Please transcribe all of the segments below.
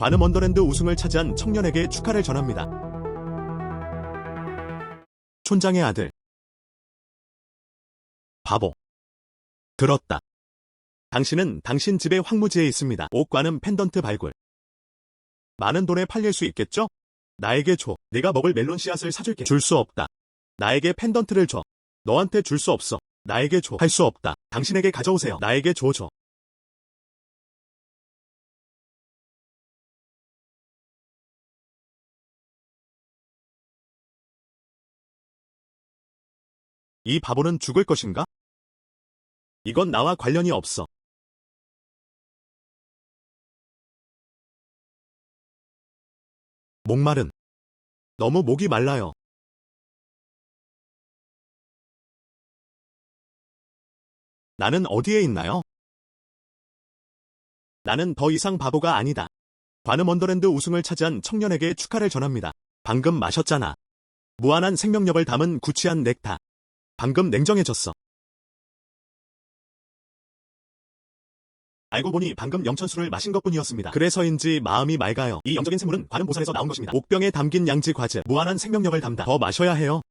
관음 원더랜드 우승을 차지한 청년에게 축하를 전합니다. 촌장의 아들. 바보. 들었다. 당신은 당신 집의 황무지에 있습니다. 옥관음 펜던트 발굴. 많은 돈에 팔릴 수 있겠죠? 나에게 줘. 내가 먹을 멜론 씨앗을 사줄게. 줄 수 없다. 나에게 펜던트를 줘. 너한테 줄 수 없어. 나에게 줘. 할 수 없다. 당신에게 가져오세요. 나에게 줘. 이 바보는 죽을 것인가? 이건 나와 관련이 없어. 목마른. 너무 목이 말라요. 나는 어디에 있나요? 나는 더 이상 바보가 아니다. 관음 원더랜드 우승을 차지한 청년에게 축하를 전합니다. 방금 마셨잖아. 무한한 생명력을 담은 구취한 넥타. 방금 냉정해졌어. 알고 보니 방금 영천수를 마신 것뿐이었습니다. 그래서인지 마음이 맑아요. 이 영적인 샘물은 관음 보살에서 나온 것입니다. 옥병에 담긴 양지 과즙. 무한한 생명력을 담다. 더 마셔야 해요.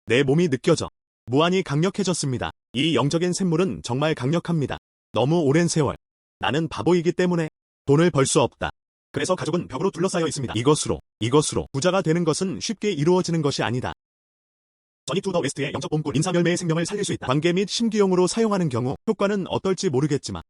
내 몸이 느껴져. 무한히 강력해졌습니다. 이 영적인 샘물은 정말 강력합니다. 너무 오랜 세월. 나는 바보이기 때문에 돈을 벌 수 없다. 그래서 가족은 벽으로 둘러싸여 있습니다. 이것으로 부자가 되는 것은 쉽게 이루어지는 것이 아니다. 저니 투 더 웨스트의 영적 봄꿀 인삼열매의 생명을 살릴 수 있다. 관계 및 심기용으로 사용하는 경우 효과는 어떨지 모르겠지만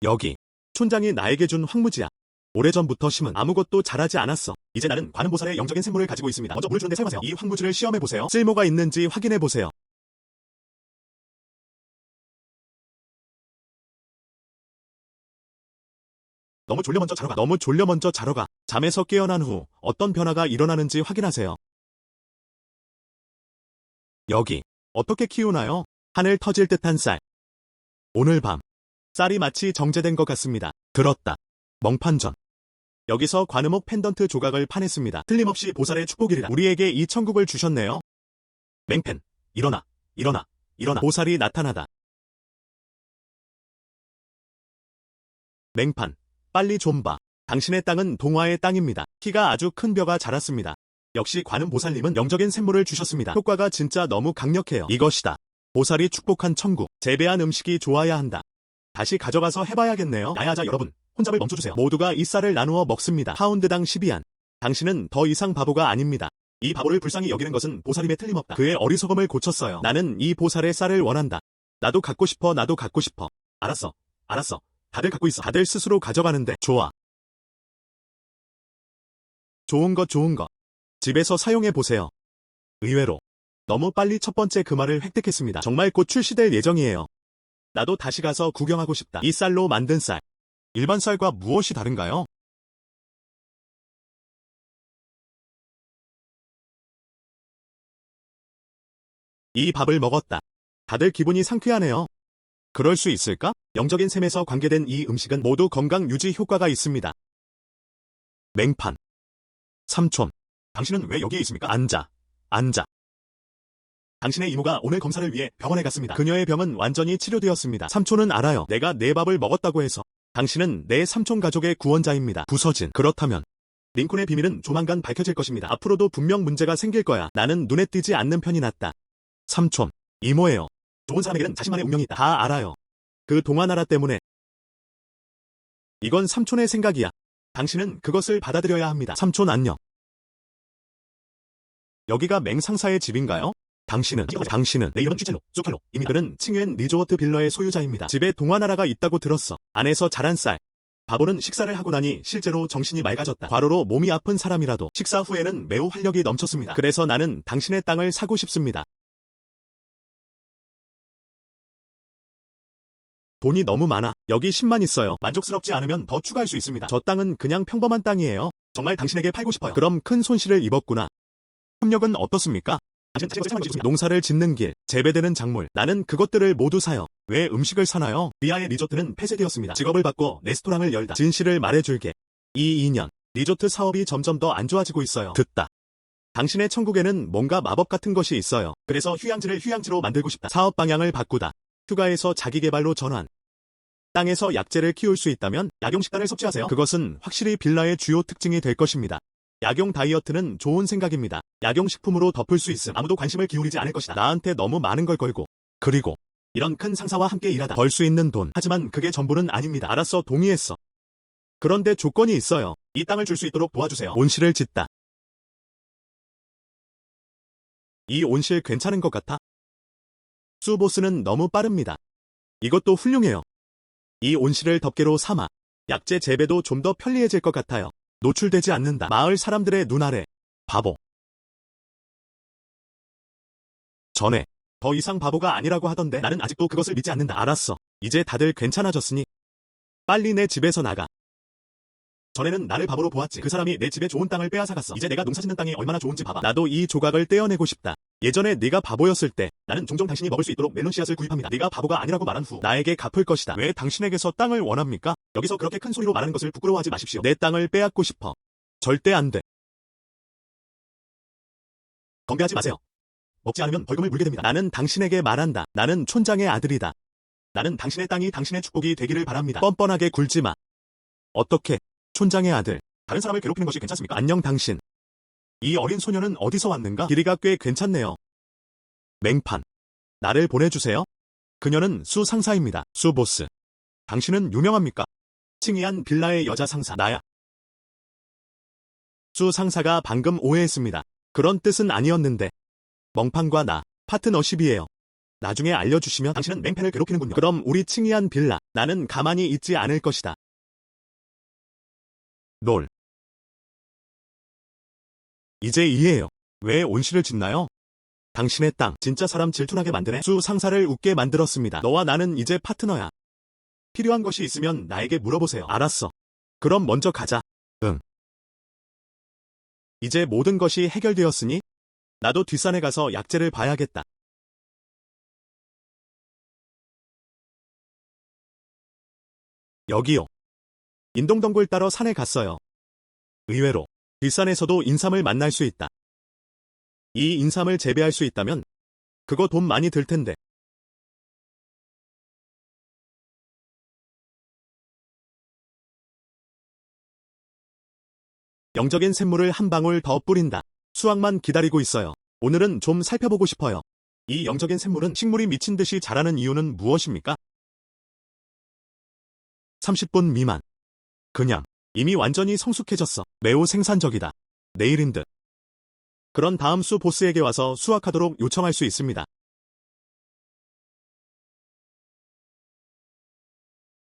여기 촌장이 나에게 준 황무지야. 오래전부터 심은 아무것도 자라지 않았어. 이제 나는 관음보살의 영적인 샘물을 가지고 있습니다. 먼저 물을 주는데 사용하세요. 이 황무지를 시험해보세요. 쓸모가 있는지 확인해보세요. 너무 졸려 먼저 자러 가. 잠에서 깨어난 후 어떤 변화가 일어나는지 확인하세요. 여기 어떻게 키우나요? 하늘 터질 듯한 쌀. 오늘 밤 쌀이 마치 정제된 것 같습니다. 들었다. 멍판전. 여기서 관음옥 펜던트 조각을 파냈습니다. 틀림없이 보살의 축복이리라. 우리에게 이 천국을 주셨네요. 맹펜. 일어나. 보살이 나타나다. 맹판. 빨리 좀 봐. 당신의 땅은 동화의 땅입니다. 키가 아주 큰 벼가 자랐습니다. 역시 관음 보살님은 영적인 샘물을 주셨습니다. 효과가 진짜 너무 강력해요. 이것이다. 보살이 축복한 천국. 재배한 음식이 좋아야 한다. 다시 가져가서 해봐야겠네요. 야야자 여러분, 혼잡을 멈춰주세요. 모두가 이 쌀을 나누어 먹습니다. 파운드당 12안. 당신은 더 이상 바보가 아닙니다. 이 바보를 불쌍히 여기는 것은 보살임에 틀림없다. 그의 어리석음을 고쳤어요. 나는 이 보살의 쌀을 원한다. 나도 갖고 싶어. 알았어. 다들 갖고 있어. 다들 스스로 가져가는데. 좋아. 좋은 것. 집에서 사용해보세요. 의외로 너무 빨리 첫 번째 금화를 획득했습니다. 정말 곧 출시될 예정이에요. 나도 다시 가서 구경하고 싶다. 이 쌀로 만든 쌀. 일반 쌀과 무엇이 다른가요? 이 밥을 먹었다. 다들 기분이 상쾌하네요. 그럴 수 있을까? 영적인 셈에서 관계된 이 음식은 모두 건강 유지 효과가 있습니다. 맹판. 삼촌. 당신은 왜 여기에 있습니까? 앉아. 당신의 이모가 오늘 검사를 위해 병원에 갔습니다. 그녀의 병은 완전히 치료되었습니다. 삼촌은 알아요. 내가 내 밥을 먹었다고 해서. 당신은 내 삼촌 가족의 구원자입니다. 부서진. 그렇다면 링콘의 비밀은 조만간 밝혀질 것입니다. 앞으로도 분명 문제가 생길 거야. 나는 눈에 띄지 않는 편이 낫다. 삼촌. 이모예요. 좋은 사람에게는 자신만의 운명이 있다. 다 알아요. 그 동화나라 때문에. 이건 삼촌의 생각이야. 당신은 그것을 받아들여야 합니다. 삼촌 안녕. 여기가 맹상사의 집인가요? 당신은 내 이름은 쥐첼로, 소칼로. 이미 그는 칭유엔 리조어트 빌러의 소유자입니다. 집에 동화나라가 있다고 들었어. 안에서 자란 쌀. 바보는 식사를 하고 나니 실제로 정신이 맑아졌다. 과로로 몸이 아픈 사람이라도 식사 후에는 매우 활력이 넘쳤습니다. 그래서 나는 당신의 땅을 사고 싶습니다. 돈이 너무 많아. 여기 10만 있어요. 만족스럽지 않으면 더 추가할 수 있습니다. 저 땅은 그냥 평범한 땅이에요. 정말 당신에게 팔고 싶어요. 그럼 큰 손실을 입었구나. 협력은 어떻습니까? 농사를 짓는 길, 재배되는 작물. 나는 그것들을 모두 사요. 왜 음식을 사나요? 리아의 리조트는 폐쇄되었습니다. 직업을 바꿔 레스토랑을 열다. 진실을 말해줄게. 이 2년, 리조트 사업이 점점 더 안 좋아지고 있어요. 듣다. 당신의 천국에는 뭔가 마법 같은 것이 있어요. 그래서 휴양지를 휴양지로 만들고 싶다. 사업 방향을 바꾸다. 휴가에서 자기개발로 전환. 땅에서 약재를 키울 수 있다면 약용식단을 섭취하세요. 그것은 확실히 빌라의 주요 특징이 될 것입니다. 약용 다이어트는 좋은 생각입니다. 약용식품으로 덮을 수 있음. 아무도 관심을 기울이지 않을 것이다. 나한테 너무 많은 걸 걸고. 그리고 이런 큰 상사와 함께 일하다 벌 수 있는 돈. 하지만 그게 전부는 아닙니다. 알았어, 동의했어. 그런데 조건이 있어요. 이 땅을 줄 수 있도록 도와주세요. 온실을 짓다. 이 온실 괜찮은 것 같아? 수보스는 너무 빠릅니다. 이것도 훌륭해요. 이 온실을 덮개로 삼아 약재 재배도 좀 더 편리해질 것 같아요. 노출되지 않는다. 마을 사람들의 눈 아래. 바보. 전에 더 이상 바보가 아니라고 하던데 나는 아직도 그것을 믿지 않는다. 알았어. 이제 다들 괜찮아졌으니 빨리 내 집에서 나가. 전에는 나를 바보로 보았지. 그 사람이 내 집에 좋은 땅을 빼앗아갔어. 이제 내가 농사짓는 땅이 얼마나 좋은지 봐봐. 나도 이 조각을 떼어내고 싶다. 예전에 네가 바보였을 때 나는 종종 당신이 먹을 수 있도록 멜론 씨앗을 구입합니다. 네가 바보가 아니라고 말한 후 나에게 갚을 것이다. 왜 당신에게서 땅을 원합니까? 여기서 그렇게 큰 소리로 말하는 것을 부끄러워하지 마십시오. 내 땅을 빼앗고 싶어. 절대 안 돼. 건배하지 마세요. 먹지 않으면 벌금을 물게 됩니다. 나는 당신에게 말한다. 나는 촌장의 아들이다. 나는 당신의 땅이 당신의 축복이 되기를 바랍니다. 뻔뻔하게 굴지 마. 어떻게? 촌장의 아들. 다른 사람을 괴롭히는 것이 괜찮습니까? 안녕 당신. 이 어린 소녀는 어디서 왔는가? 길이가 꽤 괜찮네요. 맹판. 나를 보내주세요. 그녀는 수 상사입니다. 수 보스. 당신은 유명합니까? 칭이한 빌라의 여자 상사. 나야. 수 상사가 방금 오해했습니다. 그런 뜻은 아니었는데. 멍판과 나, 파트너십이에요. 나중에 알려주시면 당신은 맹팬을 괴롭히는군요. 그럼 우리 칭이한 빌라. 나는 가만히 있지 않을 것이다. 롤. 이제 이해해요. 왜 온실을 짓나요? 당신의 땅, 진짜 사람 질투나게 만드네. 수 상사를 웃게 만들었습니다. 너와 나는 이제 파트너야. 필요한 것이 있으면 나에게 물어보세요. 알았어. 그럼 먼저 가자. 응. 이제 모든 것이 해결되었으니 나도 뒷산에 가서 약재를 봐야겠다. 여기요. 인동덩굴 따러 산에 갔어요. 의외로 뒷산에서도 인삼을 만날 수 있다. 이 인삼을 재배할 수 있다면 그거 돈 많이 들 텐데. 영적인 샘물을 한 방울 더 뿌린다. 수확만 기다리고 있어요. 오늘은 좀 살펴보고 싶어요. 이 영적인 샘물은 식물이 미친 듯이 자라는 이유는 무엇입니까? 30분 미만. 그냥 이미 완전히 성숙해졌어. 매우 생산적이다. 내일인 듯. 그런 다음 수 보스에게 와서 수확하도록 요청할 수 있습니다.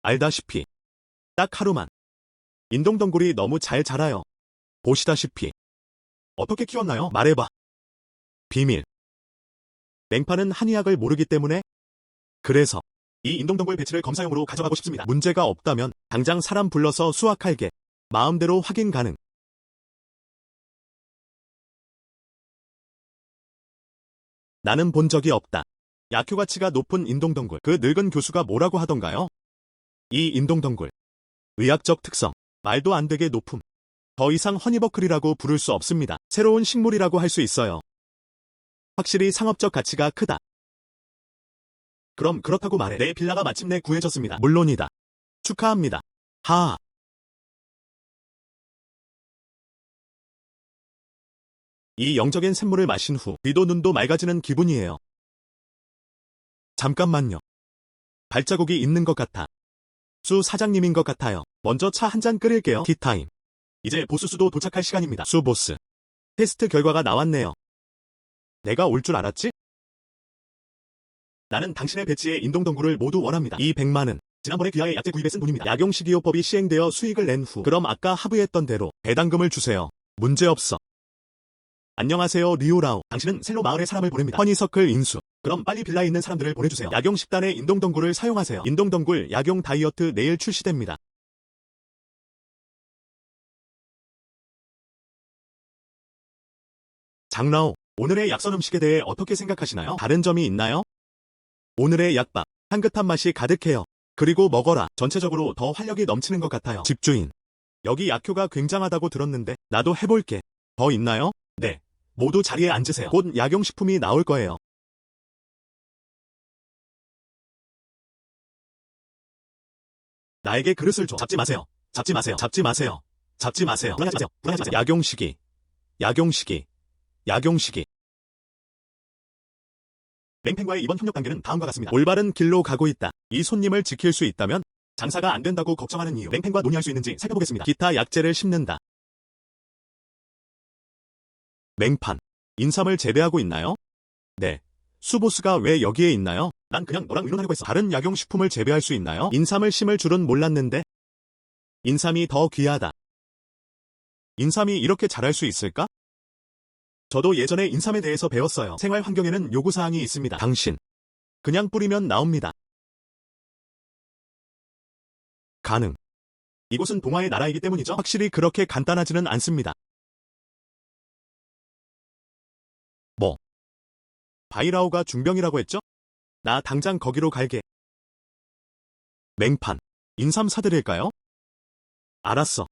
알다시피 딱 하루만. 인동덩굴이 너무 잘 자라요. 보시다시피. 어떻게 키웠나요? 말해봐. 비밀. 맹파는 한의학을 모르기 때문에. 그래서 이 인동덩굴 배치를 검사용으로 가져가고 싶습니다. 문제가 없다면 당장 사람 불러서 수확할게. 마음대로 확인 가능. 나는 본 적이 없다. 약효 가치가 높은 인동덩굴. 그 늙은 교수가 뭐라고 하던가요? 이 인동덩굴. 의학적 특성. 말도 안 되게 높음. 더 이상 허니버클이라고 부를 수 없습니다. 새로운 식물이라고 할 수 있어요. 확실히 상업적 가치가 크다. 그럼 그렇다고 말해. 내 빌라가 마침내 구해졌습니다. 물론이다. 축하합니다. 하하. 이 영적인 샘물을 마신 후 귀도 눈도 맑아지는 기분이에요. 잠깐만요. 발자국이 있는 것 같아. 수 사장님인 것 같아요. 먼저 차 한 잔 끓일게요. 티타임. 이제 보스수도 도착할 시간입니다. 수 보스. 테스트 결과가 나왔네요. 내가 올 줄 알았지? 나는 당신의 배치의 인동덩굴을 모두 원합니다. 이 100만은 지난번에 귀하의 약재 구입에 쓴 돈입니다. 약용식이요법이 시행되어 수익을 낸 후 그럼 아까 합의했던 대로 배당금을 주세요. 문제없어. 안녕하세요 리오라오. 당신은 셀로 마을에 사람을 보냅니다. 허니서클 인수. 그럼 빨리 빌라에 있는 사람들을 보내주세요. 약용식단의 인동덩굴을 사용하세요. 인동덩굴 약용 다이어트 내일 출시됩니다. 장라오. 오늘의 약선 음식에 대해 어떻게 생각하시나요? 다른 점이 있나요? 오늘의 약밥. 향긋한 맛이 가득해요. 그리고 먹어라. 전체적으로 더 활력이 넘치는 것 같아요. 집주인. 여기 약효가 굉장하다고 들었는데 나도 해볼게. 더 있나요? 네. 모두 자리에 앉으세요. 곧 약용식품이 나올 거예요. 나에게 그릇을 줘. 잡지 마세요. 잡지 마세요. 잡지 마세요. 잡지 마세요. 불안하지 마세요. 불안하지 마세요. 약용시기. 약용시기. 약용시기. 맹팬과의 이번 협력 단계는 다음과 같습니다. 올바른 길로 가고 있다. 이 손님을 지킬 수 있다면 장사가 안 된다고 걱정하는 이유. 맹팬과 논의할 수 있는지 살펴보겠습니다. 기타 약재를 심는다. 맹판. 인삼을 재배하고 있나요? 네. 수보스가 왜 여기에 있나요? 난 그냥 너랑 의논하려고 했어. 다른 약용식품을 재배할 수 있나요? 인삼을 심을 줄은 몰랐는데. 인삼이 더 귀하다. 인삼이 이렇게 자랄 수 있을까? 저도 예전에 인삼에 대해서 배웠어요. 생활 환경에는 요구사항이 있습니다. 당신. 그냥 뿌리면 나옵니다. 가능. 이곳은 동화의 나라이기 때문이죠. 확실히 그렇게 간단하지는 않습니다. 뭐? 바이라오가 중병이라고 했죠? 나 당장 거기로 갈게. 맹판. 인삼 사드릴까요? 알았어.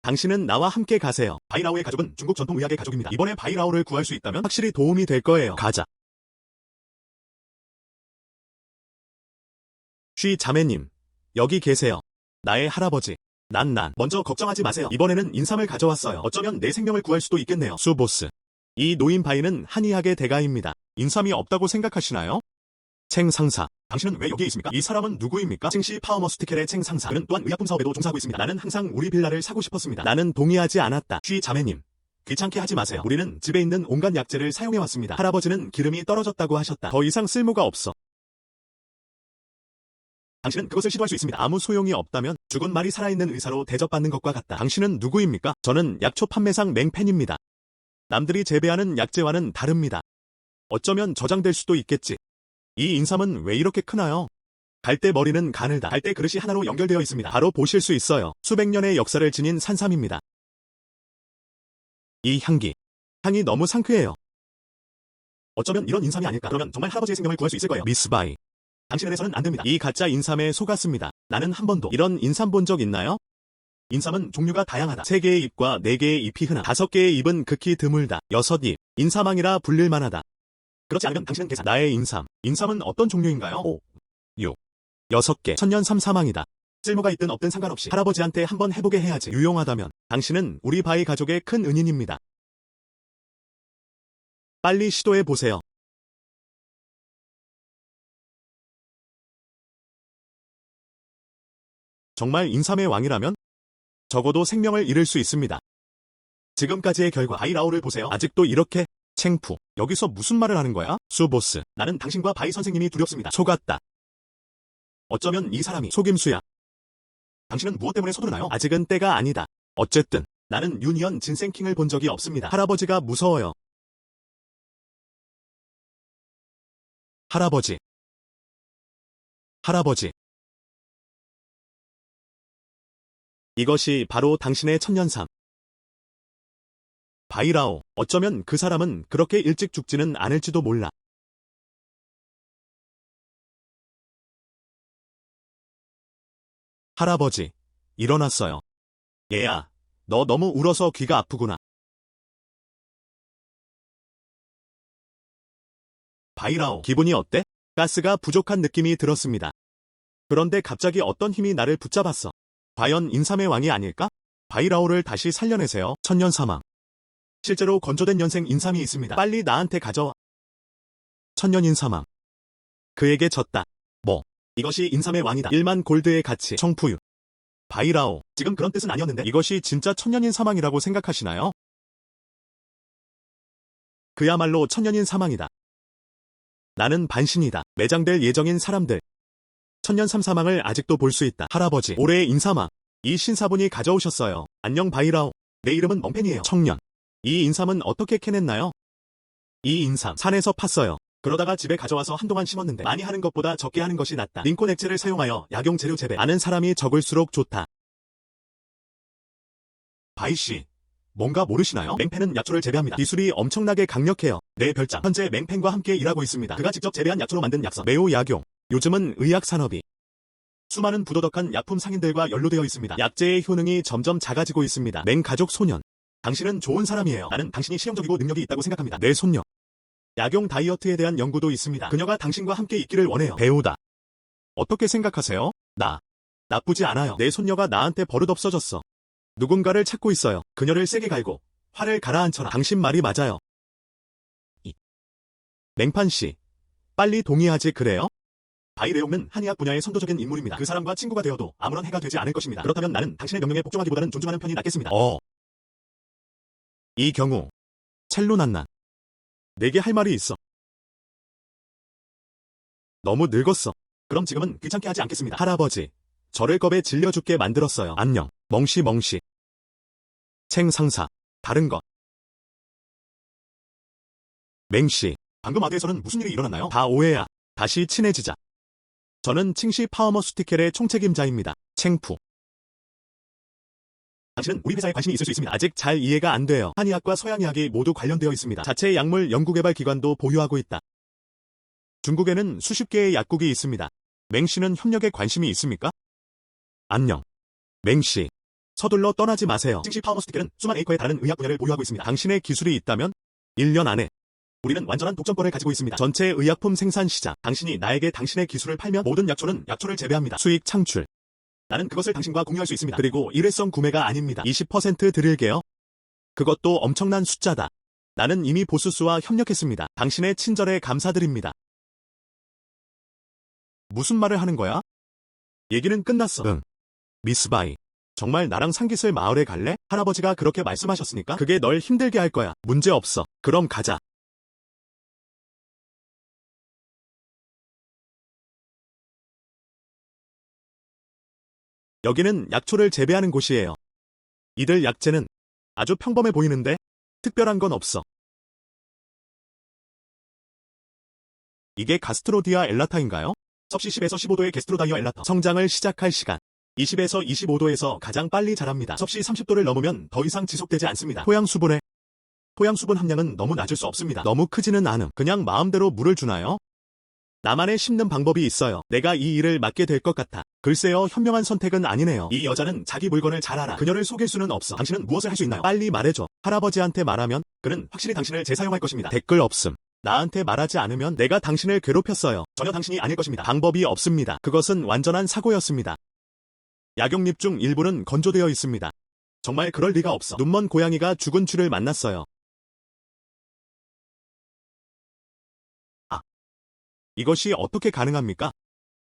당신은 나와 함께 가세요. 바이라오의 가족은 중국 전통의학의 가족입니다. 이번에 바이라오를 구할 수 있다면 확실히 도움이 될 거예요. 가자. 쉬 자매님. 여기 계세요. 나의 할아버지. 먼저 걱정하지 마세요. 이번에는 인삼을 가져왔어요. 어쩌면 내 생명을 구할 수도 있겠네요. 수보스. 이 노인 바이는 한의학의 대가입니다. 인삼이 없다고 생각하시나요? 챙 상사. 당신은 왜 여기에 있습니까? 이 사람은 누구입니까? 칭시 파워머스티켈의 챙 상사. 그는 또한 의약품 사업에도 종사하고 있습니다. 나는 항상 우리 빌라를 사고 싶었습니다. 나는 동의하지 않았다. 쉬 자매님. 귀찮게 하지 마세요. 우리는 집에 있는 온갖 약재를 사용해왔습니다. 할아버지는 기름이 떨어졌다고 하셨다. 더 이상 쓸모가 없어. 당신은 그것을 시도할 수 있습니다. 아무 소용이 없다면 죽은 말이 살아있는 의사로 대접받는 것과 같다. 당신은 누구입니까? 저는 약초 판매상 맹팬입니다. 남들이 재배하는 약재와는 다릅니다. 어쩌면 저장될 수도 있겠지. 이 인삼은 왜 이렇게 크나요? 갈대 머리는 가늘다. 갈대 그릇이 하나로 연결되어 있습니다. 바로 보실 수 있어요. 수백 년의 역사를 지닌 산삼입니다. 이 향이 너무 상쾌해요. 어쩌면 이런 인삼이 아닐까. 그러면 정말 할아버지의 생명을 구할 수 있을 거예요. 미스 바이. 당신에 대해서는 안 됩니다. 이 가짜 인삼에 속았습니다. 나는 한 번도 이런 인삼 본 적 있나요? 인삼은 종류가 다양하다. 3개의 잎과 4개의 잎이 흔하. 5개의 잎은 극히 드물다. 6잎. 인삼왕이라 불릴 만하다. 그렇지 않으면 당신은 계산. 나의 인삼. 인삼은 어떤 종류인가요? 5, 6, 6개. 천년삼 사망이다. 쓸모가 있든 없든 상관없이 할아버지한테 한번 해보게 해야지. 유용하다면 당신은 우리 바이 가족의 큰 은인입니다. 빨리 시도해보세요. 정말 인삼의 왕이라면 적어도 생명을 잃을 수 있습니다. 지금까지의 결과 바이라오를 보세요. 아직도 이렇게 챙푸. 여기서 무슨 말을 하는 거야? 수보스. 나는 당신과 바이 선생님이 두렵습니다. 속았다. 어쩌면 이 사람이 속임수야. 당신은 무엇 때문에 서두르나요? 아직은 때가 아니다. 어쨌든 나는 유니언 진생킹을 본 적이 없습니다. 할아버지가 무서워요. 할아버지. 할아버지. 이것이 바로 당신의 천년삼. 바이라오. 어쩌면 그 사람은 그렇게 일찍 죽지는 않을지도 몰라. 할아버지. 일어났어요. 얘야. 너 너무 울어서 귀가 아프구나. 바이라오. 기분이 어때? 가스가 부족한 느낌이 들었습니다. 그런데 갑자기 어떤 힘이 나를 붙잡았어. 과연 인삼의 왕이 아닐까? 바이라오를 다시 살려내세요. 천년사망. 실제로 건조된 연생 인삼이 있습니다. 빨리 나한테 가져와. 천년인사망. 그에게 졌다. 뭐? 이것이 인삼의 왕이다. 1만 골드의 가치. 청푸유. 바이라오. 지금 그런 뜻은 아니었는데 이것이 진짜 천년인사망이라고 생각하시나요? 그야말로 천년인사망이다. 나는 반신이다. 매장될 예정인 사람들. 천년삼사망을 아직도 볼 수 있다. 할아버지. 올해의 인사망. 이 신사분이 가져오셨어요. 안녕 바이라오. 내 이름은 멍팬이에요. 청년. 이 인삼은 어떻게 캐냈나요? 이 인삼 산에서 팠어요. 그러다가 집에 가져와서 한동안 심었는데 많이 하는 것보다 적게 하는 것이 낫다. 링콘 액체를 사용하여 약용 재료 재배. 아는 사람이 적을수록 좋다. 바이씨. 뭔가 모르시나요? 맹팬은 약초를 재배합니다. 기술이 엄청나게 강력해요. 내 별장. 현재 맹팬과 함께 일하고 있습니다. 그가 직접 재배한 약초로 만든 약서. 매우 약용. 요즘은 의학 산업이 수많은 부도덕한 약품 상인들과 연루되어 있습니다. 약재의 효능이 점점 작아지고 있습니다. 맹가족 소년. 당신은 좋은 사람이에요. 나는 당신이 실용적이고 능력이 있다고 생각합니다. 내 손녀. 약용 다이어트에 대한 연구도 있습니다. 그녀가 당신과 함께 있기를 원해요. 배우다. 어떻게 생각하세요? 나쁘지 않아요. 내 손녀가 나한테 버릇없어졌어. 누군가를 찾고 있어요. 그녀를 세게 갈고 화를 가라앉혀라. 당신 말이 맞아요. 맹판씨, 빨리 동의하지 그래요? 바이레옹은 한의학 분야의 선도적인 인물입니다. 그 사람과 친구가 되어도 아무런 해가 되지 않을 것입니다. 그렇다면 나는 당신의 명령에 복종하기보다는 존중하는 편이 낫겠습니다. 이 경우 첼로난난, 내게 할 말이 있어. 너무 늙었어. 그럼 지금은 귀찮게 하지 않겠습니다. 할아버지, 저를 겁에 질려 죽게 만들었어요. 안녕. 멍시. 챙 상사, 다른 것. 맹씨, 방금 아대에서는 무슨 일이 일어났나요? 다 오해야. 다시 친해지자. 저는 칭시 파워머스티켈의 총책임자입니다. 챙푸. 당신은 우리 회사에 관심이 있을 수 있습니다. 아직 잘 이해가 안 돼요. 한의학과 서양의학이 모두 관련되어 있습니다. 자체 약물 연구개발 기관도 보유하고 있다. 중국에는 수십 개의 약국이 있습니다. 맹씨는 협력에 관심이 있습니까? 안녕. 맹씨. 서둘러 떠나지 마세요. 칭시 파워머스티켈은 수만 에이커의 다른 의학 분야를 보유하고 있습니다. 당신의 기술이 있다면 1년 안에 우리는 완전한 독점권을 가지고 있습니다. 전체 의약품 생산 시장. 당신이 나에게 당신의 기술을 팔면 모든 약초는 약초를 재배합니다. 수익 창출. 나는 그것을 당신과 공유할 수 있습니다. 그리고 일회성 구매가 아닙니다. 20% 드릴게요. 그것도 엄청난 숫자다. 나는 이미 보스수와 협력했습니다. 당신의 친절에 감사드립니다. 무슨 말을 하는 거야? 얘기는 끝났어. 응. 미스 바이. 정말 나랑 상깃을 마을에 갈래? 할아버지가 그렇게 말씀하셨으니까 그게 널 힘들게 할 거야. 문제 없어. 그럼 가자. 여기는 약초를 재배하는 곳이에요. 이들 약재는 아주 평범해 보이는데 특별한 건 없어. 이게 가스트로디아 엘라타인가요? 섭씨 10에서 15도의 게스트로다이어 엘라타. 성장을 시작할 시간. 20에서 25도에서 가장 빨리 자랍니다. 섭씨 30도를 넘으면 더 이상 지속되지 않습니다. 토양 수분 함량은 너무 낮을 수 없습니다. 너무 크지는 않음. 그냥 마음대로 물을 주나요? 나만의 심는 방법이 있어요. 내가 이 일을 맡게 될 것 같아. 글쎄요, 현명한 선택은 아니네요. 이 여자는 자기 물건을 잘 알아. 그녀를 속일 수는 없어. 당신은 무엇을 할 수 있나요? 빨리 말해줘. 할아버지한테 말하면 그는 확실히 당신을 재사용할 것입니다. 댓글 없음. 나한테 말하지 않으면 내가 당신을 괴롭혔어요. 전혀 당신이 아닐 것입니다. 방법이 없습니다. 그것은 완전한 사고였습니다. 약용잎 중 일부는 건조되어 있습니다. 정말 그럴 리가 없어. 눈먼 고양이가 죽은 쥐를 만났어요. 이것이 어떻게 가능합니까?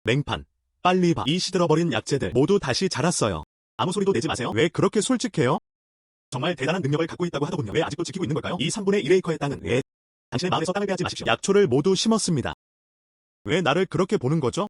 맹판, 빨리 봐. 이 시들어버린 약재들 모두 다시 자랐어요. 아무 소리도 내지 마세요. 왜 그렇게 솔직해요? 정말 대단한 능력을 갖고 있다고 하더군요. 왜 아직도 지키고 있는 걸까요? 이 3분의 1에이커의 땅은 왜? 당신의 마음에서 땅을 빼앗지 마십시오. 약초를 모두 심었습니다. 왜 나를 그렇게 보는 거죠?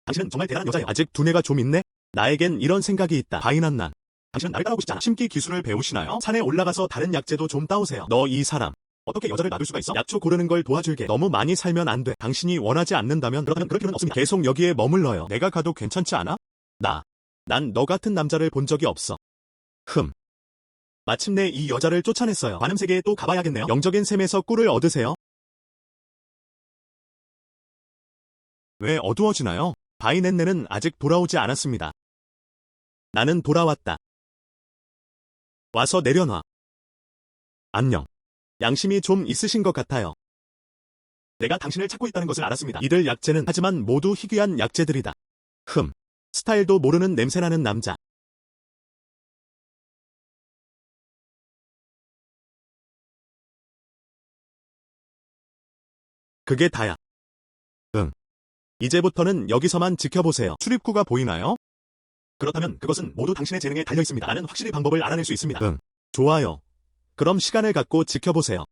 당신은 정말 대단한 여자예요. 아직 두뇌가 좀 있네? 나에겐 이런 생각이 있다. 바이난난. 당신은 나를 따라오고 싶잖아. 심기 기술을 배우시나요? 산에 올라가서 다른 약재도 좀 따오세요. 너 이 사람. 어떻게 여자를 놔둘 수가 있어? 약초 고르는 걸 도와줄게. 너무 많이 살면 안 돼. 당신이 원하지 않는다면 그렇다면 그럴 필요는 없습니다. 계속 여기에 머물러요. 내가 가도 괜찮지 않아? 난 너 같은 남자를 본 적이 없어. 마침내 이 여자를 쫓아냈어요. 관음 세계에 또 가봐야겠네요. 영적인 샘에서 꿀을 얻으세요. 왜 어두워지나요? 바이넨네는 아직 돌아오지 않았습니다. 나는 돌아왔다. 와서 내려놔. 안녕. 양심이 좀 있으신 것 같아요. 내가 당신을 찾고 있다는 것을 알았습니다. 이들 약재는 하지만 모두 희귀한 약재들이다. 스타일도 모르는 냄새나는 남자. 그게 다야. 응. 이제부터는 여기서만 지켜보세요. 출입구가 보이나요? 그렇다면 그것은 모두 당신의 재능에 달려 있습니다. 나는 확실히 방법을 알아낼 수 있습니다. 응. 좋아요. 그럼 시간을 갖고 지켜보세요.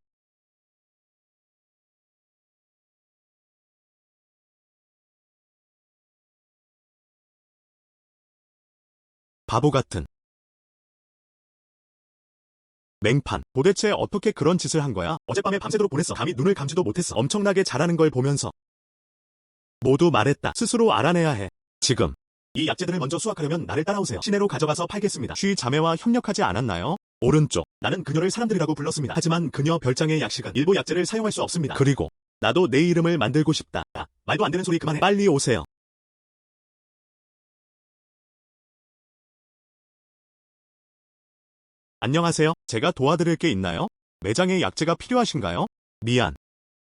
바보 같은. 맹판. 도대체 어떻게 그런 짓을 한 거야? 어젯밤에 밤새도록 보냈어. 감히 눈을 감지도 못했어. 엄청나게 잘하는 걸 보면서. 모두 말했다. 스스로 알아내야 해. 지금. 이 약재들을 먼저 수확하려면 나를 따라오세요. 시내로 가져가서 팔겠습니다. 쉬 자매와 협력하지 않았나요? 오른쪽. 나는 그녀를 사람들이라고 불렀습니다. 하지만 그녀 별장의 약식은 일부 약재를 사용할 수 없습니다. 그리고 나도 내 이름을 만들고 싶다. 말도 안 되는 소리 그만해. 빨리 오세요. 안녕하세요. 제가 도와드릴 게 있나요? 매장에 약재가 필요하신가요? 미안.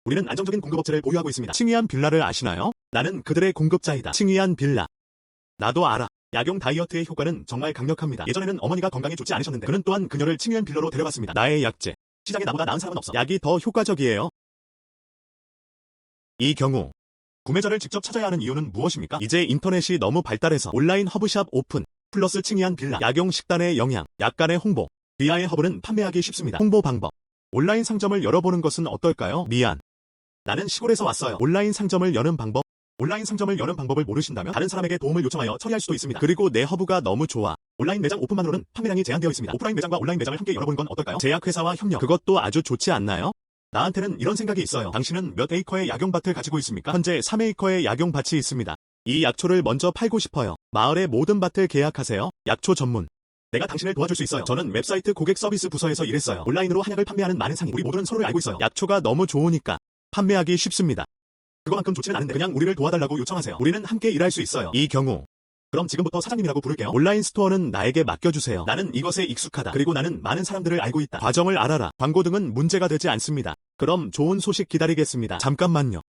우리는 안정적인 공급업체를 보유하고 있습니다. 칭의한 빌라를 아시나요? 나는 그들의 공급자이다. 칭의한 빌라. 나도 알아. 약용 다이어트의 효과는 정말 강력합니다. 예전에는 어머니가 건강에 좋지 않으셨는데 그는 또한 그녀를 칭의한 빌라로 데려갔습니다. 나의 약제. 시장에 나보다 나은 사람은 없어. 약이 더 효과적이에요. 이 경우 구매자를 직접 찾아야 하는 이유는 무엇입니까? 이제 인터넷이 너무 발달해서 온라인 허브샵 오픈, 플러스 칭의한 빌라, 약용 식단의 영양, 약간의 홍보, 비아의 허브는 판매하기 쉽습니다. 홍보 방법. 온라인 상점을 열어보는 것은 어떨까요? 미안. 나는 시골에서 왔어요. 온라인 상점을 여는 방법? 온라인 상점을 여는 방법을 모르신다면 다른 사람에게 도움을 요청하여 처리할 수도 있습니다. 그리고 내 허브가 너무 좋아. 온라인 매장 오픈만으로는 판매량이 제한되어 있습니다. 오프라인 매장과 온라인 매장을 함께 열어보는 건 어떨까요? 제약회사와 협력. 그것도 아주 좋지 않나요? 나한테는 이런 생각이 있어요. 당신은 몇 에이커의 약용밭을 가지고 있습니까? 현재 3에이커의 약용밭이 있습니다. 이 약초를 먼저 팔고 싶어요. 마을의 모든 밭을 계약하세요. 약초 전문. 내가 당신을 도와줄 수 있어요. 저는 웹사이트 고객 서비스 부서에서 일했어요. 온라인으로 한약을 판매하는 많은 상인. 우리 모두는 서로를 알고 있어요. 약초가 너무 좋으니까 판매하기 쉽습니다. 그거만큼 좋지는 않은데 그냥 우리를 도와달라고 요청하세요. 우리는 함께 일할 수 있어요. 이 경우 그럼 지금부터 사장님이라고 부를게요. 온라인 스토어는 나에게 맡겨주세요. 나는 이것에 익숙하다. 그리고 나는 많은 사람들을 알고 있다. 과정을 알아라. 광고 등은 문제가 되지 않습니다. 그럼 좋은 소식 기다리겠습니다. 잠깐만요.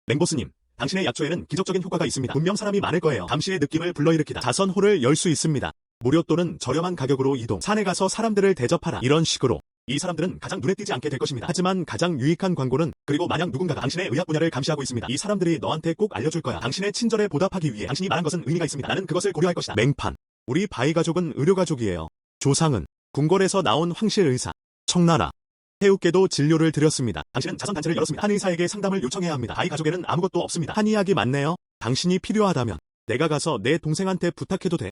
맹보스님, 당신의 약초에는 기적적인 효과가 있습니다. 분명 사람이 많을 거예요. 감시의 느낌을 불러일으키다. 자선홀을 열 수 있습니다. 무료 또는 저렴한 가격으로 이동. 산에 가서 사람들을 대접하라. 이런 식으로. 이 사람들은 가장 눈에 띄지 않게 될 것입니다. 하지만 가장 유익한 광고는 그리고 만약 누군가가 당신의 의학 분야를 감시하고 있습니다. 이 사람들이 너한테 꼭 알려줄 거야. 당신의 친절에 보답하기 위해 당신이 말한 것은 의미가 있습니다. 나는 그것을 고려할 것이다. 맹판. 우리 바이 가족은 의료가족이에요. 조상은 궁궐에서 나온 황실 의사. 청나라. 태우께도 진료를 드렸습니다. 당신은 자선단체를 열었습니다. 한 의사에게 상담을 요청해야 합니다. 바이 가족에는 아무것도 없습니다. 한 이야기 맞네요. 당신이 필요하다면 내가 가서 내 동생한테 부탁해도 돼.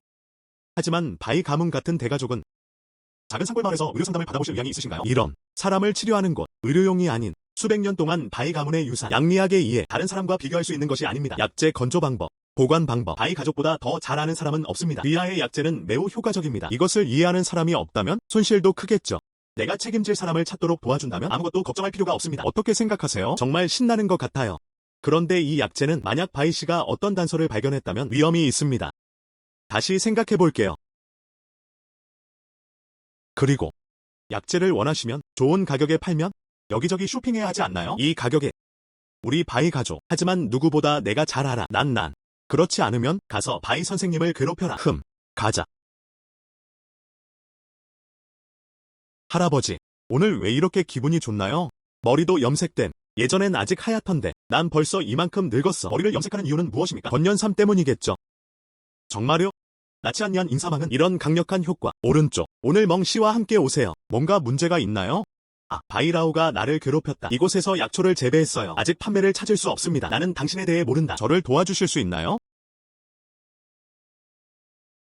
하지만 바이 가문 같은 대가족은 작은 산골마을에서 의료 상담을 받아보실 의향이 있으신가요? 이런 사람을 치료하는 곳, 의료용이 아닌 수백 년 동안 바이 가문의 유산, 양리학에 의해 다른 사람과 비교할 수 있는 것이 아닙니다. 약재 건조 방법, 보관 방법, 바이 가족보다 더 잘 아는 사람은 없습니다. 비아의 약재는 매우 효과적입니다. 이것을 이해하는 사람이 없다면 손실도 크겠죠. 내가 책임질 사람을 찾도록 도와준다면 아무것도 걱정할 필요가 없습니다. 어떻게 생각하세요? 정말 신나는 것 같아요. 그런데 이 약재는 만약 바이 씨가 어떤 단서를 발견했다면 위험이 있습니다. 다시 생각해 볼게요. 그리고 약재를 원하시면 좋은 가격에 팔면 여기저기 쇼핑해야 하지 않나요? 이 가격에 우리 바이 가족. 하지만 누구보다 내가 잘 알아. 난. 그렇지 않으면 가서 바이 선생님을 괴롭혀라. 가자. 할아버지, 오늘 왜 이렇게 기분이 좋나요? 머리도 염색됨. 예전엔 아직 하얗던데 난 벌써 이만큼 늙었어. 머리를 염색하는 이유는 무엇입니까? 건연삼 때문이겠죠. 정말요? 나치안니안 인사망은 이런 강력한 효과. 오른쪽. 오늘 멍 씨와 함께 오세요. 뭔가 문제가 있나요? 바이라오가 나를 괴롭혔다. 이곳에서 약초를 재배했어요. 아직 판매를 찾을 수 없습니다. 나는 당신에 대해 모른다. 저를 도와주실 수 있나요?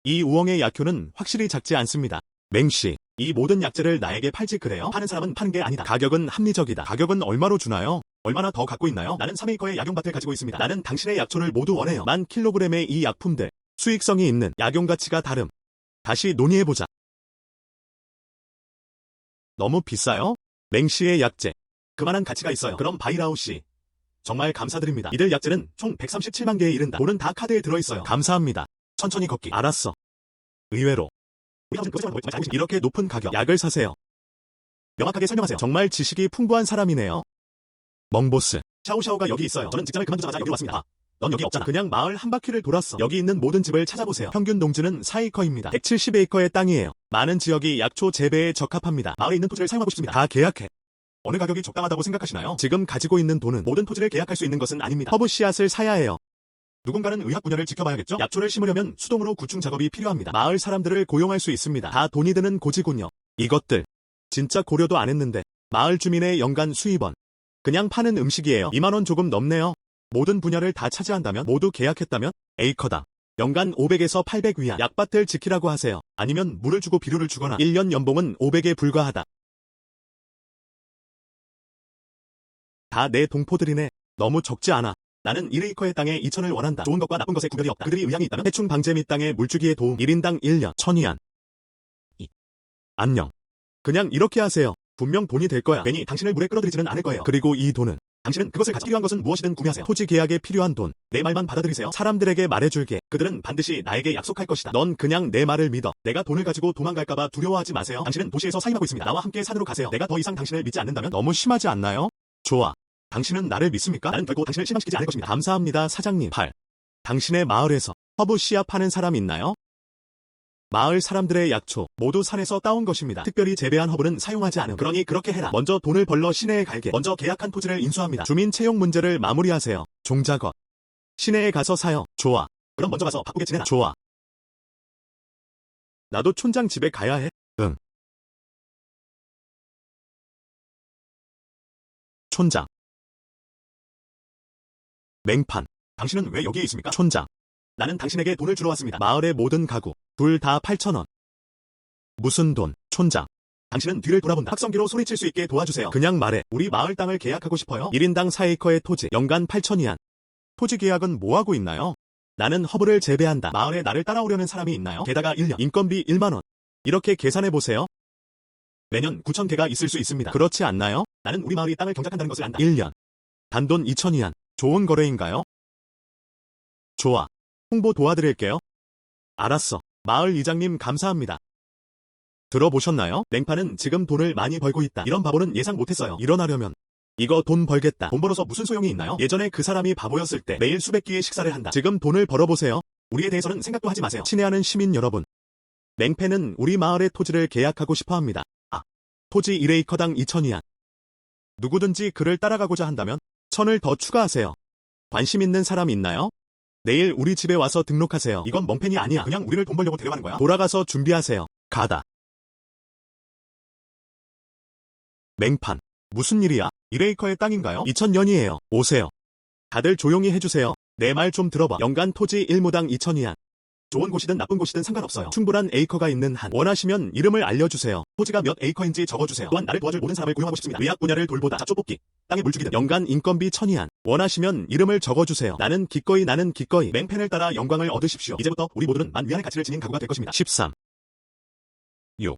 이 우엉의 약효는 확실히 작지 않습니다. 맹씨, 이 모든 약재를 나에게 팔지 그래요? 파는 사람은 파는 게 아니다. 가격은 합리적이다. 가격은 얼마로 주나요? 얼마나 더 갖고 있나요? 나는 3에이커의 약용밭을 가지고 있습니다. 나는 당신의 약초를 모두 원해요. 10,000kg의 이 약품들. 수익성이 있는 약용 가치가 다름. 다시 논의해보자. 너무 비싸요? 맹씨의 약재. 그만한 가치가 있어요. 그럼 바이라오 씨. 정말 감사드립니다. 이들 약재는 총 137만 개에 이른다. 돈은 다 카드에 들어있어요. 감사합니다. 천천히 걷기. 알았어. 의외로. 우리 아버지는 그것을 알고 있습니다. 이렇게 높은 가격. 약을 사세요. 명확하게 설명하세요. 정말 지식이 풍부한 사람이네요. 멍보스. 샤오샤오가 여기 있어요. 저는 직장을 그만두자마자 여기로 왔습니다. 넌 여기 없잖아. 그냥 마을 한 바퀴를 돌았어. 여기 있는 모든 집을 찾아보세요. 평균 농지는 4에이커입니다. 170에이커의 땅이에요. 많은 지역이 약초 재배에 적합합니다. 마을에 있는 토지를 사용하고 싶습니다. 다 계약해. 어느 가격이 적당하다고 생각하시나요? 지금 가지고 있는 돈은 모든 토지를 계약할 수 있는 것은 아닙니다. 허브 씨앗을 사야 해요. 누군가는 의학 분야를 지켜봐야겠죠? 약초를 심으려면 수동으로 구충 작업이 필요합니다. 마을 사람들을 고용할 수 있습니다. 다 돈이 드는 고지군요. 이것들 진짜 고려도 안 했는데 마을 주민의 연간 수입원. 그냥 파는 음식이에요. 2만원 조금 넘네요. 모든 분야를 다 차지한다면 모두 계약했다면 에이커당 연간 500에서 800 위안. 약밭을 지키라고 하세요. 아니면 물을 주고 비료를 주거나 1년 연봉은 500에 불과하다. 다 내 동포들이네. 너무 적지 않아. 나는 1에이커의 땅에 2천을 원한다. 좋은 것과 나쁜 것에 구별이 없다. 그들이 의향이 있다면 해충 방제 및 땅의 물주기에 도움. 1인당 1년 1000위안. 안녕. 그냥 이렇게 하세요. 분명 돈이 될 거야. 괜히 당신을 물에 끌어들이지는 않을 거예요. 그리고 이 돈은 당신은 그것을 가져 필요한 것은 무엇이든 구매하세요. 토지 계약에 필요한 돈, 내 말만 받아들이세요. 사람들에게 말해줄게. 그들은 반드시 나에게 약속할 것이다. 넌 그냥 내 말을 믿어. 내가 돈을 가지고 도망갈까봐 두려워하지 마세요. 당신은 도시에서 사임하고 있습니다. 나와 함께 산으로 가세요. 내가 더 이상 당신을 믿지 않는다면 너무 심하지 않나요? 좋아. 당신은 나를 믿습니까? 나는 결코 당신을 실망시키지 않을 것입니다. 감사합니다, 사장님. 8. 당신의 마을에서 허브 씨앗 파는 사람 있나요? 마을 사람들의 약초 모두 산에서 따온 것입니다. 특별히 재배한 허브는 사용하지 않음. 그러니 그렇게 해라. 먼저 돈을 벌러 시내에 갈게. 먼저 계약한 토지를 인수합니다. 주민 채용 문제를 마무리하세요. 종작업. 시내에 가서 사요. 좋아. 그럼 먼저 가서 바쁘게 지내라. 좋아. 나도 촌장 집에 가야 해. 응. 촌장. 맹판. 당신은 왜 여기에 있습니까? 촌장. 나는 당신에게 돈을 주러 왔습니다. 마을의 모든 가구, 둘 다 8,000원. 무슨 돈, 촌장. 당신은 뒤를 돌아본다. 확성기로 소리칠 수 있게 도와주세요. 그냥 말해. 우리 마을 땅을 계약하고 싶어요. 1인당 4에이커의 토지, 연간 8,000위안. 토지 계약은 뭐하고 있나요? 나는 허브를 재배한다. 마을에 나를 따라오려는 사람이 있나요? 게다가 1년, 인건비 1만원. 이렇게 계산해보세요. 매년 9,000개가 있을 수 있습니다. 그렇지 않나요? 나는 우리 마을이 땅을 경작한다는 것을 안다. 1년. 단돈 2,000위안. 좋은 거래인가요? 좋아. 홍보 도와드릴게요. 알았어. 마을 이장님 감사합니다. 들어보셨나요? 맹파는 지금 돈을 많이 벌고 있다. 이런 바보는 예상 못했어요. 일어나려면 이거 돈 벌겠다. 돈 벌어서 무슨 소용이 있나요? 예전에 그 사람이 바보였을 때 매일 수백 끼의 식사를 한다. 지금 돈을 벌어보세요. 우리에 대해서는 생각도 하지 마세요. 친애하는 시민 여러분. 맹패는 우리 마을의 토지를 계약하고 싶어합니다. 토지 1에이커당 2,000위안. 누구든지 그를 따라가고자 한다면 1,000을 더 추가하세요. 관심 있는 사람 있나요? 내일 우리 집에 와서 등록하세요. 이건 멍팬이 아니야. 그냥 우리를 돈 벌려고 데려가는 거야. 돌아가서 준비하세요. 가다. 맹판. 무슨 일이야? 1에이커의 땅인가요? 2,000년이에요. 오세요. 다들 조용히 해주세요. 내 말 좀 들어봐. 연간 토지 1모당 2,000위안. 좋은 곳이든 나쁜 곳이든 상관없어요. 충분한 에이커가 있는 한 원하시면 이름을 알려주세요. 토지가 몇 에이커인지 적어주세요. 또한 나를 도와줄 모든 사람을 고용하고 싶습니다. 의학 분야를 돌보다, 잡초 뽑기, 땅에 물 주기든 연간 인건비 1,000위안. 원하시면 이름을 적어주세요. 나는 기꺼이 맹팬을 따라 영광을 얻으십시오. 이제부터 우리 모두는 만위안의 가치를 지닌 가구가 될 것입니다. 13. 6.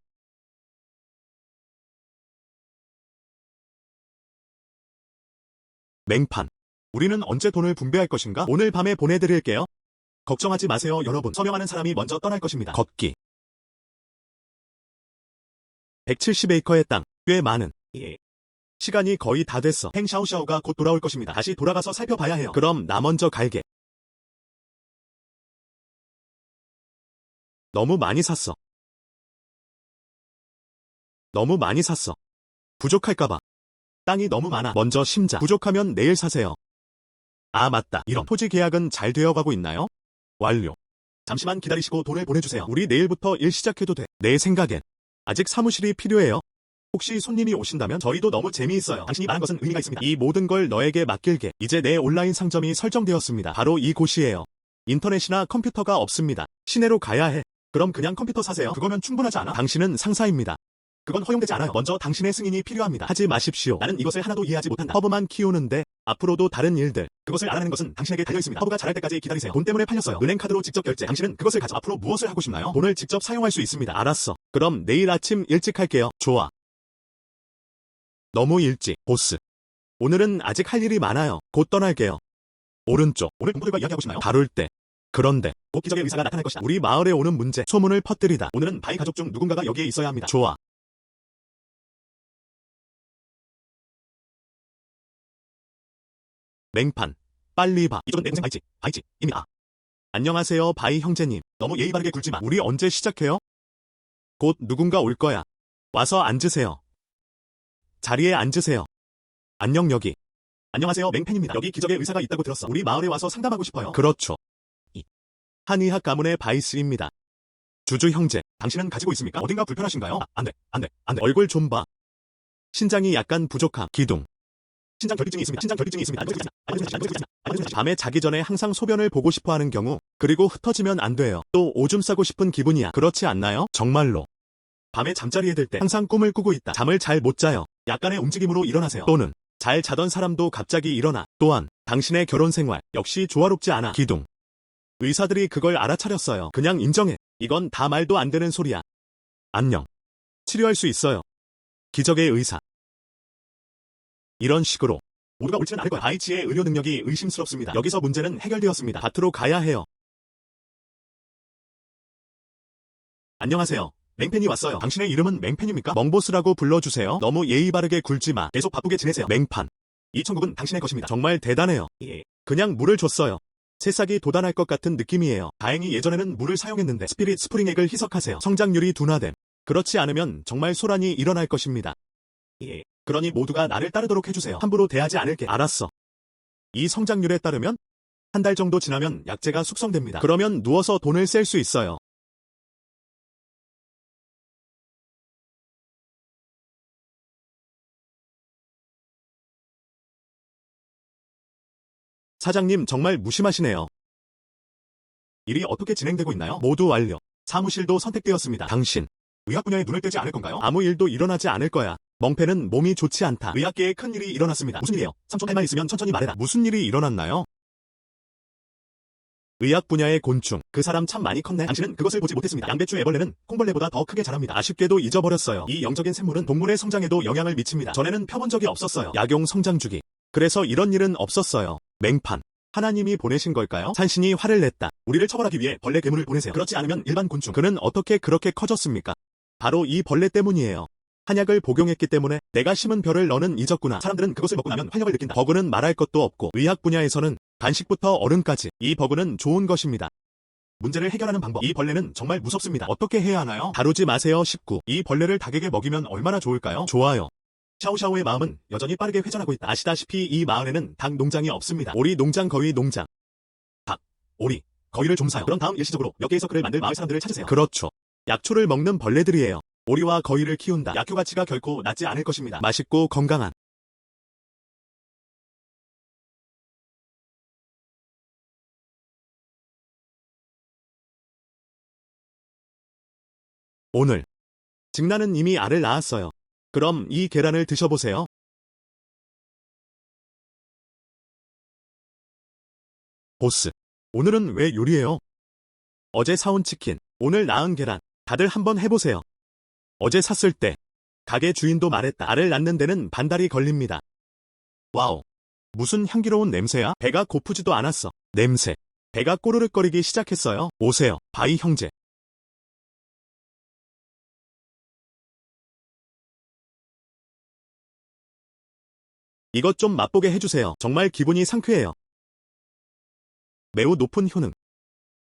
맹판. 우리는 언제 돈을 분배할 것인가? 오늘 밤에 보내드릴게요. 걱정하지 마세요, 여러분. 서명하는 사람이 먼저 떠날 것입니다. 걷기. 170에이커의 땅, 꽤 많은. 예. 시간이 거의 다 됐어. 팽샤오샤오가 곧 돌아올 것입니다. 다시 돌아가서 살펴봐야 해요. 그럼 나 먼저 갈게. 너무 많이 샀어. 너무 많이 샀어. 부족할까봐. 땅이 너무 많아. 먼저 심자. 부족하면 내일 사세요. 아, 맞다. 이런 토지 계약은 잘 되어가고 있나요? 완료. 잠시만 기다리시고 돈을 보내주세요. 우리 내일부터 일 시작해도 돼. 내 생각엔 아직 사무실이 필요해요. 혹시 손님이 오신다면 저희도 너무 재미있어요. 당신이 말한 것은 의미가 있습니다. 이 모든 걸 너에게 맡길게. 이제 내 온라인 상점이 설정되었습니다. 바로 이곳이에요. 인터넷이나 컴퓨터가 없습니다. 시내로 가야 해. 그럼 그냥 컴퓨터 사세요. 그거면 충분하지 않아? 당신은 상사입니다. 그건 허용되지 않아요. 먼저 당신의 승인이 필요합니다. 하지 마십시오. 나는 이것을 하나도 이해하지 못한다. 허브만 키우는데 앞으로도 다른 일들. 그것을 알아내는 것은 당신에게 달려있습니다. 허브가 자랄 때까지 기다리세요. 돈 때문에 팔렸어요. 은행카드로 직접 결제. 당신은 그것을 가져. 앞으로 무엇을 하고 싶나요? 돈을 직접 사용할 수 있습니다. 알았어. 그럼 내일 아침 일찍 할게요. 좋아. 너무 일찍. 보스. 오늘은 아직 할 일이 많아요. 곧 떠날게요. 오른쪽. 오늘 동료들과 이야기하고 싶나요? 다룰 때. 그런데 꼭 기적의 의사가 나타날 것이다. 우리 마을에 오는 문제. 소문을 퍼뜨리다. 오늘은 바이 가족 중 누군가가 여기에 있어야 합니다. 좋아. 맹판. 빨리 봐. 이쪽은 내 동생 바이지입니다. 안녕하세요, 바이 형제님. 너무 예의 바르게 굴지 마. 우리 언제 시작해요? 곧 누군가 올 거야. 와서 앉으세요. 자리에 앉으세요. 안녕 여기. 안녕하세요, 맹팬입니다. 여기 기적의 의사가 있다고 들었어. 우리 마을에 와서 상담하고 싶어요. 그렇죠. 한의학 가문의 바이스입니다. 주주 형제, 당신은 가지고 있습니까? 어딘가 불편하신가요? 안 돼. 얼굴 좀 봐. 신장이 약간 부족함. 기둥. 신장 결핍증이 있습니다. 밤에 자기 전에 항상 소변을 보고 싶어 하는 경우, 그리고 흩어지면 안 돼요. 또 오줌 싸고 싶은 기분이야. 그렇지 않나요? 정말로. 밤에 잠자리에 들 때 항상 꿈을 꾸고 있다. 잠을 잘 못 자요. 약간의 움직임으로 일어나세요. 또는 잘 자던 사람도 갑자기 일어나. 또한 당신의 결혼 생활 역시 조화롭지 않아. 기둥. 의사들이 그걸 알아차렸어요. 그냥 인정해. 이건 다 말도 안 되는 소리야. 안녕. 치료할 수 있어요. 기적의 의사. 이런 식으로 모두가 옳지는 않을 거야. 바이치의 의료 능력이 의심스럽습니다. 여기서 문제는 해결되었습니다. 밭으로 가야 해요. 안녕하세요. 맹팬이 왔어요. 당신의 이름은 맹팬입니까? 멍보스라고 불러주세요. 너무 예의 바르게 굴지 마. 계속 바쁘게 지내세요. 맹판. 이 천국은 당신의 것입니다. 정말 대단해요. 예. 그냥 물을 줬어요. 새싹이 돋아날 것 같은 느낌이에요. 다행히 예전에는 물을 사용했는데 스피릿 스프링액을 희석하세요. 성장률이 둔화됨. 그렇지 않으면 정말 소란이 일어날 것입니다. 예. 그러니 모두가 나를 따르도록 해주세요. 함부로 대하지 않을게. 알았어. 이 성장률에 따르면 한 달 정도 지나면 약재가 숙성됩니다. 그러면 누워서 돈을 셀 수 있어요. 사장님 정말 무심하시네요. 일이 어떻게 진행되고 있나요? 모두 완료. 사무실도 선택되었습니다. 당신, 의학 분야에 눈을 떼지 않을 건가요? 아무 일도 일어나지 않을 거야. 멍패는 몸이 좋지 않다. 의학계에 큰 일이 일어났습니다. 무슨 일이에요? 삼촌 할 말 있으면 천천히 말해라. 무슨 일이 일어났나요? 의학 분야의 곤충. 그 사람 참 많이 컸네. 당신은 그것을 보지 못했습니다. 양배추 애벌레는 콩벌레보다 더 크게 자랍니다. 아쉽게도 잊어버렸어요. 이 영적인 샘물은 동물의 성장에도 영향을 미칩니다. 전에는 펴본 적이 없었어요. 약용 성장주기. 그래서 이런 일은 없었어요. 맹판. 하나님이 보내신 걸까요? 산신이 화를 냈다. 우리를 처벌하기 위해 벌레 괴물을 보내세요. 그렇지 않으면 일반 곤충. 그는 어떻게 그렇게 커졌습니까? 바로 이 벌레 때문이에요. 한약을 복용했기 때문에 내가 심은 별을 너는 잊었구나. 사람들은 그것을 먹고 나면 활력을 느낀다. 버그는 말할 것도 없고 의학 분야에서는 간식부터 어른까지 이 버그는 좋은 것입니다. 문제를 해결하는 방법. 이 벌레는 정말 무섭습니다. 어떻게 해야 하나요? 다루지 마세요. 19. 이 벌레를 닭에게 먹이면 얼마나 좋을까요? 좋아요. 샤오샤오의 마음은 여전히 빠르게 회전하고 있다. 아시다시피 이 마을에는 닭 농장이 없습니다. 오리 농장, 거위 농장. 닭, 오리, 거위를 좀 사요. 그런 다음 일시적으로 몇 개의 서클을 만들 마을 사람들을 찾으세요. 그렇죠. 약초를 먹는 벌레들이에요. 오리와 거위를 키운다. 약효 가치가 결코 낮지 않을 것입니다. 맛있고 건강한. 오늘 직나는 이미 알을 낳았어요. 그럼 이 계란을 드셔보세요. 보스, 오늘은 왜 요리해요? 어제 사온 치킨, 오늘 낳은 계란. 다들 한번 해보세요. 어제 샀을 때 가게 주인도 말했다. 알을 낳는 데는 반달이 걸립니다. 와우. 무슨 향기로운 냄새야? 배가 고프지도 않았어. 냄새. 배가 꼬르륵거리기 시작했어요. 오세요, 바이 형제. 이것 좀 맛보게 해주세요. 정말 기분이 상쾌해요. 매우 높은 효능.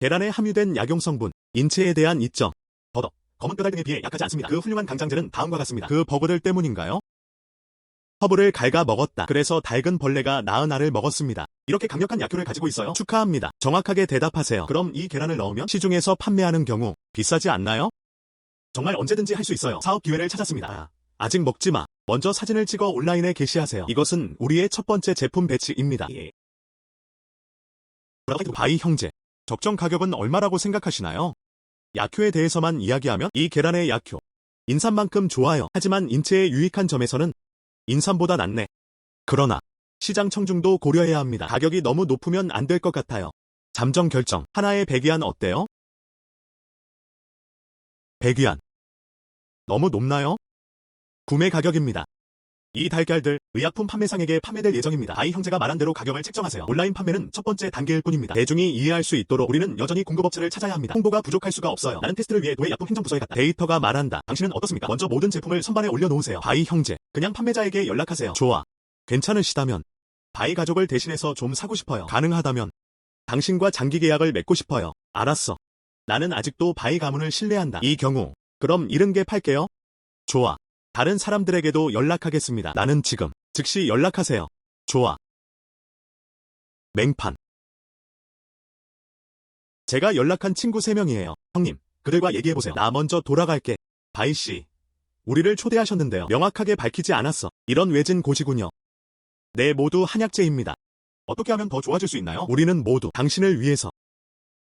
계란에 함유된 약용성분, 인체에 대한 이점. 더덕, 검은 뼈달 등에 비해 약하지 않습니다. 그 훌륭한 강장제는 다음과 같습니다. 그 버그들 때문인가요? 허브를 갉아 먹었다. 그래서 닭은 벌레가 낳은 알을 먹었습니다. 이렇게 강력한 약효를 가지고 있어요. 축하합니다. 정확하게 대답하세요. 그럼 이 계란을 넣으면 시중에서 판매하는 경우 비싸지 않나요? 정말 언제든지 할 수 있어요. 사업 기회를 찾았습니다. 아직 먹지 마. 먼저 사진을 찍어 온라인에 게시하세요. 이것은 우리의 첫 번째 제품 배치입니다. 예. 바이 형제. 적정 가격은 얼마라고 생각하시나요? 약효에 대해서만 이야기하면 이 계란의 약효. 인삼만큼 좋아요. 하지만 인체에 유익한 점에서는 인삼보다 낫네. 그러나 시장 청중도 고려해야 합니다. 가격이 너무 높으면 안 될 것 같아요. 잠정 결정. 하나에 100위안 어때요? 100위안. 너무 높나요? 구매 가격입니다. 이 달걀들 의약품 판매상에게 판매될 예정입니다. 바이 형제가 말한 대로 가격을 책정하세요. 온라인 판매는 첫 번째 단계일 뿐입니다. 대중이 이해할 수 있도록 우리는 여전히 공급업체를 찾아야 합니다. 홍보가 부족할 수가 없어요. 나는 테스트를 위해 도의 약품 행정부서에 갔다. 데이터가 말한다. 당신은 어떻습니까? 먼저 모든 제품을 선반에 올려놓으세요. 바이 형제. 그냥 판매자에게 연락하세요. 좋아. 괜찮으시다면 바이 가족을 대신해서 좀 사고 싶어요. 가능하다면 당신과 장기 계약을 맺고 싶어요. 알았어. 나는 아직도 바이 가문을 신뢰한다. 이 경우 그럼 70개 팔게요. 좋아. 다른 사람들에게도 연락하겠습니다. 나는 지금 즉시 연락하세요. 좋아. 맹판. 제가 연락한 친구 3명이에요. 형님, 그들과 얘기해보세요. 나 먼저 돌아갈게. 바이씨. 우리를 초대하셨는데요. 명확하게 밝히지 않았어. 이런 외진 곳이군요. 네, 모두 한약재입니다. 어떻게 하면 더 좋아질 수 있나요? 우리는 모두 당신을 위해서.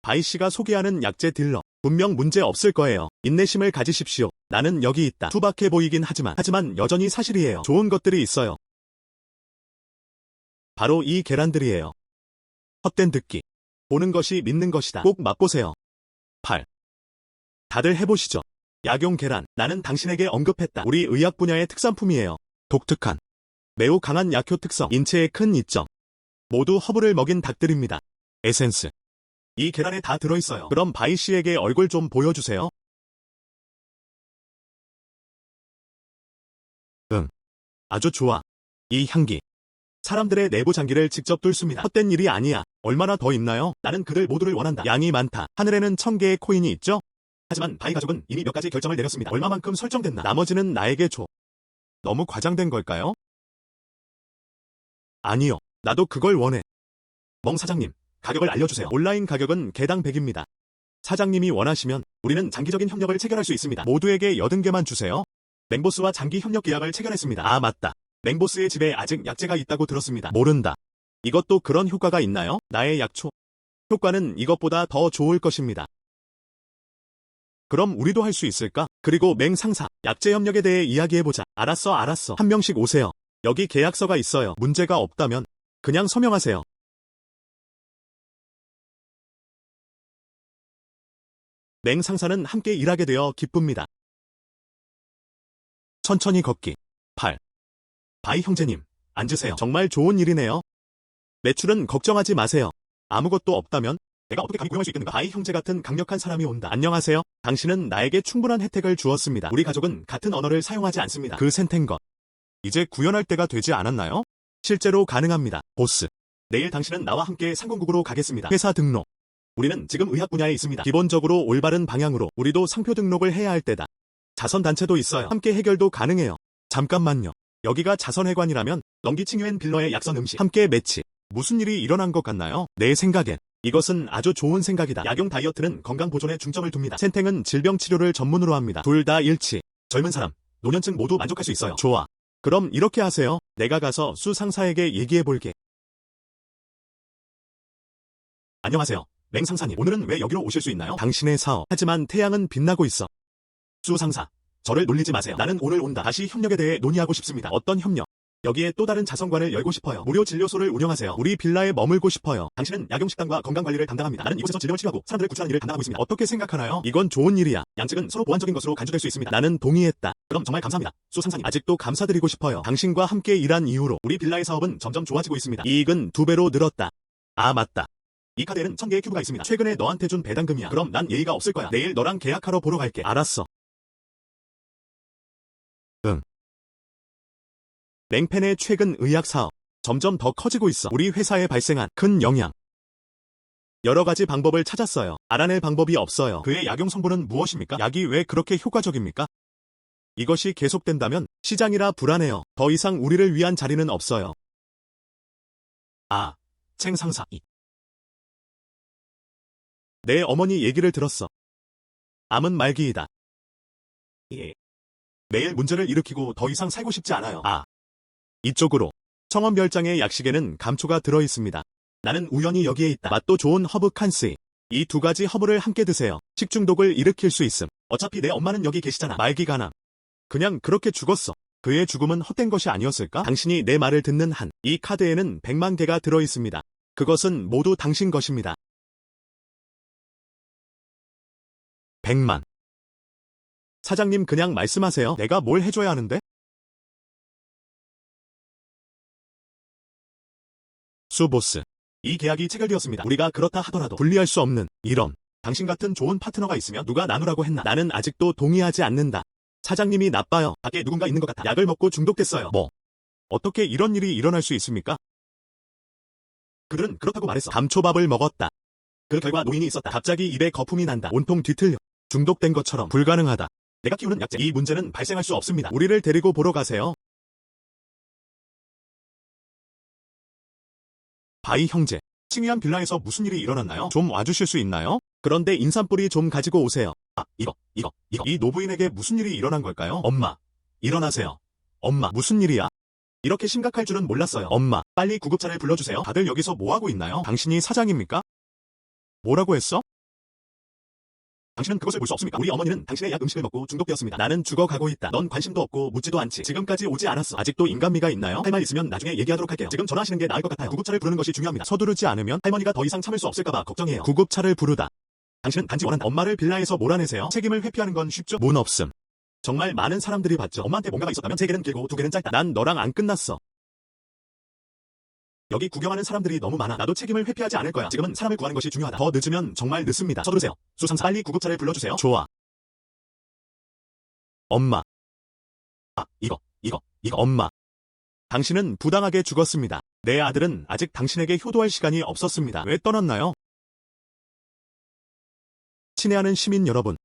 바이씨가 소개하는 약재 딜러. 분명 문제 없을 거예요. 인내심을 가지십시오. 나는 여기 있다. 투박해 보이긴 하지만 여전히 사실이에요. 좋은 것들이 있어요. 바로 이 계란들이에요. 헛된 듣기. 보는 것이 믿는 것이다. 꼭 맛보세요. 8. 다들 해보시죠. 약용 계란. 나는 당신에게 언급했다. 우리 의학 분야의 특산품이에요. 독특한 매우 강한 약효 특성, 인체에 큰 이점. 모두 허브를 먹인 닭들입니다. 에센스. 이 계란에 다 들어있어요. 그럼 바이 씨에게 얼굴 좀 보여주세요. 응. 아주 좋아. 이 향기. 사람들의 내부 장기를 직접 뚫습니다. 헛된 일이 아니야. 얼마나 더 있나요? 나는 그들 모두를 원한다. 양이 많다. 하늘에는 1000개의 코인이 있죠? 하지만 바이 가족은 이미 몇 가지 결정을 내렸습니다. 얼마만큼 설정됐나? 나머지는 나에게 줘. 너무 과장된 걸까요? 아니요. 나도 그걸 원해. 멍 사장님, 가격을 알려주세요. 온라인 가격은 개당 100입니다. 사장님이 원하시면 우리는 장기적인 협력을 체결할 수 있습니다. 모두에게 80개만 주세요. 맹보스와 장기 협력 계약을 체결했습니다. 아, 맞다. 맹보스의 집에 아직 약재가 있다고 들었습니다. 모른다. 이것도 그런 효과가 있나요? 나의 약초. 효과는 이것보다 더 좋을 것입니다. 그럼 우리도 할 수 있을까? 그리고 맹 상사, 약재 협력에 대해 이야기해보자. 알았어. 한 명씩 오세요. 여기 계약서가 있어요. 문제가 없다면 그냥 서명하세요. 맹 상사는 함께 일하게 되어 기쁩니다. 천천히 걷기. 8. 바이 형제님, 앉으세요. 정말 좋은 일이네요. 매출은 걱정하지 마세요. 아무것도 없다면 내가 어떻게 감히 고용할 수 있겠는가? 바이 형제 같은 강력한 사람이 온다. 안녕하세요. 당신은 나에게 충분한 혜택을 주었습니다. 우리 가족은 같은 언어를 사용하지 않습니다. 그 센텐 것. 이제 구현할 때가 되지 않았나요? 실제로 가능합니다. 보스. 내일 당신은 나와 함께 상공국으로 가겠습니다. 회사 등록. 우리는 지금 의학 분야에 있습니다. 기본적으로 올바른 방향으로 우리도 상표 등록을 해야 할 때다. 자선단체도 있어요. 함께 해결도 가능해요. 잠깐만요. 여기가 자선회관이라면 넘기칭유엔 빌러의 약선 음식 함께 매치. 무슨 일이 일어난 것 같나요? 내 생각엔 이것은 아주 좋은 생각이다. 약용 다이어트는 건강 보존에 중점을 둡니다. 센탱은 질병 치료를 전문으로 합니다. 둘 다 일치. 젊은 사람, 노년층 모두 만족할 수 있어요. 좋아. 그럼 이렇게 하세요. 내가 가서 수 상사에게 얘기해볼게. 안녕하세요. 맹 상사님, 오늘은 왜 여기로 오실 수 있나요? 당신의 사업. 하지만 태양은 빛나고 있어. 수 상사, 저를 놀리지 마세요. 나는 오늘 온다. 다시 협력에 대해 논의하고 싶습니다. 어떤 협력? 여기에 또 다른 자선관을 열고 싶어요. 무료 진료소를 운영하세요. 우리 빌라에 머물고 싶어요. 당신은 약용식당과 건강관리를 담당합니다. 나는 이곳에서 질병을 치료하고 사람들을 구출하는 일을 담당하고 있습니다. 어떻게 생각하나요? 이건 좋은 일이야. 양측은 서로 보완적인 것으로 간주될 수 있습니다. 나는 동의했다. 그럼 정말 감사합니다. 수 상사님, 아직도 감사드리고 싶어요. 당신과 함께 일한 이후로 우리 빌라의 사업은 점점 좋아지고 있습니다. 이익은 2배로 늘었다. 아, 맞다. 이 카드에는 1000개의 큐브가 있습니다. 최근에 너한테 준 배당금이야. 그럼 난 예의가 없을 거야. 내일 너랑 계약하러 보러 갈게. 알았어. 응. 맹펜의 최근 의학 사업. 점점 더 커지고 있어. 우리 회사에 발생한 큰 영향. 여러 가지 방법을 찾았어요. 알아낼 방법이 없어요. 그의 약용 성분은 무엇입니까? 약이 왜 그렇게 효과적입니까? 이것이 계속된다면 시장이라 불안해요. 더 이상 우리를 위한 자리는 없어요. 아, 챙 상사. 내 어머니 얘기를 들었어. 암은 말기이다. 예. 매일 문제를 일으키고 더 이상 살고 싶지 않아요. 아. 이쪽으로. 청원별장의 약식에는 감초가 들어있습니다. 나는 우연히 여기에 있다. 맛도 좋은 허브 칸스이. 이 두 가지 허브를 함께 드세요. 식중독을 일으킬 수 있음. 어차피 내 엄마는 여기 계시잖아. 말기가남. 그냥 그렇게 죽었어. 그의 죽음은 헛된 것이 아니었을까? 당신이 내 말을 듣는 한, 이 카드에는 100만 개가 들어있습니다. 그것은 모두 당신 것입니다. 100만. 사장님 그냥 말씀하세요. 내가 뭘 해줘야 하는데? 수보스. 이 계약이 체결되었습니다. 우리가 그렇다 하더라도 분리할 수 없는 이런. 당신 같은 좋은 파트너가 있으면 누가 나누라고 했나? 나는 아직도 동의하지 않는다. 사장님이 나빠요. 밖에 누군가 있는 것 같아. 약을 먹고 중독됐어요. 뭐? 어떻게 이런 일이 일어날 수 있습니까? 그들은 그렇다고 말했어. 감초밥을 먹었다. 그 결과 노인이 있었다. 갑자기 입에 거품이 난다. 온통 뒤틀려. 중독된 것처럼 불가능하다. 내가 키우는 약재. 이 문제는 발생할 수 없습니다. 우리를 데리고 보러 가세요. 바이 형제. 칭의한 빌라에서 무슨 일이 일어났나요? 좀 와주실 수 있나요? 그런데 인삼뿌리 좀 가지고 오세요. 아, 이거. 이 노부인에게 무슨 일이 일어난 걸까요? 엄마. 일어나세요. 엄마, 무슨 일이야? 이렇게 심각할 줄은 몰랐어요. 엄마, 빨리 구급차를 불러주세요. 다들 여기서 뭐하고 있나요? 당신이 사장입니까? 뭐라고 했어? 당신은 그것을 볼 수 없습니까? 우리 어머니는 당신의 약 음식을 먹고 중독되었습니다. 나는 죽어가고 있다. 넌 관심도 없고 묻지도 않지. 지금까지 오지 않았어. 아직도 인간미가 있나요? 할 말 있으면 나중에 얘기하도록 할게요. 지금 전화하시는 게 나을 것 같아요. 구급차를 부르는 것이 중요합니다. 서두르지 않으면 할머니가 더 이상 참을 수 없을까봐 걱정이에요. 구급차를 부르다. 당신은 단지 원한다. 엄마를 빌라에서 몰아내세요. 책임을 회피하는 건 쉽죠? 문 없음. 정말 많은 사람들이 봤죠. 엄마한테 뭔가가 있었다면 3개는 길고 2개는 짧다. 난 너랑 안 끝났어. 여기 구경하는 사람들이 너무 많아. 나도 책임을 회피하지 않을 거야. 지금은 사람을 구하는 것이 중요하다. 더 늦으면 정말 늦습니다. 서두르세요. 수상사 빨리 구급차를 불러주세요. 좋아. 엄마. 이거. 엄마. 당신은 부당하게 죽었습니다. 내 아들은 아직 당신에게 효도할 시간이 없었습니다. 왜 떠났나요? 친애하는 시민 여러분.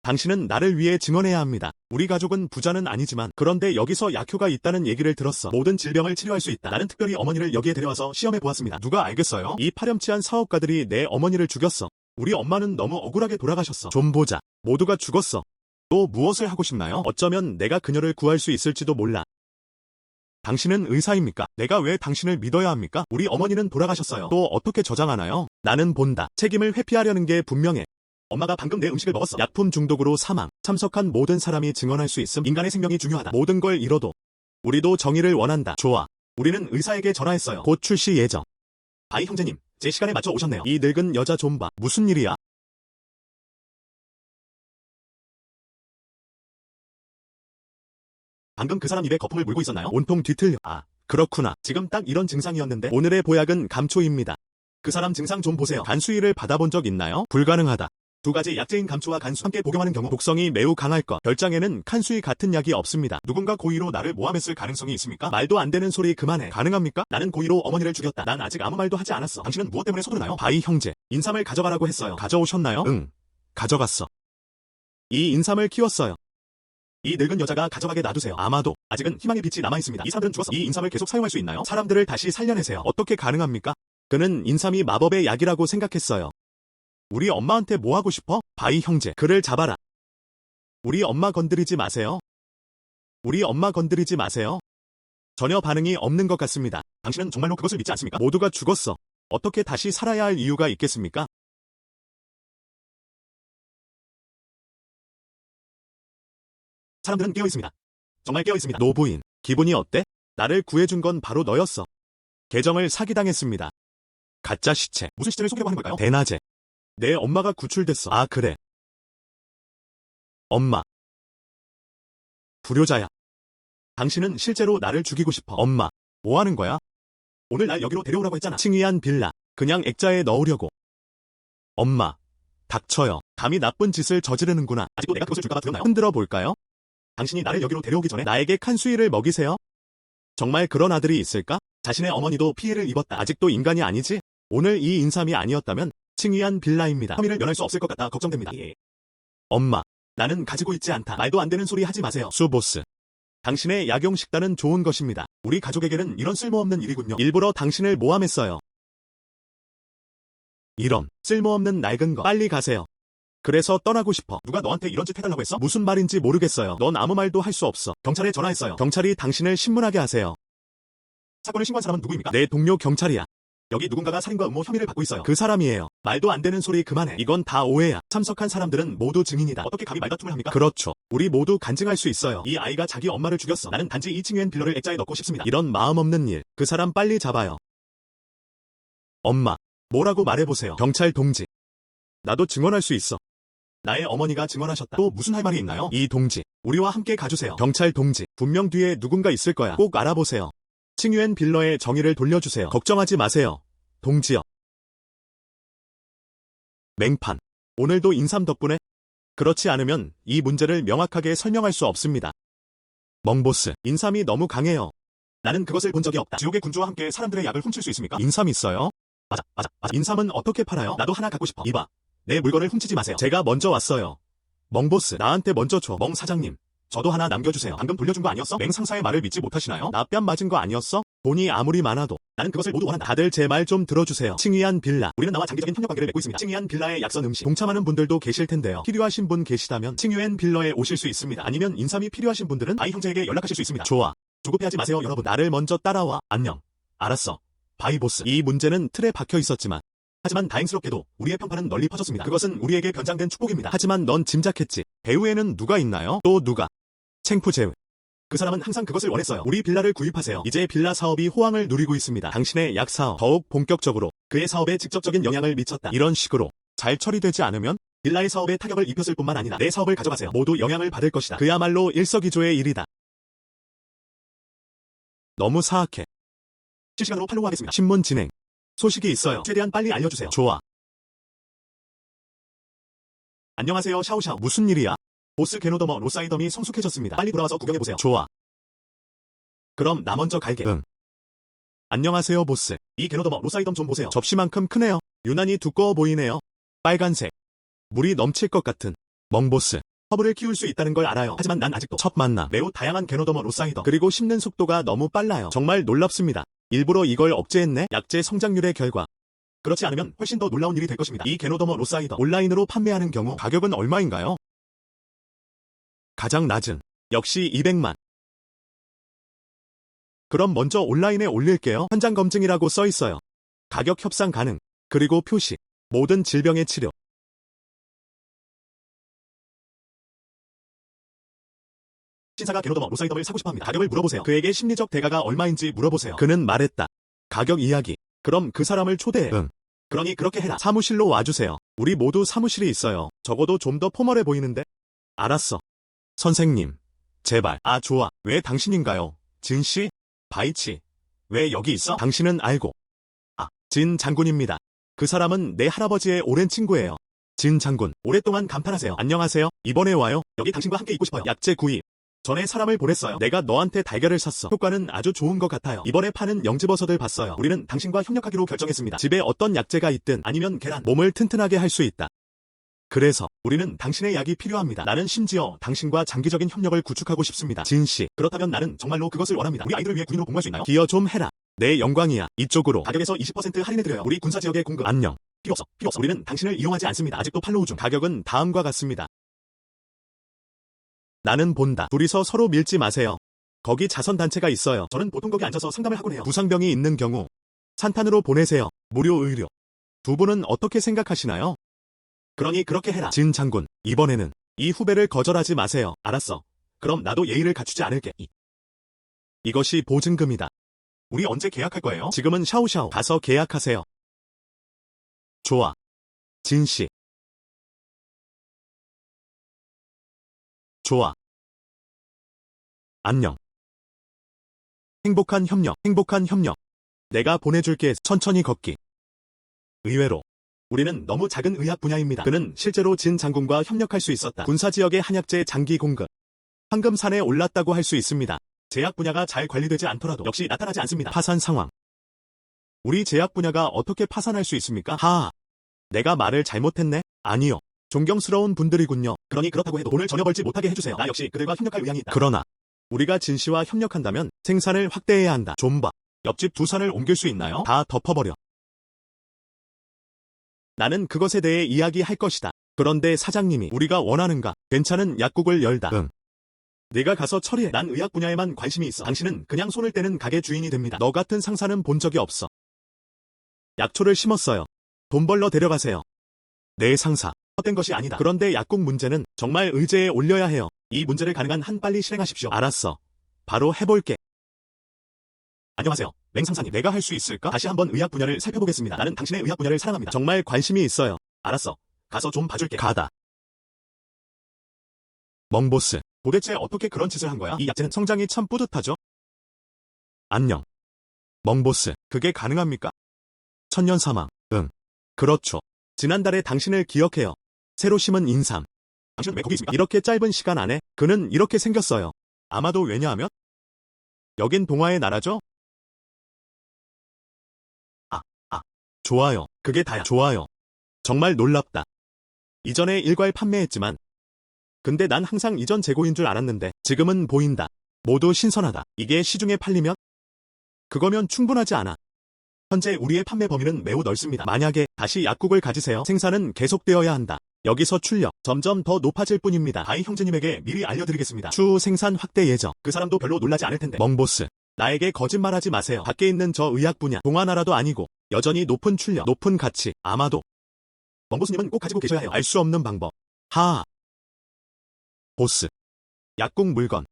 당신은 나를 위해 증언해야 합니다. 우리 가족은 부자는 아니지만 그런데 여기서 약효가 있다는 얘기를 들었어. 모든 질병을 치료할 수 있다. 나는 특별히 어머니를 여기에 데려와서 시험해 보았습니다. 누가 알겠어요? 이 파렴치한 사업가들이 내 어머니를 죽였어. 우리 엄마는 너무 억울하게 돌아가셨어. 좀 보자. 모두가 죽었어. 또 무엇을 하고 싶나요? 어쩌면 내가 그녀를 구할 수 있을지도 몰라. 당신은 의사입니까? 내가 왜 당신을 믿어야 합니까? 우리 어머니는 돌아가셨어요. 또 어떻게 저장하나요? 나는 본다. 책임을 회피하려는 게 분명해. 엄마가 방금 내 음식을 먹었어. 약품 중독으로 사망. 참석한 모든 사람이 증언할 수 있음. 인간의 생명이 중요하다. 모든 걸 잃어도 우리도 정의를 원한다. 좋아. 우리는 의사에게 전화했어요. 곧 출시 예정. 바이 형제님, 제 시간에 맞춰 오셨네요. 이 늙은 여자 좀 봐. 무슨 일이야? 방금 그 사람 입에 거품을 물고 있었나요? 온통 뒤틀려. 그렇구나. 지금 딱 이런 증상이었는데. 오늘의 보약은 감초입니다. 그 사람 증상 좀 보세요. 간수의를 받아본 적 있나요? 불가능하다. 두 가지 약재인 감초와 간수 함께 복용하는 경우 독성이 매우 강할 것. 별장에는 칸수이 같은 약이 없습니다. 누군가 고의로 나를 모함했을 가능성이 있습니까? 말도 안 되는 소리 그만해. 가능합니까? 나는 고의로 어머니를 죽였다. 난 아직 아무 말도 하지 않았어. 당신은 무엇 때문에 서두르나요? 바이 형제. 인삼을 가져가라고 했어요. 가져오셨나요? 응. 가져갔어. 이 인삼을 키웠어요. 이 늙은 여자가 가져가게 놔두세요. 아마도 아직은 희망의 빛이 남아있습니다. 이 사람들은 죽었어. 이 인삼을 계속 사용할 수 있나요? 사람들을 다시 살려내세요. 어떻게 가능합니까? 그는 인삼이 마법의 약이라고 생각했어요. 우리 엄마한테 뭐 하고 싶어? 바이 형제, 그를 잡아라. 우리 엄마 건드리지 마세요. 우리 엄마 건드리지 마세요. 전혀 반응이 없는 것 같습니다. 당신은 정말로 그것을 믿지 않습니까? 모두가 죽었어. 어떻게 다시 살아야 할 이유가 있겠습니까? 사람들은 깨어있습니다. 정말 깨어있습니다. 노부인, 기분이 어때? 나를 구해준 건 바로 너였어. 계정을 사기당했습니다. 가짜 시체. 무슨 시체를 속이려고 하는 걸까요? 대낮에. 내 엄마가 구출됐어. 그래. 엄마. 불효자야. 당신은 실제로 나를 죽이고 싶어. 엄마. 뭐 하는 거야? 오늘 날 여기로 데려오라고 했잖아. 칭의한 빌라. 그냥 액자에 넣으려고. 엄마. 닥쳐요. 감히 나쁜 짓을 저지르는구나. 아직도 내가 그것을 줄까봐 두렵나요? 흔들어 볼까요? 당신이 나를 여기로 데려오기 전에 나에게 칸수이를 먹이세요? 정말 그런 아들이 있을까? 자신의 어머니도 피해를 입었다. 아직도 인간이 아니지? 오늘 이 인삼이 아니었다면 칭의한 빌라입니다. 혐의를 면할 수 없을 것 같아 걱정됩니다. 엄마. 나는 가지고 있지 않다. 말도 안 되는 소리 하지 마세요. 수보스. 당신의 약용 식단은 좋은 것입니다. 우리 가족에게는 이런 쓸모없는 일이군요. 일부러 당신을 모함했어요. 이런 쓸모없는 낡은 거. 빨리 가세요. 그래서 떠나고 싶어. 누가 너한테 이런 짓 해달라고 했어? 무슨 말인지 모르겠어요. 넌 아무 말도 할 수 없어. 경찰에 전화했어요. 경찰이 당신을 신문하게 하세요. 사건을 신고한 사람은 누구입니까? 내 동료 경찰이야. 여기 누군가가 살인과 음모 혐의를 받고 있어요. 그 사람이에요. 말도 안 되는 소리 그만해. 이건 다 오해야. 참석한 사람들은 모두 증인이다. 어떻게 감히 말다툼을 합니까? 그렇죠. 우리 모두 간증할 수 있어요. 이 아이가 자기 엄마를 죽였어. 나는 단지 이 칭의한 빌러를 액자에 넣고 싶습니다. 이런 마음 없는 일. 그 사람 빨리 잡아요. 엄마. 뭐라고 말해보세요. 경찰 동지. 나도 증언할 수 있어. 나의 어머니가 증언하셨다. 또 무슨 할 말이 있나요? 이 동지. 우리와 함께 가주세요. 경찰 동지. 분명 뒤에 누군가 있을 거야. 꼭 알아보세요. 칭유엔 빌러의 정의를 돌려주세요. 걱정하지 마세요. 동지여. 맹판. 오늘도 인삼 덕분에? 그렇지 않으면 이 문제를 명확하게 설명할 수 없습니다. 멍보스. 인삼이 너무 강해요. 나는 그것을 본 적이 없다. 지옥의 군주와 함께 사람들의 약을 훔칠 수 있습니까? 인삼 있어요? 맞아. 인삼은 어떻게 팔아요? 나도 하나 갖고 싶어. 이봐. 내 물건을 훔치지 마세요. 제가 먼저 왔어요. 멍보스. 나한테 먼저 줘. 멍 사장님. 저도 하나 남겨주세요. 방금 돌려준 거 아니었어? 맹 상사의 말을 믿지 못하시나요? 나 뺨 맞은 거 아니었어? 돈이 아무리 많아도 나는 그것을 모두 원한다. 다들 제 말 좀 들어주세요. 칭의한 빌라. 우리는 나와 장기적인 협력관계를 맺고 있습니다. 칭의한 빌라의 약선 음식. 동참하는 분들도 계실 텐데요. 필요하신 분 계시다면 칭유엔 빌러에 오실 수 있습니다. 아니면 인삼이 필요하신 분들은 바이 형제에게 연락하실 수 있습니다. 좋아. 조급해하지 마세요 여러분. 나를 먼저 따라와. 안녕. 알았어. 바이 보스. 이 문제는 틀에 박혀 있었지만 하지만 다행스럽게도 우리의 평판은 널리 퍼졌습니다. 그것은 우리에게 변장된 축복입니다. 하지만 넌 짐작했지. 배후에는 누가 있나요? 또 누가? 챙푸 제외. 그 사람은 항상 그것을 원했어요. 우리 빌라를 구입하세요. 이제 빌라 사업이 호황을 누리고 있습니다. 당신의 약 사업 더욱 본격적으로 그의 사업에 직접적인 영향을 미쳤다. 이런 식으로 잘 처리되지 않으면 빌라의 사업에 타격을 입혔을 뿐만 아니라 내 사업을 가져가세요. 모두 영향을 받을 것이다. 그야말로 일석이조의 일이다. 너무 사악해. 실시간으로 팔로우하겠습니다. 신문 진행. 소식이 있어요. 최대한 빨리 알려주세요. 좋아. 안녕하세요, 샤오샤오. 무슨 일이야? 보스 게노더머 로사이덤이 성숙해졌습니다. 빨리 돌아와서 구경해보세요. 좋아. 그럼 나 먼저 갈게. 응. 안녕하세요, 보스. 이 게노더머 로사이덤 좀 보세요. 접시만큼 크네요. 유난히 두꺼워 보이네요. 빨간색. 물이 넘칠 것 같은. 멍보스. 허브를 키울 수 있다는 걸 알아요. 하지만 난 아직도 첫 만남. 매우 다양한 게노더머 로사이덤. 그리고 씹는 속도가 너무 빨라요. 정말 놀랍습니다. 일부러 이걸 억제했네. 약재 성장률의 결과. 그렇지 않으면 훨씬 더 놀라운 일이 될 것입니다. 이 게노더머 로사이덤 온라인으로 판매하는 경우 가격은 얼마인가요? 가장 낮은. 역시 200만. 그럼 먼저 온라인에 올릴게요. 현장 검증이라고 써 있어요. 가격 협상 가능. 그리고 표시. 모든 질병의 치료. 신사가 게노더머 로사이덤을 사고 싶어합니다. 가격을 물어보세요. 그에게 심리적 대가가 얼마인지 물어보세요. 그는 말했다. 가격 이야기. 그럼 그 사람을 초대해. 응. 그러니 그렇게 해라. 사무실로 와주세요. 우리 모두 사무실이 있어요. 적어도 좀 더 포멀해 보이는데? 알았어. 선생님. 제발. 아, 좋아. 왜 당신인가요? 진씨? 바이치. 왜 여기 있어? 당신은 알고. 아, 진 장군입니다. 그 사람은 내 할아버지의 오랜 친구예요. 진 장군. 오랫동안 감탄하세요. 안녕하세요. 이번에 와요. 여기 당신과 함께 있고 싶어요. 약재 구입. 전에 사람을 보냈어요. 내가 너한테 달걀을 샀어. 효과는 아주 좋은 것 같아요. 이번에 파는 영지버섯을 봤어요. 우리는 당신과 협력하기로 결정했습니다. 집에 어떤 약재가 있든 아니면 계란, 몸을 튼튼하게 할 수 있다. 그래서 우리는 당신의 약이 필요합니다. 나는 심지어 당신과 장기적인 협력을 구축하고 싶습니다. 진씨. 그렇다면 나는 정말로 그것을 원합니다. 우리 아이들을 위해 군인으로 복무할 수 있나요? 기여 좀 해라. 내 영광이야. 이쪽으로. 가격에서 20% 할인해드려요. 우리 군사 지역의 공급. 안녕. 필요 없어. 필요 없어. 우리는 당신을 이용하지 않습니다. 아직도 팔로우 중. 가격은 다음과 같습니다. 나는 본다. 둘이서 서로 밀지 마세요. 거기 자선단체가 있어요. 저는 보통 거기 앉아서 상담을 하곤 해요. 부상병이 있는 경우 산탄으로 보내세요. 무료 의료. 두 분은 어떻게 생각하시나요? 그러니 그렇게 해라. 진 장군, 이번에는 이 후배를 거절하지 마세요. 알았어. 그럼 나도 예의를 갖추지 않을게. 이것이 보증금이다. 우리 언제 계약할 거예요? 지금은 샤오샤오. 가서 계약하세요. 좋아. 진씨. 좋아. 안녕. 행복한 협력, 행복한 협력. 내가 보내줄게. 천천히 걷기. 의외로 우리는 너무 작은 의학 분야입니다. 그는 실제로 진 장군과 협력할 수 있었다. 군사지역의 한약재 장기 공급. 황금산에 올랐다고 할 수 있습니다. 제약 분야가 잘 관리되지 않더라도 역시 나타나지 않습니다. 파산 상황. 우리 제약 분야가 어떻게 파산할 수 있습니까? 하하. 내가 말을 잘못했네? 아니요. 존경스러운 분들이군요. 그러니 그렇다고 해도 돈을 전혀 벌지 못하게 해주세요. 나 역시 그들과 협력할 의향이 있다. 그러나 우리가 진씨와 협력한다면 생산을 확대해야 한다. 좀 봐. 옆집 두 산을 옮길 수 있나요? 다 덮어버려. 나는 그것에 대해 이야기할 것이다. 그런데 사장님이 우리가 원하는가? 괜찮은 약국을 열다. 응. 네가 가서 처리해. 난 의학 분야에만 관심이 있어. 당신은 그냥 손을 떼는 가게 주인이 됩니다. 너 같은 상사는 본 적이 없어. 약초를 심었어요. 돈 벌러 데려가세요. 내 상사. 헛된 것이 아니다. 그런데 약국 문제는 정말 의제에 올려야 해요. 이 문제를 가능한 한 빨리 실행하십시오. 알았어. 바로 해볼게. 안녕하세요. 맹 상사님. 내가 할 수 있을까? 다시 한번 의학 분야를 살펴보겠습니다. 나는 당신의 의학 분야를 사랑합니다. 정말 관심이 있어요. 알았어. 가서 좀 봐줄게. 가다. 멍보스. 도대체 어떻게 그런 짓을 한 거야? 이 약재는 성장이 참 뿌듯하죠? 안녕. 멍보스. 그게 가능합니까? 천년 사망. 응. 그렇죠. 지난달에 당신을 기억해요. 새로 심은 인삼. 당신은 왜 거기 있습니까? 이렇게 짧은 시간 안에 그는 이렇게 생겼어요. 아마도 왜냐하면 여긴 동화의 나라죠? 좋아요. 그게 다야. 좋아요. 정말 놀랍다. 이전에 일괄 판매했지만 근데 난 항상 이전 재고인 줄 알았는데 지금은 보인다. 모두 신선하다. 이게 시중에 팔리면? 그거면 충분하지 않아. 현재 우리의 판매 범위는 매우 넓습니다. 만약에 다시 약국을 가지세요. 생산은 계속되어야 한다. 여기서 출력 점점 더 높아질 뿐입니다. 바이 형제님에게 미리 알려드리겠습니다. 추후 생산 확대 예정. 그 사람도 별로 놀라지 않을 텐데. 멍보스. 나에게 거짓말하지 마세요. 밖에 있는 저 의학 분야 동화나라도 아니고 여전히 높은 출력, 높은 가치. 아마도 멍보스님은 꼭 가지고 계셔야 해요. 알 수 없는 방법. 하하. 보스. 약국 물건.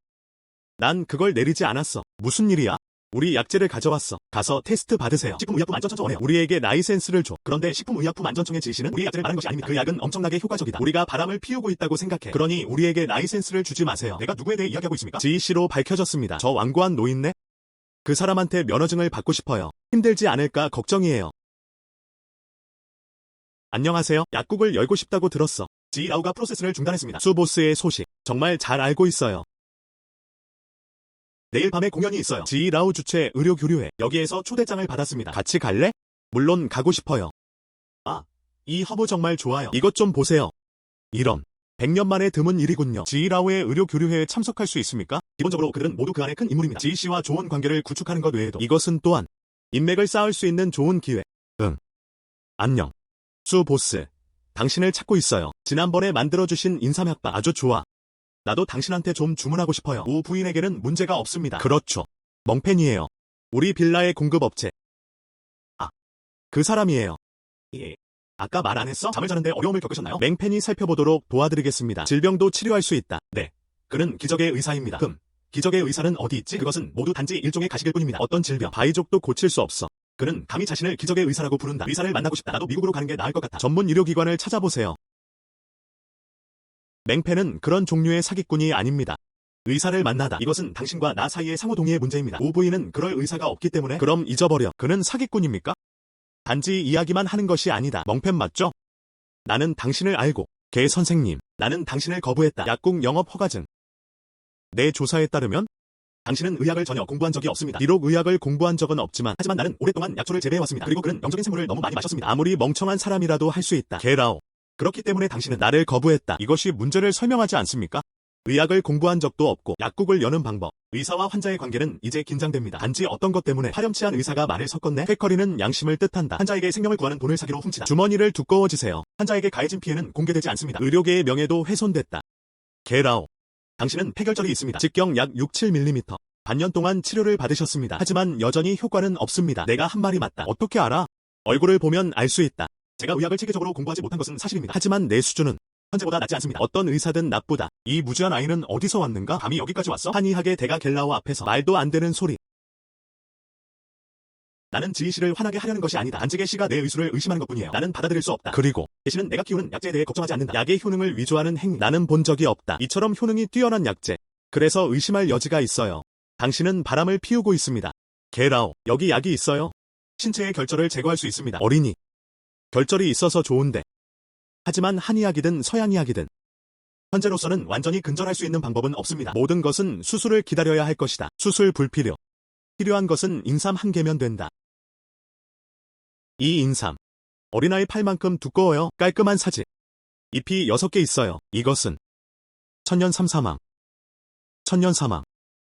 난 그걸 내리지 않았어. 무슨 일이야? 우리 약재를 가져왔어. 가서 테스트 받으세요. 식품의약품안전처 원해요. 우리에게 라이센스를 줘. 그런데 식품의약품안전청의 지시는 우리 약재를 말하는 것이 아닙니다. 그 약은 엄청나게 효과적이다. 우리가 바람을 피우고 있다고 생각해. 그러니 우리에게 라이센스를 주지 마세요. 내가 누구에 대해 이야기하고 있습니까? 지시로 밝혀졌습니다. 저 완고한 노인네? 그 사람한테 면허증을 받고 싶어요. 힘들지 않을까 걱정이에요. 안녕하세요. 약국을 열고 싶다고 들었어. 지라우가 프로세스를 중단했습니다. 수 보스의 소식 정말 잘 알고 있어요. 내일 밤에 공연이 있어요. 지라우 주최 의료 교류회. 여기에서 초대장을 받았습니다. 같이 갈래? 물론 가고 싶어요. 아, 이 허브 정말 좋아요. 이것 좀 보세요. 이런 100년 만에 드문 일이군요. 지라우의 의료 교류회에 참석할 수 있습니까? 기본적으로 그들은 모두 그 안에 큰 인물입니다. 지씨와 좋은 관계를 구축하는 것 외에도 이것은 또한 인맥을 쌓을 수 있는 좋은 기회. 응. 안녕. 수 보스. 당신을 찾고 있어요. 지난번에 만들어주신 인삼약바 아주 좋아. 나도 당신한테 좀 주문하고 싶어요. 우 부인에게는 문제가 없습니다. 그렇죠. 멍팬이에요. 우리 빌라의 공급업체. 아, 그 사람이에요. 예. 아까 말 안 했어? 잠을 자는데 어려움을 겪으셨나요? 맹팬이 살펴보도록 도와드리겠습니다. 질병도 치료할 수 있다. 네. 그는 기적의 의사입니다. 기적의 의사는 어디 있지? 그것은 모두 단지 일종의 가식일 뿐입니다. 어떤 질병, 바이족도 고칠 수 없어. 그는 감히 자신을 기적의 의사라고 부른다. 의사를 만나고 싶다. 나도 미국으로 가는 게 나을 것 같아. 전문 의료기관을 찾아보세요. 맹팬은 그런 종류의 사기꾼이 아닙니다. 의사를 만나다. 이것은 당신과 나 사이의 상호동의의 문제입니다. 우 부인은 그럴 의사가 없기 때문에 그럼 잊어버려. 그는 사기꾼입니까? 단지 이야기만 하는 것이 아니다. 멍팬 맞죠? 나는 당신을 알고. 개 선생님. 나는 당신을 거부했다. 약국 영업 허가증. 내 조사에 따르면 당신은 의학을 전혀 공부한 적이 없습니다. 비록 의학을 공부한 적은 없지만 하지만 나는 오랫동안 약초를 재배해왔습니다. 그리고 그는 영적인 생물을 너무 많이 마셨습니다. 아무리 멍청한 사람이라도 할 수 있다. 게라오. 그렇기 때문에 당신은 나를 거부했다. 이것이 문제를 설명하지 않습니까? 의학을 공부한 적도 없고 약국을 여는 방법. 의사와 환자의 관계는 이제 긴장됩니다. 단지 어떤 것 때문에 파렴치한 의사가 말을 섞었네. 쾌커리는 양심을 뜻한다. 환자에게 생명을 구하는 돈을 사기로 훔치다. 주머니를 두꺼워지세요. 환자에게 가해진 피해는 공개되지 않습니다. 의료계의 명예도 훼손됐다. 게라오. 당신은 폐결절이 있습니다. 직경 약 6-7mm. 반년 동안 치료를 받으셨습니다. 하지만 여전히 효과는 없습니다. 내가 한 말이 맞다. 어떻게 알아? 얼굴을 보면 알 수 있다. 제가 의학을 체계적으로 공부하지 못한 것은 사실입니다. 하지만 내 수준은 현재보다 낫지 않습니다. 어떤 의사든 나쁘다. 이 무지한 아이는 어디서 왔는가? 감히 여기까지 왔어? 한이하게 대가 겔라우 앞에서 말도 안 되는 소리. 나는 지희 씨를 화나게 하려는 것이 아니다. 안지계 씨가 내 의술을 의심하는 것뿐이에요. 나는 받아들일 수 없다. 그리고 씨는 내가 키우는 약재에 대해 걱정하지 않는다. 약의 효능을 위조하는 행위. 나는 본 적이 없다. 이처럼 효능이 뛰어난 약재. 그래서 의심할 여지가 있어요. 당신은 바람을 피우고 있습니다. 게라오. 여기 약이 있어요? 신체의 결절을 제거할 수 있습니다. 어린이. 결절이 있어서 좋은데. 하지만 한의학이든 서양의학이든 현재로서는 완전히 근절할 수 있는 방법은 없습니다. 모든 것은 수술을 기다려야 할 것이다. 수술 불필요. 필요한 것은 인삼 1개면 된다. 이 인삼. 어린아이 팔만큼 두꺼워요. 깔끔한 사지. 잎이 6개 있어요. 이것은 천년삼사망. 천년사망.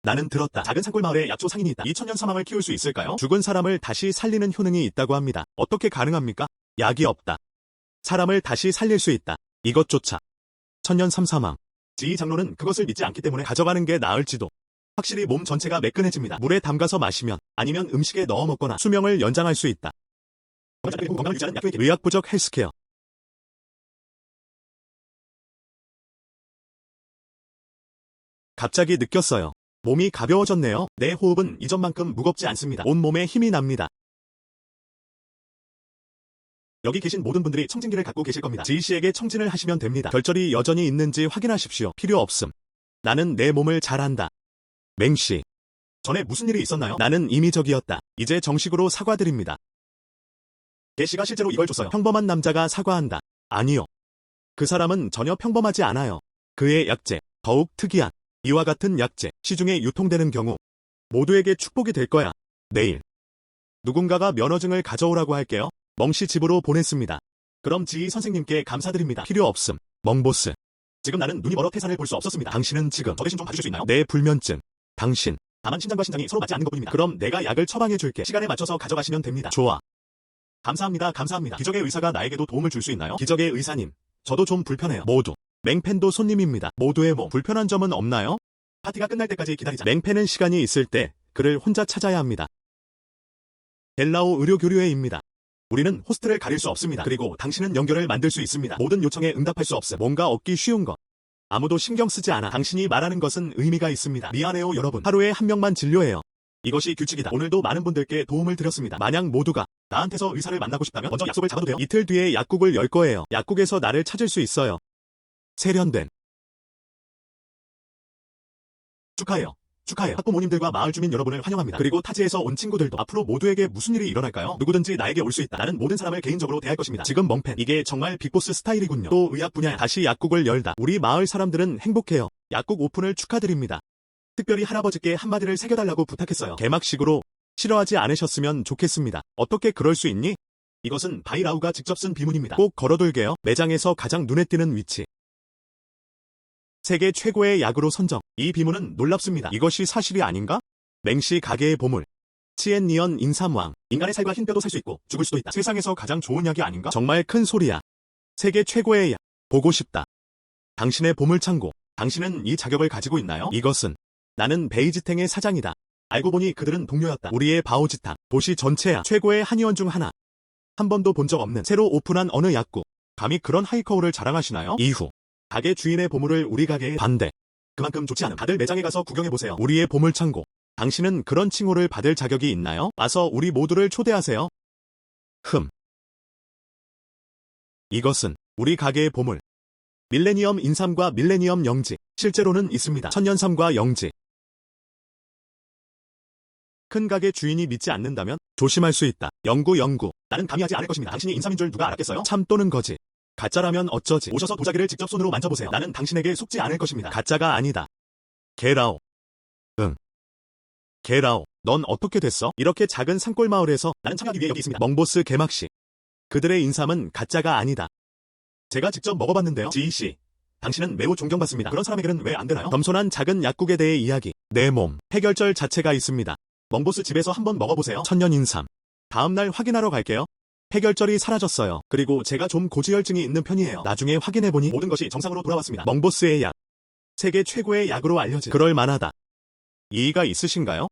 나는 들었다. 작은 산골 마을에 약초 상인이 있다. 이 천년사망을 키울 수 있을까요? 죽은 사람을 다시 살리는 효능이 있다고 합니다. 어떻게 가능합니까? 약이 없다. 사람을 다시 살릴 수 있다. 이것조차. 천년삼사망. 지희 장로는 그것을 믿지 않기 때문에 가져가는 게 나을지도. 확실히 몸 전체가 매끈해집니다. 물에 담가서 마시면 아니면 음식에 넣어 먹거나 수명을 연장할 수 있다. 건강을 유지하는 약효의 의학 부적 헬스케어. 갑자기 느꼈어요. 몸이 가벼워졌네요. 내 호흡은 이전만큼 무겁지 않습니다. 온몸에 힘이 납니다. 여기 계신 모든 분들이 청진기를 갖고 계실 겁니다. 지희 씨에게 청진을 하시면 됩니다. 결절이 여전히 있는지 확인하십시오. 필요 없음. 나는 내 몸을 잘 안다. 맹씨. 전에 무슨 일이 있었나요? 나는 임의적이었다. 이제 정식으로 사과드립니다. 개 씨가 실제로 이걸 줬어요. 평범한 남자가 사과한다. 아니요. 그 사람은 전혀 평범하지 않아요. 그의 약재, 더욱 특이한 이와 같은 약재, 시중에 유통되는 경우 모두에게 축복이 될 거야. 내일 누군가가 면허증을 가져오라고 할게요. 멍씨 집으로 보냈습니다. 그럼 지희 선생님께 감사드립니다. 필요 없음. 멍보스. 지금 나는 눈이 멀어 태산을 볼 수 없었습니다. 당신은 지금 저 대신 좀 봐주실 수 있나요? 내 불면증. 당신. 다만 심장과 심장이 서로 맞지 않는 것뿐입니다. 그럼 내가 약을 처방해줄게. 시간에 맞춰서 가져가시면 됩니다. 좋아. 감사합니다. 감사합니다. 기적의 의사가 나에게도 도움을 줄 수 있나요? 기적의 의사님. 저도 좀 불편해요. 모두. 맹팬도 손님입니다. 모두의 불편한 점은 없나요? 파티가 끝날 때까지 기다리자. 맹팬은 시간이 있을 때 그를 혼자 찾아야 합니다. 겔라우 의료교류회입니다. 우리는 호스트를 가릴 수 없습니다. 그리고 당신은 연결을 만들 수 있습니다. 모든 요청에 응답할 수 없음. 뭔가 얻기 쉬운 것. 아무도 신경 쓰지 않아. 당신이 말하는 것은 의미가 있습니다. 미안해요 여러분. 하루에 한 명만 진료해요. 이것이 규칙이다. 오늘도 많은 분들께 도움을 드렸습니다. 만약 모두가 나한테서 의사를 만나고 싶다면 먼저 약속을 잡아도 돼요. 이틀 뒤에 약국을 열 거예요. 약국에서 나를 찾을 수 있어요. 세련된. 축하해요. 축하해요. 학부모님들과 마을 주민 여러분을 환영합니다. 그리고 타지에서 온 친구들도 앞으로 모두에게 무슨 일이 일어날까요? 누구든지 나에게 올 수 있다. 나는 모든 사람을 개인적으로 대할 것입니다. 지금 멍팬. 이게 정말 빅보스 스타일이군요. 또 의학 분야야. 다시 약국을 열다. 우리 마을 사람들은 행복해요. 약국 오픈을 축하드립니다. 특별히 할아버지께 한마디를 새겨달라고 부탁했어요. 개막식으로 싫어하지 않으셨으면 좋겠습니다. 어떻게 그럴 수 있니? 이것은 바이라우가 직접 쓴 비문입니다. 꼭 걸어둘게요. 매장에서 가장 눈에 띄는 위치. 세계 최고의 약으로 선정. 이 비문은 놀랍습니다. 이것이 사실이 아닌가? 맹시 가게의 보물. 치엔니언 인삼왕. 인간의 살과 흰뼈도 살 수 있고 죽을 수도 있다. 세상에서 가장 좋은 약이 아닌가? 정말 큰 소리야. 세계 최고의 약. 보고 싶다. 당신의 보물창고. 당신은 이 자격을 가지고 있나요? 이것은 나는 베이지탱의 사장이다. 알고 보니 그들은 동료였다. 우리의 바오지탕. 도시 전체야. 최고의 한의원 중 하나. 한 번도 본 적 없는 새로 오픈한 어느 약국. 감히 그런 하이커우를 자랑하시나요? 이후 가게 주인의 보물을 우리 가게에 반대. 그만큼 좋지 않음. 다들 매장에 가서 구경해보세요. 우리의 보물창고. 당신은 그런 칭호를 받을 자격이 있나요? 와서 우리 모두를 초대하세요. 이것은 우리 가게의 보물. 밀레니엄 인삼과 밀레니엄 영지. 실제로는 있습니다. 천년삼과 영지. 큰 가게 주인이 믿지 않는다면 조심할 수 있다. 연구. 나는 감히 하지 않을 것입니다. 당신이 인삼인 줄 누가 알았겠어요? 참 또는 거짓. 가짜라면 어쩌지. 오셔서 도자기를 직접 손으로 만져보세요. 나는 당신에게 속지 않을 것입니다. 가짜가 아니다. 게라오. 응. 게라오. 넌 어떻게 됐어? 이렇게 작은 산골 마을에서 나는 참여하기 위해 여기 있습니다. 멍보스 개막식. 그들의 인삼은 가짜가 아니다. 제가 직접 먹어봤는데요. 지희씨. 당신은 매우 존경받습니다. 그런 사람에게는 왜 안 되나요? 겸손한 작은 약국에 대해 이야기. 내 몸. 해결절 자체가 있습니다. 멍보스 집에서 한번 먹어보세요. 천년 인삼. 다음날 확인하러 갈게요. 해결절이 사라졌어요. 그리고 제가 좀 고지혈증이 있는 편이에요. 나중에 확인해보니 모든 것이 정상으로 돌아왔습니다. 멍보스의 약. 세계 최고의 약으로 알려진. 그럴 만하다. 이의가 있으신가요?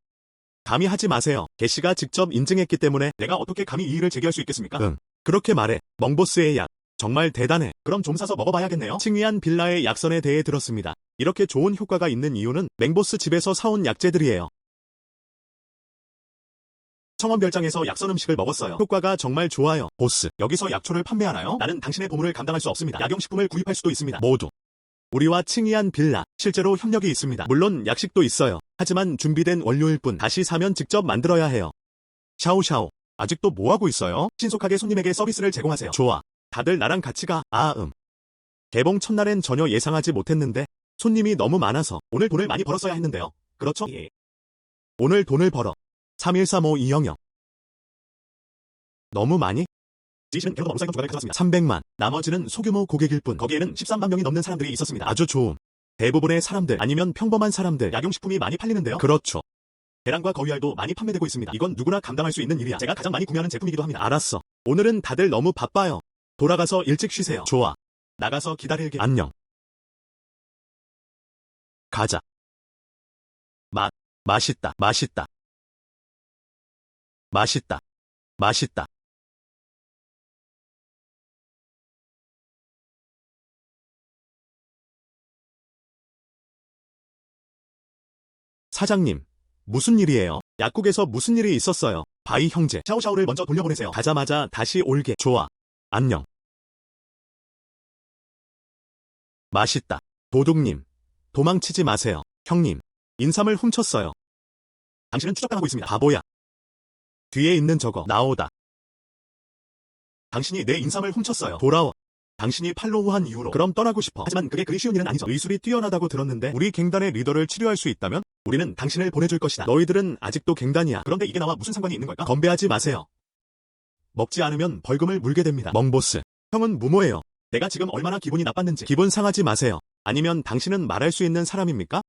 감히 하지 마세요. 개씨가 직접 인증했기 때문에 내가 어떻게 감히 이의를 제기할 수 있겠습니까? 응. 그렇게 말해. 멍보스의 약. 정말 대단해. 그럼 좀 사서 먹어봐야겠네요. 칭이안 빌라의 약선에 대해 들었습니다. 이렇게 좋은 효과가 있는 이유는 맹보스 집에서 사온 약재들이에요. 청원별장에서 약선 음식을 먹었어요. 효과가 정말 좋아요. 보스, 여기서 약초를 판매하나요? 나는 당신의 보물을 감당할 수 없습니다. 약용식품을 구입할 수도 있습니다. 모두. 우리와 칭이안 빌라, 실제로 협력이 있습니다. 물론 약식도 있어요. 하지만 준비된 원료일 뿐. 다시 사면 직접 만들어야 해요. 샤오샤오, 아직도 뭐하고 있어요? 신속하게 손님에게 서비스를 제공하세요. 좋아. 다들 나랑 같이 가. 개봉 첫날엔 전혀 예상하지 못했는데 손님이 너무 많아서 오늘 돈을 많이 벌었어야 했는데요. 그렇죠? 예. 오늘 돈을 벌어. 3135200. 너무 많이? 지시는 개로 너무 싼 건 주간을 가져왔습니다. 300만. 나머지는 소규모 고객일 뿐. 거기에는 13만 명이 넘는 사람들이 있었습니다. 아주 좋음. 대부분의 사람들 아니면 평범한 사람들. 약용식품이 많이 팔리는데요. 그렇죠. 계란과 거위알도 많이 판매되고 있습니다. 이건 누구나 감당할 수 있는 일이야. 제가 가장 많이 구매하는 제품이기도 합니다. 알았어. 오늘은 다들 너무 바빠요. 돌아가서 일찍 쉬세요. 좋아. 나가서 기다릴게. 안녕. 가자. 맛있다. 사장님, 무슨 일이에요? 약국에서 무슨 일이 있었어요? 바이 형제, 샤오샤오를 먼저 돌려보내세요. 가자마자 다시 올게. 좋아. 안녕. 맛있다. 도둑님, 도망치지 마세요. 형님, 인삼을 훔쳤어요. 당신은 추적당하고 있습니다. 바보야. 뒤에 있는 저거, 나오다. 당신이 내 인삼을 훔쳤어요. 돌아와. 당신이 팔로우한 이후로. 그럼 떠나고 싶어. 하지만 그게 그리 쉬운 일은 아니죠. 의술이 뛰어나다고 들었는데 우리 갱단의 리더를 치료할 수 있다면 우리는 당신을 보내줄 것이다. 너희들은 아직도 갱단이야. 그런데 이게 나와 무슨 상관이 있는 걸까? 건배하지 마세요. 먹지 않으면 벌금을 물게 됩니다. 멍보스. 형은 무모해요. 내가 지금 얼마나 기분이 나빴는지. 기분 상하지 마세요. 아니면 당신은 말할 수 있는 사람입니까?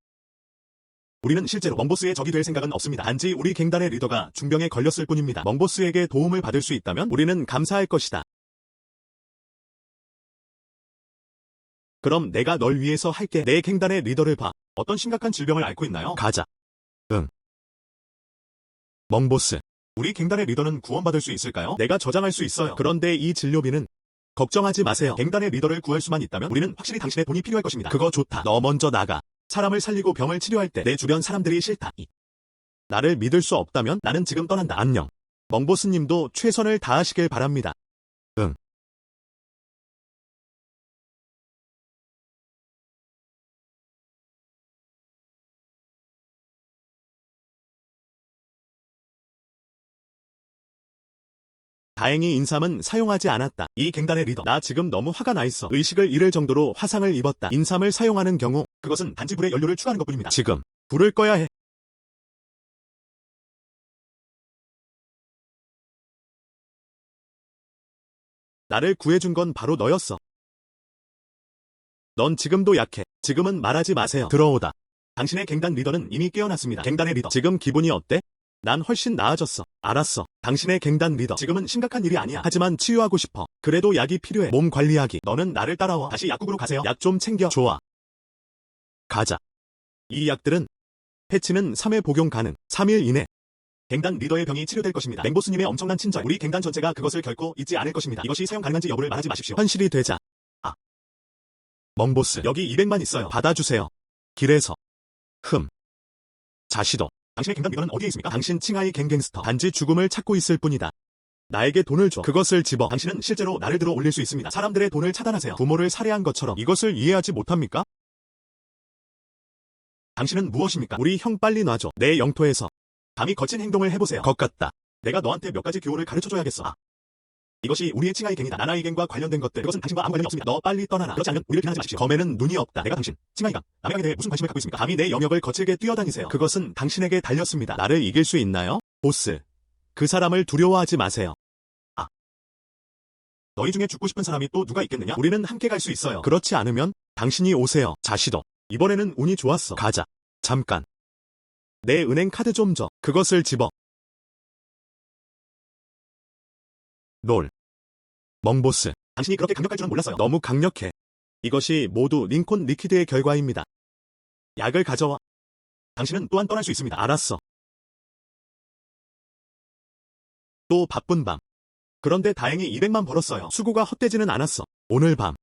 우리는 실제로 멍보스의 적이 될 생각은 없습니다. 단지 우리 갱단의 리더가 중병에 걸렸을 뿐입니다. 멍보스에게 도움을 받을 수 있다면 우리는 감사할 것이다. 그럼 내가 널 위해서 할게. 내 갱단의 리더를 봐. 어떤 심각한 질병을 앓고 있나요? 가자. 응. 멍보스. 우리 갱단의 리더는 구원받을 수 있을까요? 내가 저장할 수 있어요. 그런데 이 진료비는 걱정하지 마세요. 갱단의 리더를 구할 수만 있다면 우리는 확실히 당신의 돈이 필요할 것입니다. 그거 좋다. 너 먼저 나가. 사람을 살리고 병을 치료할 때 내 주변 사람들이 싫다. 나를 믿을 수 없다면 나는 지금 떠난다. 안녕. 멍보스님도 최선을 다하시길 바랍니다. 응. 다행히 인삼은 사용하지 않았다. 이 갱단의 리더. 나 지금 너무 화가 나 있어. 의식을 잃을 정도로 화상을 입었다. 인삼을 사용하는 경우 그것은 단지 불에 연료를 추가하는 것뿐입니다. 지금 불을 꺼야 해. 나를 구해준 건 바로 너였어. 넌 지금도 약해. 지금은 말하지 마세요. 들어오다. 당신의 갱단 리더는 이미 깨어났습니다. 갱단의 리더. 지금 기분이 어때? 난 훨씬 나아졌어. 알았어. 당신의 갱단 리더. 지금은 심각한 일이 아니야. 하지만 치유하고 싶어. 그래도 약이 필요해. 몸 관리하기. 너는 나를 따라와. 다시 약국으로 가세요. 약 좀 챙겨. 좋아. 가자. 이 약들은 패치는 3회 복용 가능. 3일 이내. 갱단 리더의 병이 치료될 것입니다. 맹보스님의 엄청난 친절. 우리 갱단 전체가 그것을 결코 잊지 않을 것입니다. 이것이 사용 가능한지 여부를 말하지 마십시오. 현실이 되자. 멍보스. 여기 200만 있어요. 받아주세요. 길에서. 자시도. 당신의 갱단 리더는 어디에 있습니까? 당신 칭하이 갱갱스터. 단지 죽음을 찾고 있을 뿐이다. 나에게 돈을 줘. 그것을 집어. 당신은 실제로 나를 들어 올릴 수 있습니다. 사람들의 돈을 차단하세요. 부모를 살해한 것처럼. 이것을 이해하지 못합니까? 당신은 무엇입니까? 우리 형 빨리 놔줘. 내 영토에서. 감히 거친 행동을 해보세요. 것 같다. 내가 너한테 몇 가지 교훈을 가르쳐줘야겠어. 이것이 우리의 칭하이 갱이다. 나나이 갱과 관련된 것들. 그것은 당신과 아무 관련이 없습니다. 너 빨리 떠나라. 그렇지 않으면 우리를 비난하지 마십시오. 검에는 눈이 없다. 내가 당신, 칭하이 강, 남의 강에 대해 무슨 관심을 갖고 있습니까? 감히 내 영역을 거칠게 뛰어다니세요. 그것은 당신에게 달렸습니다. 나를 이길 수 있나요? 보스. 그 사람을 두려워하지 마세요. 너희 중에 죽고 싶은 사람이 또 누가 있겠느냐? 우리는 함께 갈 수 있어요. 그렇지 않으면 당신이 오세요. 자시도. 이번에는 운이 좋았어. 가자. 잠깐. 내 은행 카드 좀 줘. 그것을 집어. 롤. 멍보스. 당신이 그렇게 강력할 줄은 몰랐어요. 너무 강력해. 이것이 모두 링콘 리퀴드의 결과입니다. 약을 가져와. 당신은 또한 떠날 수 있습니다. 알았어. 또 바쁜 밤. 그런데 다행히 200만 벌었어요. 수고가 헛되지는 않았어. 오늘 밤.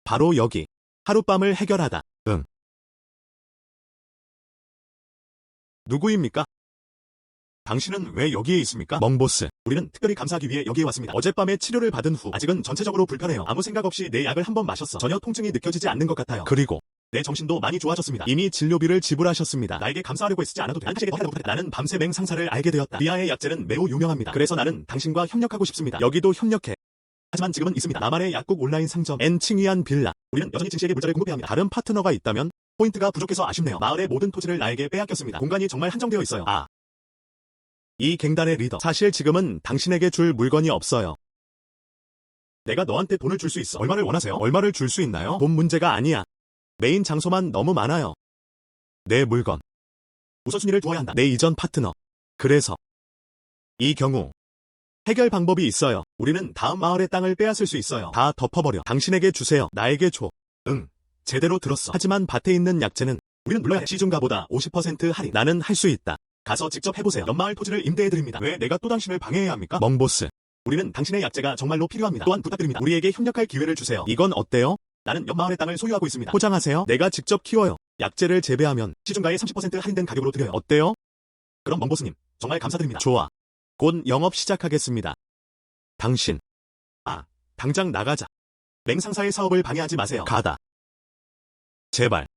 바로 여기. 하룻밤을 해결하다. 응. 누구입니까? 당신은 왜 여기에 있습니까? 멍보스. 우리는 특별히 감사하기 위해 여기에 왔습니다. 어젯밤에 치료를 받은 후 아직은 전체적으로 불편해요. 아무 생각 없이 내 약을 한 번 마셨어. 전혀 통증이 느껴지지 않는 것 같아요. 그리고 내 정신도 많이 좋아졌습니다. 이미 진료비를 지불하셨습니다. 나에게 감사하려고 애쓰지 않아도 돼. 당신에게 더 해달라고 부탁해. 나는 밤새 맹상사를 알게 되었다. 리아의 약재는 매우 유명합니다. 그래서 나는 당신과 협력하고 싶습니다. 여기도 협력해. 하지만 지금은 있습니다. 나만의 약국 온라인 상점 엔칭이안 빌라. 우리는 여전히 진씨에게 물자를 공급해야 합니다. 다른 파트너가 있다면 포인트가 부족해서 아쉽네요. 마을의 모든 토지를 나에게 빼앗겼습니다. 공간이 정말 한정되어 있어요. 이 갱단의 리더. 사실 지금은 당신에게 줄 물건이 없어요. 내가 너한테 돈을 줄 수 있어. 얼마를 원하세요? 얼마를 줄 수 있나요? 돈 문제가 아니야. 메인 장소만 너무 많아요. 내 물건. 우선순위를 두어야 한다. 내 이전 파트너. 그래서 이 경우 해결 방법이 있어요. 우리는 다음 마을의 땅을 빼앗을 수 있어요. 다 덮어버려. 당신에게 주세요. 나에게 줘. 응. 제대로 들었어. 하지만 밭에 있는 약재는 우리는 물러야 해. 시중가보다 50% 할인. 나는 할 수 있다. 가서 직접 해보세요. 옆마을 토지를 임대해드립니다. 왜 내가 또 당신을 방해해야 합니까? 멍보스. 우리는 당신의 약재가 정말로 필요합니다. 또한 부탁드립니다. 우리에게 협력할 기회를 주세요. 이건 어때요? 나는 옆마을의 땅을 소유하고 있습니다. 포장하세요. 내가 직접 키워요. 약재를 재배하면 시중가의 30% 할인된 가격으로 드려요. 어때요? 그럼 멍보스님, 정말 감사드립니다. 좋아. 곧 영업 시작하겠습니다. 당신. 당장 나가자. 맹상사의 사업을 방해하지 마세요. 가다. 제발.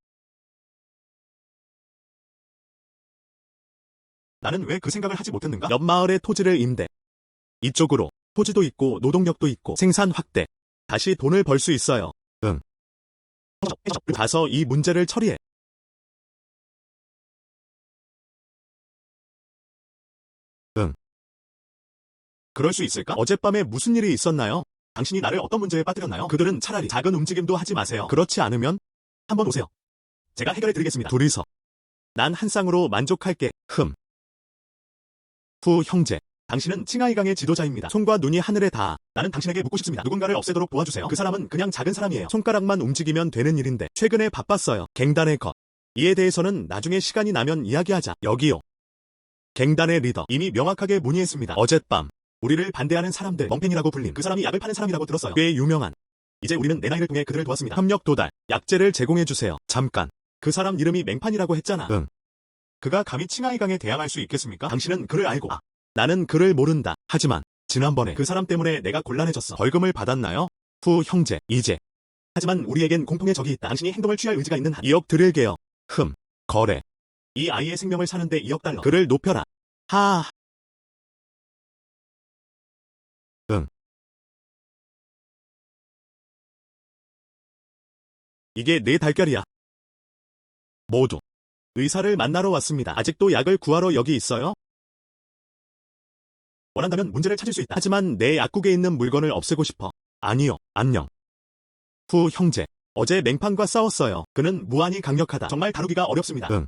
나는 왜 그 생각을 하지 못했는가? 옆마을의 토지를 임대. 이쪽으로 토지도 있고 노동력도 있고 생산 확대. 다시 돈을 벌 수 있어요. 응. 가서 이 문제를 처리해. 응. 그럴 수 있을까? 어젯밤에 무슨 일이 있었나요? 당신이 나를 어떤 문제에 빠뜨렸나요? 그들은 차라리 작은 움직임도 하지 마세요. 그렇지 않으면 한번 오세요. 제가 해결해 드리겠습니다. 둘이서. 난 한 쌍으로 만족할게. 후 형제. 당신은 칭하이강의 지도자입니다. 손과 눈이 하늘에 닿아. 나는 당신에게 묻고 싶습니다. 누군가를 없애도록 도와주세요. 그 사람은 그냥 작은 사람이에요. 손가락만 움직이면 되는 일인데 최근에 바빴어요. 갱단의 것. 이에 대해서는 나중에 시간이 나면 이야기하자. 여기요. 갱단의 리더. 이미 명확하게 문의했습니다. 어젯밤. 우리를 반대하는 사람들. 멍팽이라고 불린 그 사람이 약을 파는 사람이라고 들었어요. 꽤 유명한. 이제 우리는 내 나이를 통해 그들을 도왔습니다. 협력 도달. 약재를 제공해주세요. 잠깐. 그 사람 이름이 맹판이라고 했잖아. 응. 그가 감히 칭하이강에 대항할 수 있겠습니까? 당신은 그를 알고. 나는 그를 모른다. 하지만 지난번에 그 사람 때문에 내가 곤란해졌어. 벌금을 받았나요? 후 형제. 이제. 하지만 우리에겐 공통의 적이 있다. 당신이 행동을 취할 의지가 있는 한 2억 드릴게요. 거래. 이 아이의 생명을 사는데 2억 달러. 그를 높여라. 응. 이게 내 달걀이야. 모두 의사를 만나러 왔습니다. 아직도 약을 구하러 여기 있어요? 원한다면 문제를 찾을 수 있다. 하지만 내 약국에 있는 물건을 없애고 싶어. 아니요, 안녕. 후 형제. 어제 맹판과 싸웠어요. 그는 무한히 강력하다. 정말 다루기가 어렵습니다. 응.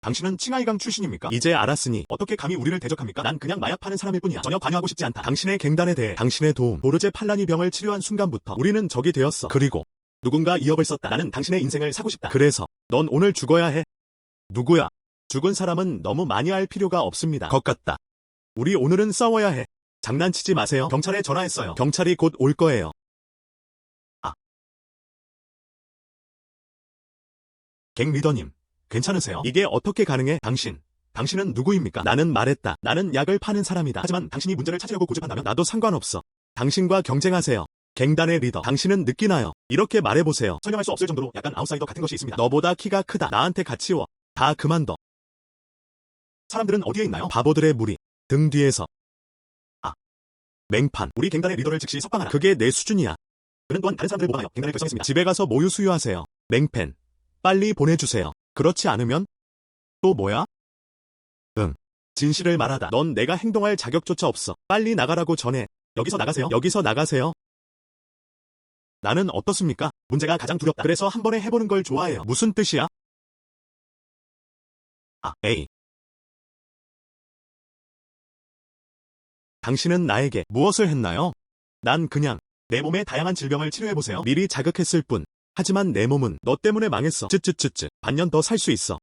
당신은 칭하이강 출신입니까? 이제 알았으니 어떻게 감히 우리를 대적합니까? 난 그냥 마약 파는 사람일 뿐이야. 전혀 관여하고 싶지 않다. 당신의 갱단에 대해 당신의 도움, 보르제 팔라니 병을 치료한 순간부터 우리는 적이 되었어. 그리고 누군가 이 역을 썼다. 나는 당신의 인생을 사고 싶다. 그래서 넌 오늘 죽어야 해. 누구야? 죽은 사람은 너무 많이 알 필요가 없습니다. 것 같다. 우리 오늘은 싸워야 해. 장난치지 마세요. 경찰에 전화했어요. 경찰이 곧 올 거예요. 아. 갱 리더님, 괜찮으세요? 이게 어떻게 가능해? 당신은 누구입니까? 나는 말했다. 나는 약을 파는 사람이다. 하지만 당신이 문제를 찾으려고 고집한다면 나도 상관없어. 당신과 경쟁하세요. 갱단의 리더. 당신은 느끼나요? 이렇게 말해보세요. 설명할 수 없을 정도로 약간 아웃사이더 같은 것이 있습니다. 너보다 키가 크다. 나한테 같이 와. 다 그만둬. 사람들은 어디에 있나요? 바보들의 무리. 등 뒤에서. 아. 맹판. 우리 갱단의 리더를 즉시 석방하라. 그게 내 수준이야. 그는 또한 다른 사람들을 모방하여 갱단을 결성했습니다. 집에 가서 모유 수유하세요. 맹팬. 빨리 보내주세요. 그렇지 않으면? 또 뭐야? 응. 진실을 말하다. 넌 내가 행동할 자격조차 없어. 빨리 나가라고 전해. 여기서 나가세요. 여기서 나가세요. 나는 어떻습니까? 문제가 가장 두렵다. 그래서 한 번에 해보는 걸 좋아해요. 무슨 뜻이야? 아, 에이. 당신은 나에게 무엇을 했나요? 난 그냥 내 몸의 다양한 질병을 치료해보세요. 미리 자극했을 뿐. 하지만 내 몸은 너 때문에 망했어. 쯧쯧쯧쯧. 반년 더 살 수 있어.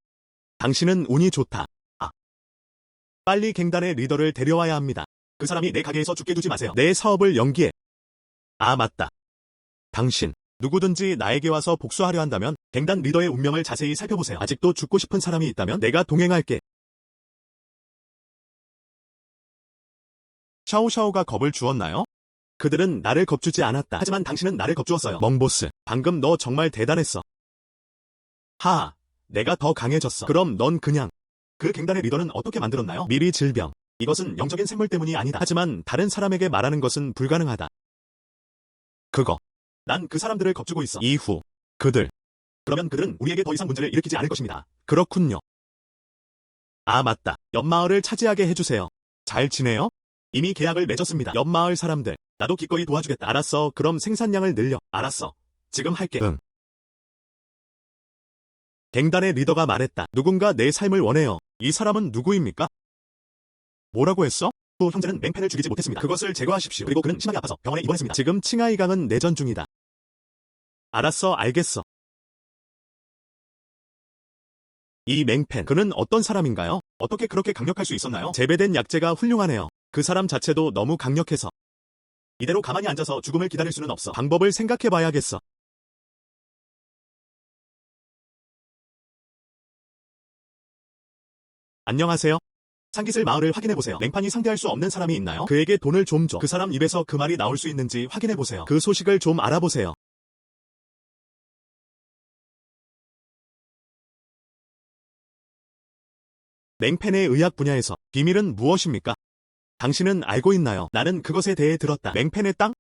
당신은 운이 좋다. 아. 빨리 갱단의 리더를 데려와야 합니다. 그 사람이 내 가게에서 죽게 두지 마세요. 내 사업을 연기해. 아, 맞다. 당신. 누구든지 나에게 와서 복수하려 한다면 갱단 리더의 운명을 자세히 살펴보세요. 아직도 죽고 싶은 사람이 있다면 내가 동행할게. 샤오샤오가 겁을 주었나요? 그들은 나를 겁주지 않았다. 하지만 당신은 나를 겁주었어요. 멍보스, 방금 너 정말 대단했어. 하하, 내가 더 강해졌어. 그럼 넌 그냥. 그 갱단의 리더는 어떻게 만들었나요? 미리 질병. 이것은 영적인 생물 때문이 아니다. 하지만 다른 사람에게 말하는 것은 불가능하다. 그거. 난 그 사람들을 겁주고 있어. 이후. 그러면 그들은 우리에게 더 이상 문제를 일으키지 않을 것입니다. 그렇군요. 아, 맞다. 옆마을을 차지하게 해주세요. 잘 지내요? 이미 계약을 맺었습니다. 옆마을 사람들. 나도 기꺼이 도와주겠다. 알았어. 그럼 생산량을 늘려. 알았어. 지금 할게. 응. 갱단의 리더가 말했다. 누군가 내 삶을 원해요. 이 사람은 누구입니까? 뭐라고 했어? 후 형제는 맹팬을 죽이지 못했습니다. 그것을 제거하십시오. 그리고 그는 심하게 아파서 병원에 입원했습니다. 지금 칭하이강은 내전 중이다. 알았어, 알겠어. 이 맹팬, 그는 어떤 사람인가요? 어떻게 그렇게 강력할 수 있었나요? 재배된 약재가 훌륭하네요. 그 사람 자체도 너무 강력해서. 이대로 가만히 앉아서 죽음을 기다릴 수는 없어. 방법을 생각해봐야겠어. 안녕하세요. 상깃을 마을을 확인해보세요. 맹판이 상대할 수 없는 사람이 있나요? 그에게 돈을 좀 줘. 그 사람 입에서 그 말이 나올 수 있는지 확인해보세요. 그 소식을 좀 알아보세요. 맹팬의 의학 분야에서 비밀은 무엇입니까? 당신은 알고 있나요? 나는 그것에 대해 들었다. 맹팬의 땅?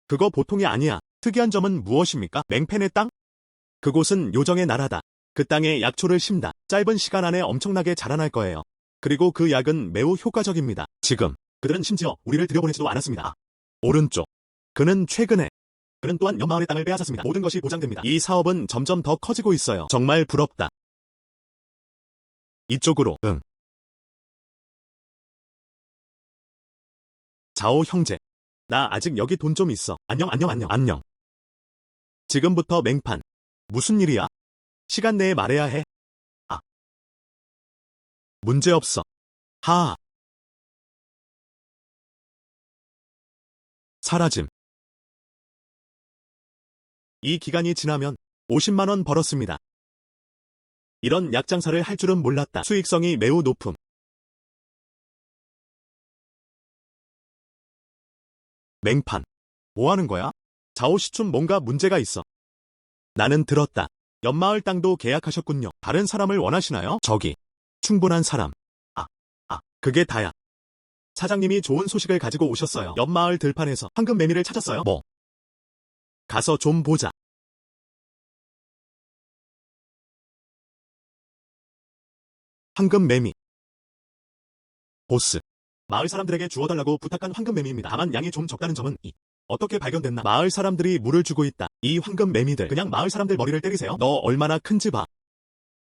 그거 보통이 아니야. 특이한 점은 무엇입니까? 맹팬의 땅? 그곳은 요정의 나라다. 그 땅에 약초를 심다. 짧은 시간 안에 엄청나게 자라날 거예요. 그리고 그 약은 매우 효과적입니다. 지금 그들은 심지어 우리를 들여보내지도 않았습니다. 오른쪽. 그는 또한 옆마을의 땅을 빼앗았습니다. 모든 것이 보장됩니다. 이 사업은 점점 더 커지고 있어요. 정말 부럽다. 이쪽으로. 응. 자오 형제. 나 아직 여기 돈 좀 있어. 안녕. 지금부터 맹판. 무슨 일이야? 시간 내에 말해야 해. 아. 문제없어. 하하. 사라짐. 이 기간이 지나면 50만 원 벌었습니다. 이런 약장사를 할 줄은 몰랐다. 수익성이 매우 높음. 맹판. 뭐 하는 거야? 자오시춘 뭔가 문제가 있어. 나는 들었다. 옆마을 땅도 계약하셨군요. 다른 사람을 원하시나요? 저기. 충분한 사람. 그게 다야. 사장님이 좋은 소식을 가지고 오셨어요. 옆마을 들판에서 황금 매미를 찾았어요. 뭐? 가서 좀 보자. 황금매미. 보스. 마을 사람들에게 주워달라고 부탁한 황금매미입니다. 다만 양이 좀 적다는 점은 어떻게 발견됐나? 마을 사람들이 물을 주고 있다. 이 황금매미들 그냥 마을 사람들 머리를 때리세요. 너 얼마나 큰지 봐.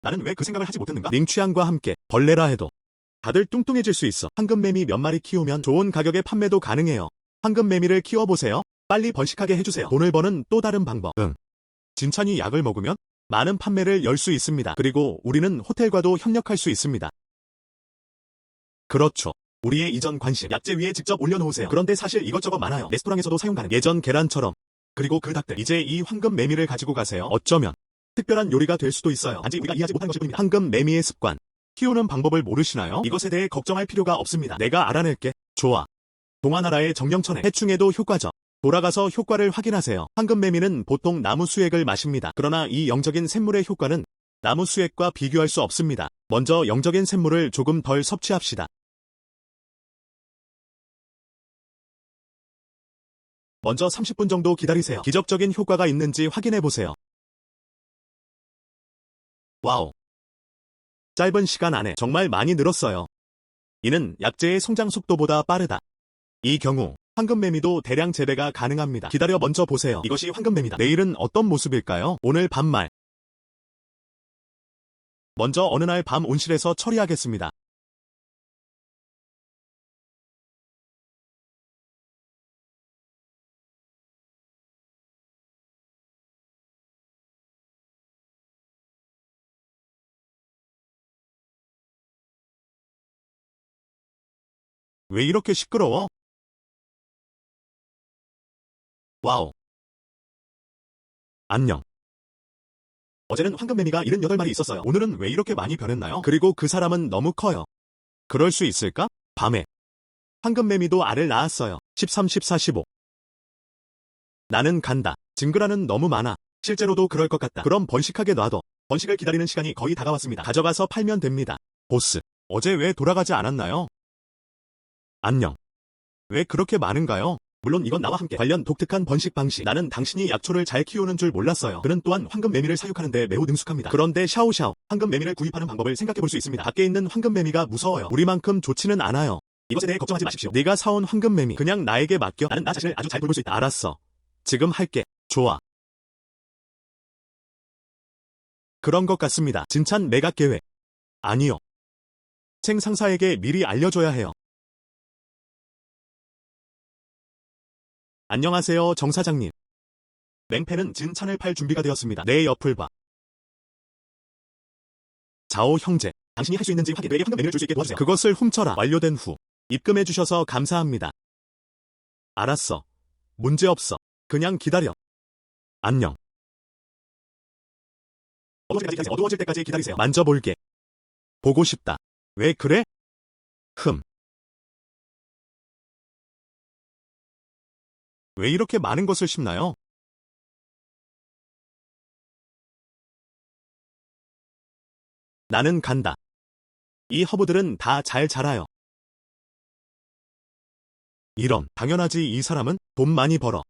나는 왜 그 생각을 하지 못했는가? 링취향과 함께 벌레라 해도 다들 뚱뚱해질 수 있어. 황금매미 몇 마리 키우면 좋은 가격에 판매도 가능해요. 황금매미를 키워보세요. 빨리 번식하게 해주세요. 돈을 버는 또 다른 방법. 진찬이 약을 먹으면 많은 판매를 열 수 있습니다. 그리고 우리는 호텔과도 협력할 수 있습니다. 그렇죠. 우리의 이전 관심, 약재 위에 직접 올려놓으세요. 그런데 사실 이것저것 많아요. 레스토랑에서도 사용 가능. 예전 계란처럼. 그리고 그 닭들. 이제 이 황금매미를 가지고 가세요. 어쩌면 특별한 요리가 될 수도 있어요. 단지 우리가 이해하지 못한 것일 뿐입니다. 황금매미의 습관. 키우는 방법을 모르시나요? 이것에 대해 걱정할 필요가 없습니다. 내가 알아낼게. 좋아. 동화나라의 정령천에 해충에도 효과적. 돌아가서 효과를 확인하세요. 황금매미는 보통 나무 수액을 마십니다. 그러나 이 영적인 샘물의 효과는 나무 수액과 비교할 수 없습니다. 먼저 영적인 샘물을 조금 덜 섭취합시다. 먼저 30분 정도 기다리세요. 기적적인 효과가 있는지 확인해보세요. 와우. 짧은 시간 안에 정말 많이 늘었어요. 이는 약재의 성장 속도보다 빠르다. 이 경우 황금매미도 대량 재배가 가능합니다. 기다려 먼저 보세요. 이것이 황금매미다. 내일은 어떤 모습일까요? 오늘 밤 말. 먼저 어느 날 밤 온실에서 처리하겠습니다. 왜 이렇게 시끄러워? 와우. 안녕. 어제는 황금매미가 78마리 있었어요. 오늘은 왜 이렇게 많이 변했나요? 그리고 그 사람은 너무 커요. 그럴 수 있을까? 밤에 황금매미도 알을 낳았어요. 13, 14, 15. 나는 간다. 징그라는 너무 많아. 실제로도 그럴 것 같다. 그럼 번식하게 놔둬. 번식을 기다리는 시간이 거의 다가왔습니다. 가져가서 팔면 됩니다. 보스, 어제 왜 돌아가지 않았나요? 안녕. 왜 그렇게 많은가요? 물론 이건 나와 함께 관련 독특한 번식 방식. 나는 당신이 약초를 잘 키우는 줄 몰랐어요. 그는 또한 황금매미를 사육하는데 매우 능숙합니다. 그런데 샤오샤오, 황금매미를 구입하는 방법을 생각해 볼 수 있습니다. 밖에 있는 황금매미가 무서워요. 우리만큼 좋지는 않아요. 이것에 대해 걱정하지 마십시오. 네가 사온 황금매미 그냥 나에게 맡겨. 나는 나 자신을 아주 잘 돌볼 수 있다. 알았어. 지금 할게. 좋아. 그런 것 같습니다. 진찬 매각 계획. 아니요. 책 상사에게 미리 알려줘야 해요. 안녕하세요, 정 사장님. 맹패는 진찬을 팔 준비가 되었습니다. 내 옆을 봐. 자오 형제, 당신이 할 수 있는지 확인. 내게 황금매미를 줄 수 있게 도와주세요. 그것을 훔쳐라. 완료된 후 입금해 주셔서 감사합니다. 알았어. 문제없어. 그냥 기다려. 안녕. 어두워질 때까지 기다리세요. 만져볼게. 보고 싶다. 왜 그래? 왜 이렇게 많은 것을 심나요? 나는 간다. 이 허브들은 다 잘 자라요. 이런, 당연하지. 이 사람은 돈 많이 벌어.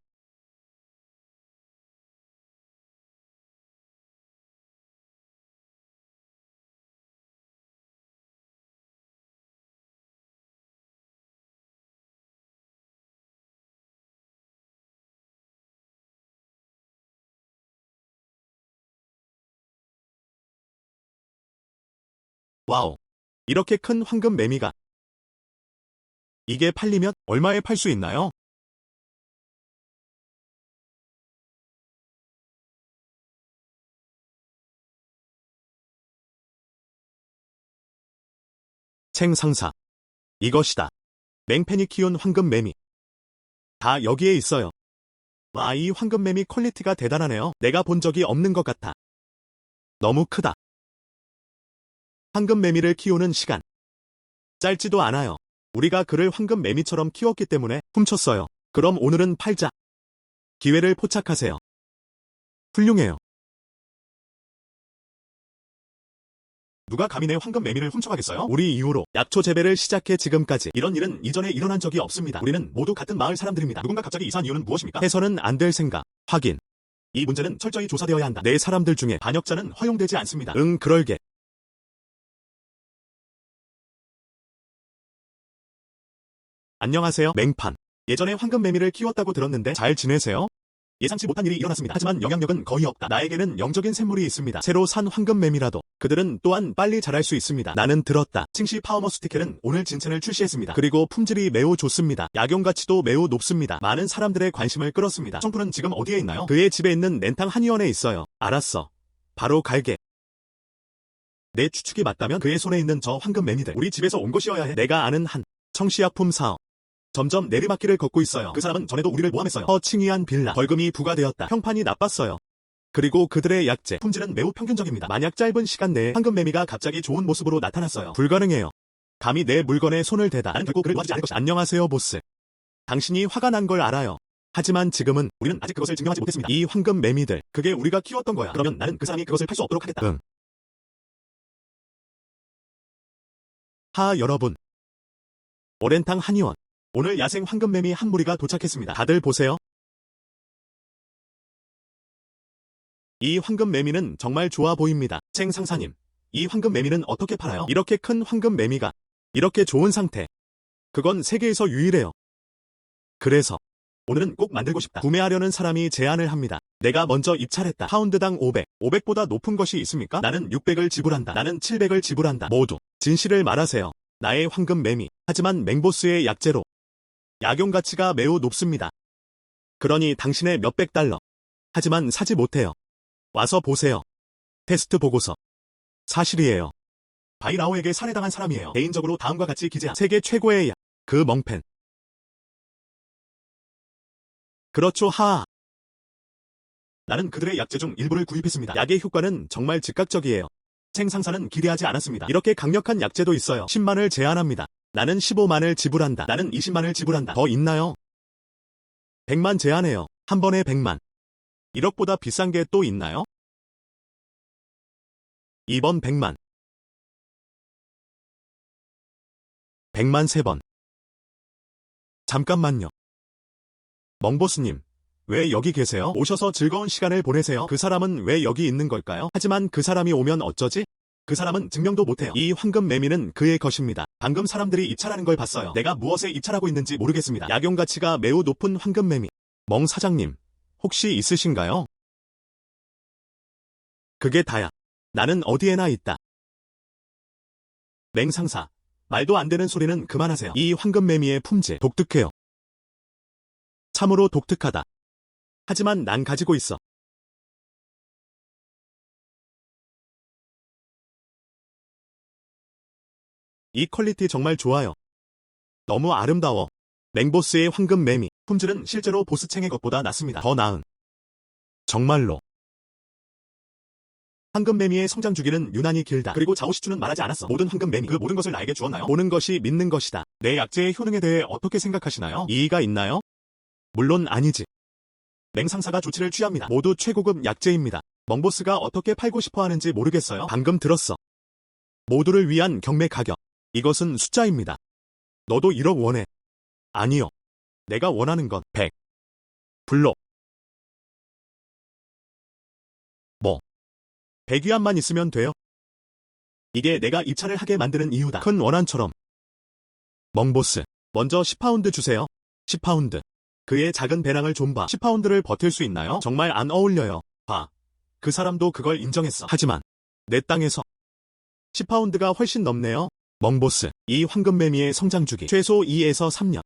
와우. 이렇게 큰 황금매미가. 이게 팔리면 얼마에 팔 수 있나요? 책 상사. 이것이다. 맹팬이 키운 황금매미. 다 여기에 있어요. 와, 이 황금매미 퀄리티가 대단하네요. 내가 본 적이 없는 것 같아. 너무 크다. 황금매미를 키우는 시간. 짧지도 않아요. 우리가 그를 황금매미처럼 키웠기 때문에 훔쳤어요. 그럼 오늘은 팔자. 기회를 포착하세요. 훌륭해요. 누가 감히 내 황금매미를 훔쳐가겠어요? 우리 이후로 약초 재배를 시작해 지금까지 이런 일은 이전에 일어난 적이 없습니다. 우리는 모두 같은 마을 사람들입니다. 누군가 갑자기 이사한 이유는 무엇입니까? 해서는 안 될 생각. 확인. 이 문제는 철저히 조사되어야 한다. 내 사람들 중에 반역자는 허용되지 않습니다. 응, 그럴게. 안녕하세요, 맹판. 예전에 황금매미를 키웠다고 들었는데 잘 지내세요? 예상치 못한 일이 일어났습니다. 하지만 영향력은 거의 없다. 나에게는 영적인 샘물이 있습니다. 새로 산 황금매미라도 그들은 또한 빨리 자랄 수 있습니다. 나는 들었다. 칭시 파워머스티켈은 오늘 진첸을 출시했습니다. 그리고 품질이 매우 좋습니다. 약용 가치도 매우 높습니다. 많은 사람들의 관심을 끌었습니다. 청푸는 지금 어디에 있나요? 그의 집에 있는 렌탕 한의원에 있어요. 알았어. 바로 갈게. 내 추측이 맞다면 그의 손에 있는 저 황금매미들 우리 집에서 온 것이어야 해. 내가 아는 한 청시약품 사업. 점점 내리막길을 걷고 있어요. 그 사람은 전에도 우리를 모함했어요. 허칭이한 빌라. 벌금이 부과되었다. 평판이 나빴어요. 그리고 그들의 약재. 품질은 매우 평균적입니다. 만약 짧은 시간 내에 황금매미가 갑자기 좋은 모습으로 나타났어요. 불가능해요. 감히 내 물건에 손을 대다. 나는 결코 그를 도와주지 않을 것이다. 안녕하세요, 보스. 당신이 화가 난 걸 알아요. 하지만 지금은 우리는 아직 그것을 증명하지 못했습니다. 이 황금매미들. 그게 우리가 키웠던 거야. 그러면 나는 그 사람이 그것을 팔 수 없도록 하겠다. 응. 여러분. 오렌탕 한의원. 오늘 야생 황금매미 한 무리가 도착했습니다. 다들 보세요. 이 황금매미는 정말 좋아 보입니다. 챙 상사님, 이 황금매미는 어떻게 팔아요? 이렇게 큰 황금매미가 이렇게 좋은 상태. 그건 세계에서 유일해요. 그래서 오늘은 꼭 만들고 싶다. 구매하려는 사람이 제안을 합니다. 내가 먼저 입찰했다. 파운드당 500. 500보다 높은 것이 있습니까? 나는 600을 지불한다. 나는 700을 지불한다. 모두 진실을 말하세요. 나의 황금매미. 하지만 맹보스의 약재로 약용 가치가 매우 높습니다. 그러니 당신의 몇백 달러. 하지만 사지 못해요. 와서 보세요. 테스트 보고서. 사실이에요. 바이라오에게 살해당한 사람이에요. 개인적으로 다음과 같이 기재한 세계 최고의 약. 그 멍펜. 그렇죠, 하하. 나는 그들의 약재 중 일부를 구입했습니다. 약의 효과는 정말 즉각적이에요. 챙 상사는 기대하지 않았습니다. 이렇게 강력한 약재도 있어요. 10만을 제안합니다. 나는 15만을 지불한다. 나는 20만을 지불한다. 더 있나요? 100만 제안해요. 한 번에 100만. 1억보다 비싼 게 또 있나요? 이번 100만. 100만 3번. 잠깐만요. 멍보스님, 왜 여기 계세요? 오셔서 즐거운 시간을 보내세요. 그 사람은 왜 여기 있는 걸까요? 하지만 그 사람이 오면 어쩌지? 그 사람은 증명도 못해요. 이 황금매미는 그의 것입니다. 방금 사람들이 입찰하는 걸 봤어요. 내가 무엇에 입찰하고 있는지 모르겠습니다. 약용 가치가 매우 높은 황금매미. 멍 사장님, 혹시 있으신가요? 그게 다야. 나는 어디에나 있다. 맹 상사, 말도 안 되는 소리는 그만하세요. 이 황금매미의 품질, 독특해요. 참으로 독특하다. 하지만 난 가지고 있어. 이 퀄리티 정말 좋아요. 너무 아름다워. 맹보스의 황금매미. 품질은 실제로 보스챙의 것보다 낫습니다. 더 나은. 정말로. 황금매미의 성장 주기는 유난히 길다. 그리고 자오시추는 말하지 않았어. 모든 황금매미. 그 모든 것을 나에게 주었나요? 보는 것이 믿는 것이다. 내 약재의 효능에 대해 어떻게 생각하시나요? 이의가 있나요? 물론 아니지. 맹상사가 조치를 취합니다. 모두 최고급 약재입니다. 멍보스가 어떻게 팔고 싶어 하는지 모르겠어요. 방금 들었어. 모두를 위한 경매 가격. 이것은 숫자입니다. 너도 1억 원해. 아니요. 내가 원하는 건 100. 불러. 뭐? 100위안만 있으면 돼요. 이게 내가 입찰을 하게 만드는 이유다. 큰 원한처럼. 멍보스, 먼저 10파운드 주세요. 10파운드. 그의 작은 배낭을 좀 봐. 10파운드를 버틸 수 있나요? 정말 안 어울려요. 봐. 그 사람도 그걸 인정했어. 하지만 내 땅에서 10파운드가 훨씬 넘네요. 멍보스, 이 황금매미의 성장 주기 최소 2에서 3년.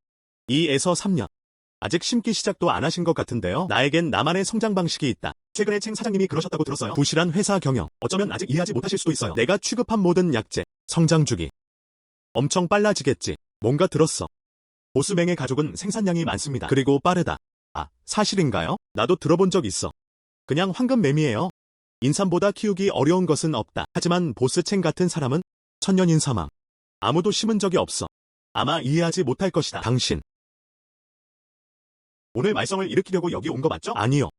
2에서 3년. 아직 심기 시작도 안 하신 것 같은데요. 나에겐 나만의 성장 방식이 있다. 최근에 챙 사장님이 그러셨다고 들었어요. 부실한 회사 경영. 어쩌면 아직 이해하지 못하실 수도 있어요. 내가 취급한 모든 약재, 성장 주기. 엄청 빨라지겠지. 뭔가 들었어. 보스맹의 가족은 생산량이 많습니다. 그리고 빠르다. 아, 사실인가요? 나도 들어본 적 있어. 그냥 황금매미예요. 인삼보다 키우기 어려운 것은 없다. 하지만 보스챙 같은 사람은 천년인 사망. 아무도 심은 적이 없어. 아마 이해하지 못할 것이다. 당신. 오늘 말썽을 일으키려고 여기 온 거 맞죠? 아니요.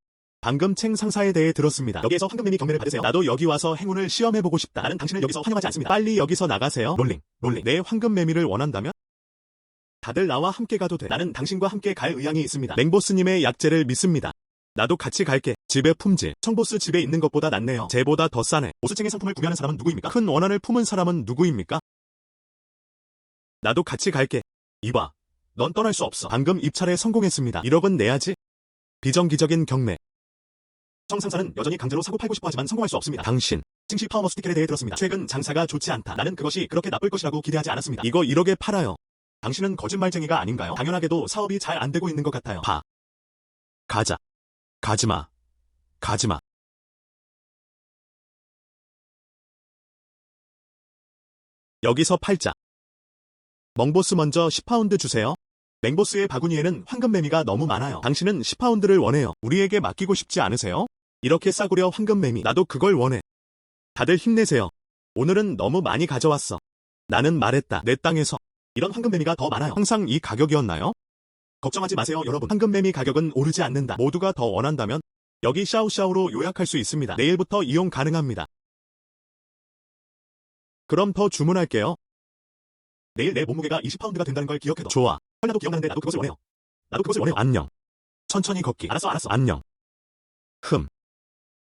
방금 챙 상사에 대해 들었습니다. 여기에서 황금매미 경매를 받으세요. 나도 여기 와서 행운을 시험해보고 싶다. 나는 당신을 여기서 환영하지 않습니다. 빨리 여기서 나가세요. 롤링. 내 황금매미를 원한다면? 다들 나와 함께 가도 돼. 나는 당신과 함께 갈 의향이 있습니다. 맹보스님의 약재를 믿습니다. 나도 같이 갈게. 집의 품질. 청보스 집에 있는 것보다 낫네요. 쟤보다 더 싸네. 보스챙의 상품을 구매하는 사람은 누구입니까? 큰 원한을 품은 사람은 누구입니까? 나도 같이 갈게. 이봐. 넌 떠날 수 없어. 방금 입찰에 성공했습니다. 1억은 내야지. 비정기적인 경매. 정상사는 여전히 강제로 사고 팔고 싶어 하지만 성공할 수 없습니다. 당신. 칭시 파워머스 티켓에 대해 들었습니다. 최근 장사가 좋지 않다. 나는 그것이 그렇게 나쁠 것이라고 기대하지 않았습니다. 이거 1억에 팔아요. 당신은 거짓말쟁이가 아닌가요? 당연하게도 사업이 잘 안 되고 있는 것 같아요. 가자. 가지마. 가지마. 여기서 팔자. 멍보스 먼저 10파운드 주세요. 맹보스의 바구니에는 황금 매미가 너무 많아요. 당신은 10파운드를 원해요. 우리에게 맡기고 싶지 않으세요? 이렇게 싸구려 황금 매미. 나도 그걸 원해. 다들 힘내세요. 오늘은 너무 많이 가져왔어. 나는 말했다. 내 땅에서 이런 황금 매미가 더 많아요. 항상 이 가격이었나요? 걱정하지 마세요, 여러분. 황금 매미 가격은 오르지 않는다. 모두가 더 원한다면 여기 샤오샤오로 요약할 수 있습니다. 내일부터 이용 가능합니다. 그럼 더 주문할게요. 내일 내 몸무게가 20파운드가 된다는 걸 기억해둬. 좋아. 나도 기억나는데 나도 그것을 원해요. 나도 그것을 원해요. 안녕. 천천히 걷기. 알았어. 안녕.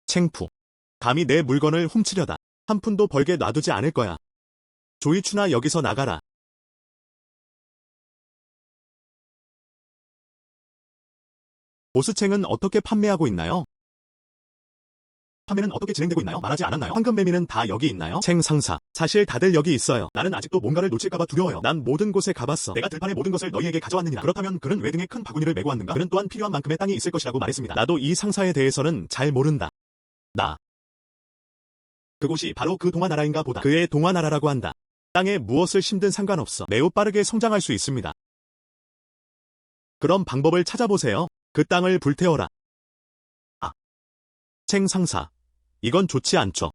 챙푸. 감히 내 물건을 훔치려다. 한 푼도 벌게 놔두지 않을 거야. 조이추나 여기서 나가라. 보스챙은 어떻게 판매하고 있나요? 판매는 어떻게 진행되고 있나요? 말하지 않았나요? 황금 매미는 다 여기 있나요? 챙 상사. 사실 다들 여기 있어요. 나는 아직도 뭔가를 놓칠까봐 두려워요. 난 모든 곳에 가봤어. 내가 들판의 모든 것을 너희에게 가져왔느냐? 그렇다면 그는 왜 등에 큰 바구니를 메고 왔는가? 그는 또한 필요한 만큼의 땅이 있을 것이라고 말했습니다. 나도 이 상사에 대해서는 잘 모른다. 그곳이 바로 그 동화나라인가 보다. 그의 동화나라라고 한다. 땅에 무엇을 심든 상관없어. 매우 빠르게 성장할 수 있습니다. 그럼 방법을 찾아보세요. 그 땅을 불태워라. 챙 상사. 이건 좋지 않죠.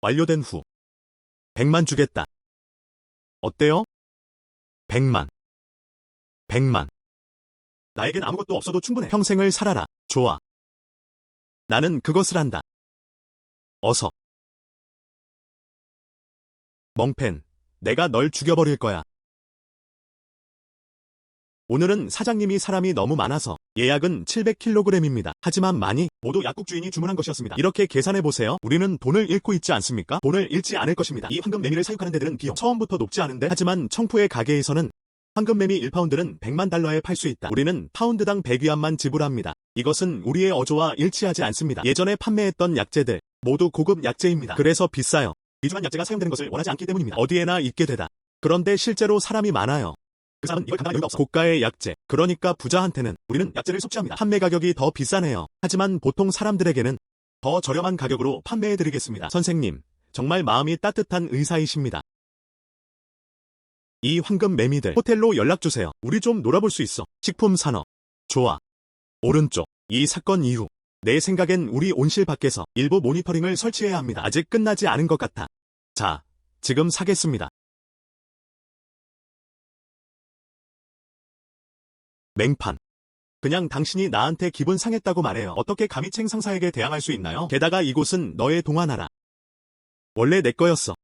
완료된 후 100만 주겠다. 어때요? 100만. 나에겐 아무것도 없어도 충분해. 평생을 살아라. 좋아. 나는 그것을 한다. 어서. 멍펜. 내가 널 죽여버릴 거야. 오늘은 사장님이 사람이 너무 많아서 예약은 700kg입니다. 하지만 모두 약국 주인이 주문한 것이었습니다. 이렇게 계산해보세요. 우리는 돈을 잃고 있지 않습니까? 돈을 잃지 않을 것입니다. 이 황금 매미를 사육하는 데들은 비용 처음부터 높지 않은데 하지만 청푸의 가게에서는 황금 매미 1파운드는 100만 달러에 팔 수 있다. 우리는 파운드당 100위안만 지불합니다. 이것은 우리의 어조와 일치하지 않습니다. 예전에 판매했던 약재들 모두 고급 약재입니다. 그래서 비싸요. 귀중한 약재가 사용되는 것을 원하지 않기 때문입니다. 어디에나 있게 되다. 그런데 실제로 사람이 많아요. 그 사람은 이걸 감당할 여유가 없어. 고가의 약재. 그러니까 부자한테는 우리는 약재를 섭취합니다. 판매 가격이 더 비싸네요. 하지만 보통 사람들에게는 더 저렴한 가격으로 판매해드리겠습니다. 선생님, 정말 마음이 따뜻한 의사이십니다. 이 황금 매미들 호텔로 연락주세요. 우리 좀 놀아볼 수 있어. 식품 산업. 좋아. 오른쪽. 이 사건 이후 내 생각엔 우리 온실 밖에서 일부 모니터링을 설치해야 합니다. 아직 끝나지 않은 것 같아. 자, 지금 사겠습니다. 맹판. 그냥 당신이 나한테 기분 상했다고 말해요. 어떻게 감히 챙 상사에게 대항할 수 있나요? 게다가 이곳은 너의 동화나라. 원래 내 거였어.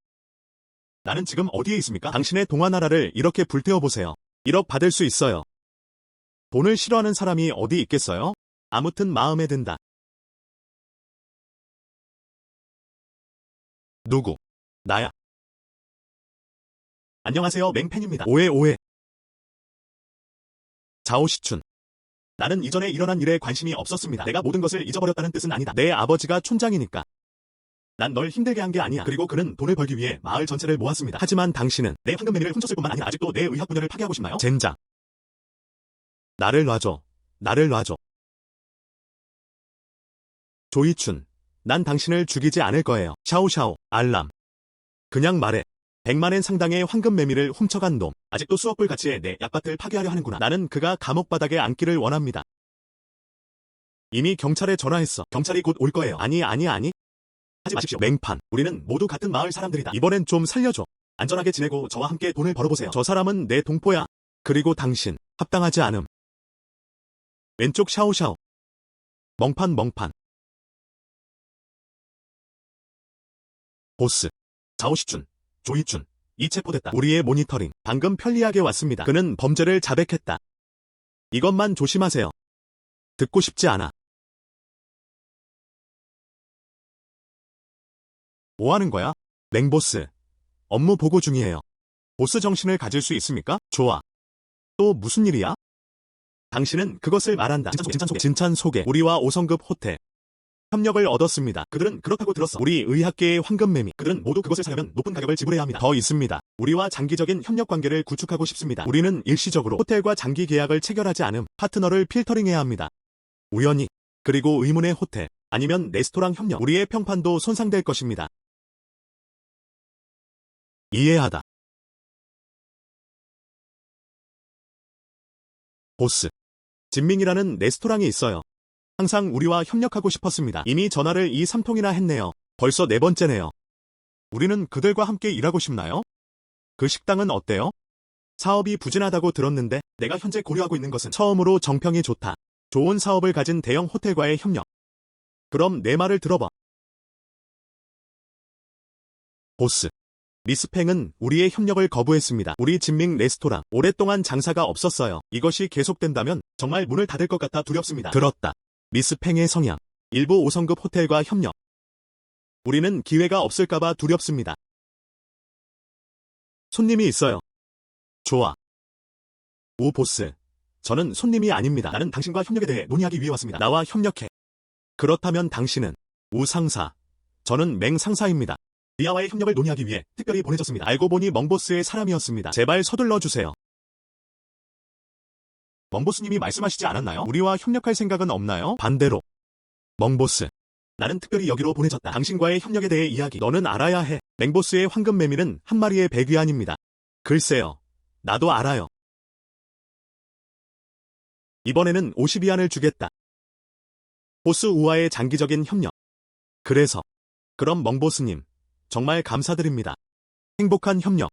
나는 지금 어디에 있습니까? 당신의 동화나라를 이렇게 불태워보세요. 1억 받을 수 있어요. 돈을 싫어하는 사람이 어디 있겠어요? 아무튼 마음에 든다. 누구? 나야. 안녕하세요, 맹팬입니다. 오해. 자오시춘. 나는 이전에 일어난 일에 관심이 없었습니다. 내가 모든 것을 잊어버렸다는 뜻은 아니다. 내 아버지가 촌장이니까. 난 널 힘들게 한 게 아니야. 그리고 그는 돈을 벌기 위해 마을 전체를 모았습니다. 하지만 당신은 내 황금 매미를 훔쳤을 뿐만 아니라 아직도 내 의학 분야를 파괴하고 싶나요? 젠장. 나를 놔줘. 조이춘. 난 당신을 죽이지 않을 거예요. 샤오샤오. 알람. 그냥 말해. 100만엔 상당의 황금 매미를 훔쳐간 놈. 아직도 수억 불 가치의 내 약밭을 파괴하려 하는구나. 나는 그가 감옥 바닥에 앉기를 원합니다. 이미 경찰에 전화했어. 경찰이 곧 올 거예요. 아니. 하지 마십시오. 맹판. 우리는 모두 같은 마을 사람들이다. 이번엔 좀 살려줘. 안전하게 지내고 저와 함께 돈을 벌어보세요. 저 사람은 내 동포야. 그리고 당신. 합당하지 않음. 왼쪽 샤오샤오. 멍판. 보스. 자오시춘. 조이춘. 이 체포됐다. 우리의 모니터링. 방금 편리하게 왔습니다. 그는 범죄를 자백했다. 이것만 조심하세요. 듣고 싶지 않아. 뭐 하는 거야? 맹보스. 업무 보고 중이에요. 보스 정신을 가질 수 있습니까? 좋아. 또 무슨 일이야? 당신은 그것을 말한다. 진찬 소개. 우리와 5성급 호텔. 협력을 얻었습니다. 그들은 그렇다고 들었어. 우리 의학계의 황금매미. 그들은 모두 그것을 사려면 높은 가격을 지불해야 합니다. 더 있습니다. 우리와 장기적인 협력 관계를 구축하고 싶습니다. 우리는 일시적으로 호텔과 장기 계약을 체결하지 않음 파트너를 필터링해야 합니다. 우연히. 그리고 의문의 호텔. 아니면 레스토랑 협력. 우리의 평판도 손상될 것입니다. 이해하다. 보스. 진밍이라는 레스토랑이 있어요. 항상 우리와 협력하고 싶었습니다. 이미 전화를 2, 3통이나 했네요. 벌써 4번째네요. 우리는 그들과 함께 일하고 싶나요? 그 식당은 어때요? 사업이 부진하다고 들었는데 내가 현재 고려하고 있는 것은 처음으로 정평이 좋다. 좋은 사업을 가진 대형 호텔과의 협력. 그럼 내 말을 들어봐. 보스. 리스팽은 우리의 협력을 거부했습니다. 우리 진밍 레스토랑 오랫동안 장사가 없었어요. 이것이 계속된다면 정말 문을 닫을 것 같아 두렵습니다. 들었다. 리스팽의 성향. 일부 5성급 호텔과 협력. 우리는 기회가 없을까봐 두렵습니다. 손님이 있어요. 좋아. 오 보스. 저는 손님이 아닙니다. 나는 당신과 협력에 대해 논의하기 위해 왔습니다. 나와 협력해. 그렇다면 당신은 우 상사. 저는 맹 상사입니다. 리아와의 협력을 논의하기 위해 특별히 보내졌습니다. 알고 보니 멍보스의 사람이었습니다. 제발 서둘러 주세요. 멍보스님이 말씀하시지 않았나요? 우리와 협력할 생각은 없나요? 반대로. 멍보스. 나는 특별히 여기로 보내졌다. 당신과의 협력에 대해 이야기. 너는 알아야 해. 맹보스의 황금 메밀은 한 마리의 백위안입니다. 글쎄요. 나도 알아요. 이번에는 50위안을 주겠다. 보스 우와의 장기적인 협력. 그래서. 그럼 멍보스님. 정말 감사드립니다. 행복한 협력.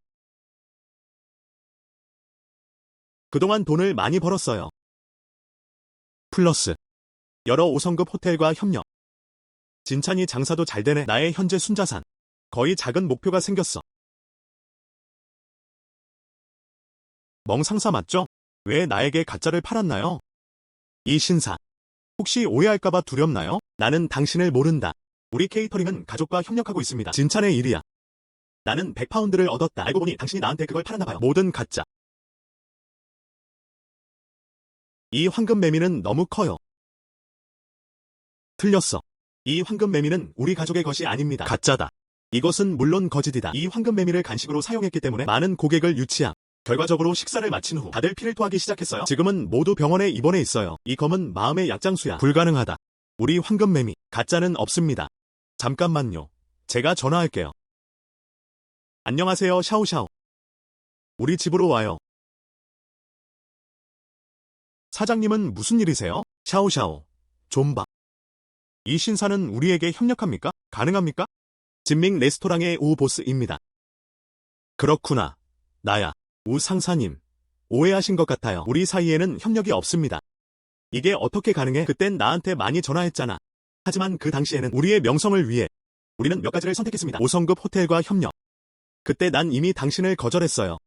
그동안 돈을 많이 벌었어요. 플러스 여러 5성급 호텔과 협력. 진찬이 장사도 잘 되네. 나의 현재 순자산. 거의 작은 목표가 생겼어. 멍 상사 맞죠? 왜 나에게 가짜를 팔았나요? 이 신사. 혹시 오해할까봐 두렵나요? 나는 당신을 모른다. 우리 케이터링은 가족과 협력하고 있습니다. 진찬의 일이야. 나는 100파운드를 얻었다. 알고 보니 당신이 나한테 그걸 팔았나봐요. 모든 가짜. 이 황금 매미는 너무 커요. 틀렸어. 이 황금 매미는 우리 가족의 것이 아닙니다. 가짜다. 이것은 물론 거짓이다. 이 황금 매미를 간식으로 사용했기 때문에 많은 고객을 유치함. 결과적으로 식사를 마친 후 다들 피를 토하기 시작했어요. 지금은 모두 병원에 입원해 있어요. 이 검은 마음의 약장수야. 불가능하다. 우리 황금 매미. 가짜는 없습니다. 잠깐만요. 제가 전화할게요. 안녕하세요, 샤오샤오. 우리 집으로 와요. 사장님은 무슨 일이세요? 샤오샤오. 좀 봐. 이 신사는 우리에게 협력합니까? 가능합니까? 진밍 레스토랑의 우 보스입니다. 그렇구나. 나야. 우 상사님. 오해하신 것 같아요. 우리 사이에는 협력이 없습니다. 이게 어떻게 가능해? 그땐 나한테 많이 전화했잖아. 하지만 그 당시에는 우리의 명성을 위해 우리는 몇 가지를 선택했습니다. 5성급 호텔과 협력. 그때 난 이미 당신을 거절했어요.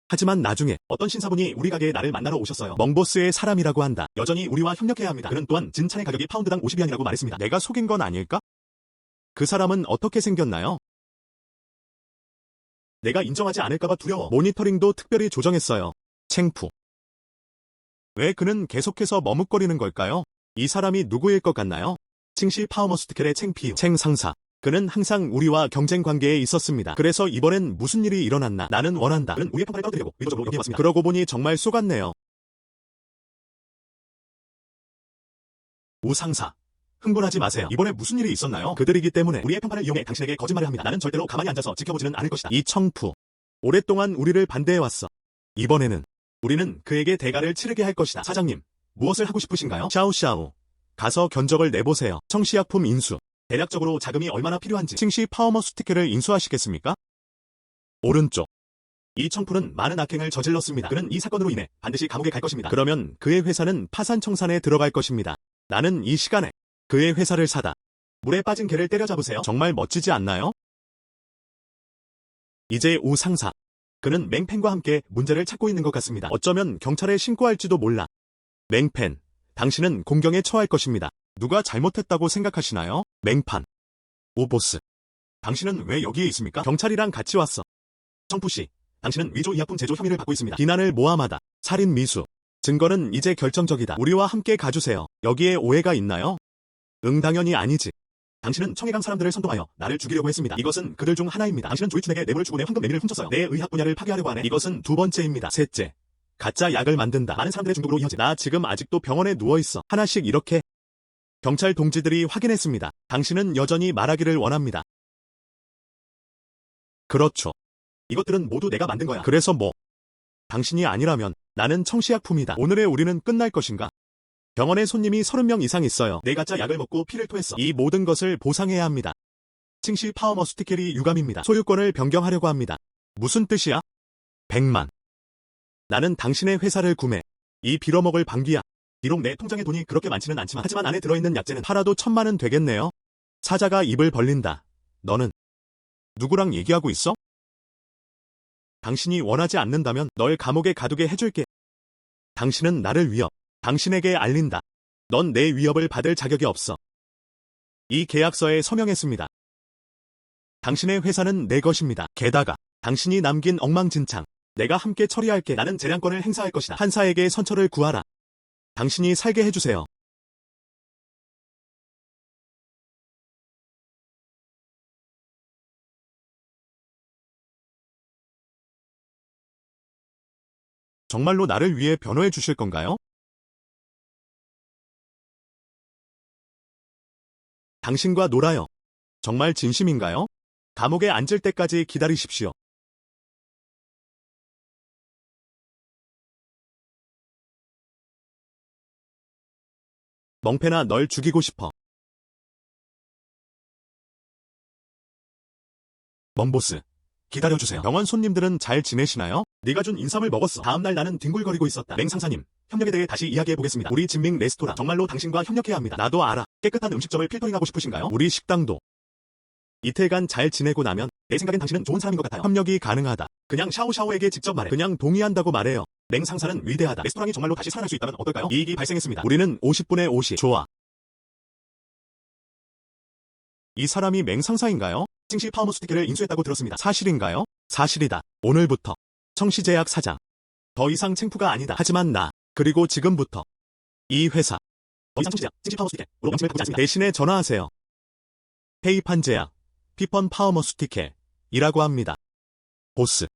하지만 나중에 어떤 신사분이 우리 가게에 나를 만나러 오셨어요. 멍보스의 사람이라고 한다. 여전히 우리와 협력해야 합니다. 그는 또한 진찬의 가격이 파운드당 50위안이라고 말했습니다. 내가 속인 건 아닐까? 그 사람은 어떻게 생겼나요? 내가 인정하지 않을까봐 두려워. 모니터링도 특별히 조정했어요. 챙푸. 왜 그는 계속해서 머뭇거리는 걸까요? 이 사람이 누구일 것 같나요? 칭시 파워머스트켈의 챙피우. 챙 상사. 그는 항상 우리와 경쟁 관계에 있었습니다. 그래서 이번엔 무슨 일이 일어났나? 나는 원한다. 그는 우리의 평판을 떠드리려고 의도적으로 여기에 왔습니다. 그러고 보니 정말 쏘갔네요. 우 상사. 흥분하지 마세요. 이번에 무슨 일이 있었나요? 그들이기 때문에 우리의 평판을 이용해 당신에게 거짓말을 합니다. 나는 절대로 가만히 앉아서 지켜보지는 않을 것이다. 이 청푸. 오랫동안 우리를 반대해왔어. 이번에는 우리는 그에게 대가를 치르게 할 것이다. 사장님, 무엇을 하고 싶으신가요? 샤오샤오. 가서 견적을 내보세요. 청시약품 인수. 대략적으로 자금이 얼마나 필요한지. 칭시 파워머스티케를 인수하시겠습니까? 오른쪽. 이 청푸는 많은 악행을 저질렀습니다. 그는 이 사건으로 인해 반드시 감옥에 갈 것입니다. 그러면 그의 회사는 파산청산에 들어갈 것입니다. 나는 이 시간에 그의 회사를 사다. 물에 빠진 개를 때려잡으세요. 정말 멋지지 않나요? 이제 우 상사. 그는 맹펜과 함께 문제를 찾고 있는 것 같습니다. 어쩌면 경찰에 신고할지도 몰라. 맹펜. 당신은 공경에 처할 것입니다. 누가 잘못했다고 생각하시나요? 맹판. 오 보스. 당신은 왜 여기에 있습니까? 경찰이랑 같이 왔어. 청푸씨. 당신은 위조 의약품 제조 혐의를 받고 있습니다. 비난을 모함하다. 살인 미수. 증거는 이제 결정적이다. 우리와 함께 가주세요. 여기에 오해가 있나요? 응, 당연히 아니지. 당신은 청해강 사람들을 선동하여 나를 죽이려고 했습니다. 이것은 그들 중 하나입니다. 당신은 조이춘에게 뇌물을 주고 내 황금 매미를 훔쳤어요. 내 의학 분야를 파괴하려고 하네. 이것은 두 번째입니다. 셋째, 가짜 약을 만든다. 많은 사람들의 중독으로 이어진. 나 지금 아직도 병원에 누워있어. 하나씩 이렇게. 경찰 동지들이 확인했습니다. 당신은 여전히 말하기를 원합니다. 그렇죠. 이것들은 모두 내가 만든 거야. 그래서 뭐? 당신이 아니라면 나는 청시약품이다. 오늘의 우리는 끝날 것인가? 병원에 손님이 30명 이상 있어요. 내 가짜 약을 먹고 피를 토했어. 이 모든 것을 보상해야 합니다. 칭시 파워머스티켈이 유감입니다. 소유권을 변경하려고 합니다. 무슨 뜻이야? 100만. 나는 당신의 회사를 구매. 이 빌어먹을 방귀야. 비록 내 통장에 돈이 그렇게 많지는 않지만 하지만 안에 들어있는 약재는 팔아도 1000만은 되겠네요. 사자가 입을 벌린다. 너는 누구랑 얘기하고 있어? 당신이 원하지 않는다면 널 감옥에 가두게 해줄게. 당신은 나를 위협. 당신에게 알린다. 넌 내 위협을 받을 자격이 없어. 이 계약서에 서명했습니다. 당신의 회사는 내 것입니다. 게다가 당신이 남긴 엉망진창. 내가 함께 처리할게. 나는 재량권을 행사할 것이다. 판사에게 선처를 구하라. 당신이 살게 해주세요. 정말로 나를 위해 변호해 주실 건가요? 당신과 놀아요. 정말 진심인가요? 감옥에 앉을 때까지 기다리십시오. 멍패나 널 죽이고 싶어. 멍보스. 기다려주세요. 병원 손님들은 잘 지내시나요? 네가 준 인삼을 먹었어. 다음날 나는 뒹굴거리고 있었다. 맹상사님, 협력에 대해 다시 이야기해보겠습니다. 우리 진밍 레스토랑 정말로 당신과 협력해야 합니다. 나도 알아. 깨끗한 음식점을 필터링하고 싶으신가요? 우리 식당도. 이틀간 잘 지내고 나면 내 생각엔 당신은 좋은 사람인 것 같아요. 협력이 가능하다. 그냥 샤오샤오에게 직접 말해. 그냥 동의한다고 말해요. 맹상사는 위대하다. 레스토랑이 정말로 다시 살아날 수 있다면 어떨까요? 이익이 발생했습니다. 우리는 50분의 50. 좋아. 이 사람이 맹상사인가요? 칭시 파워머스티켈을 인수했다고 들었습니다. 사실인가요? 사실이다. 오늘부터 청시제약 사장. 더 이상 챙푸가 아니다. 하지만 나, 그리고 지금부터 이 회사 더 이상 청시제약, 칭시 파워머스티켈으로 명칭을 바꾸지 않습니다. 대신에 전화하세요. 페이판 제약, 피펀 파워머스티켈이라고 합니다. 보스.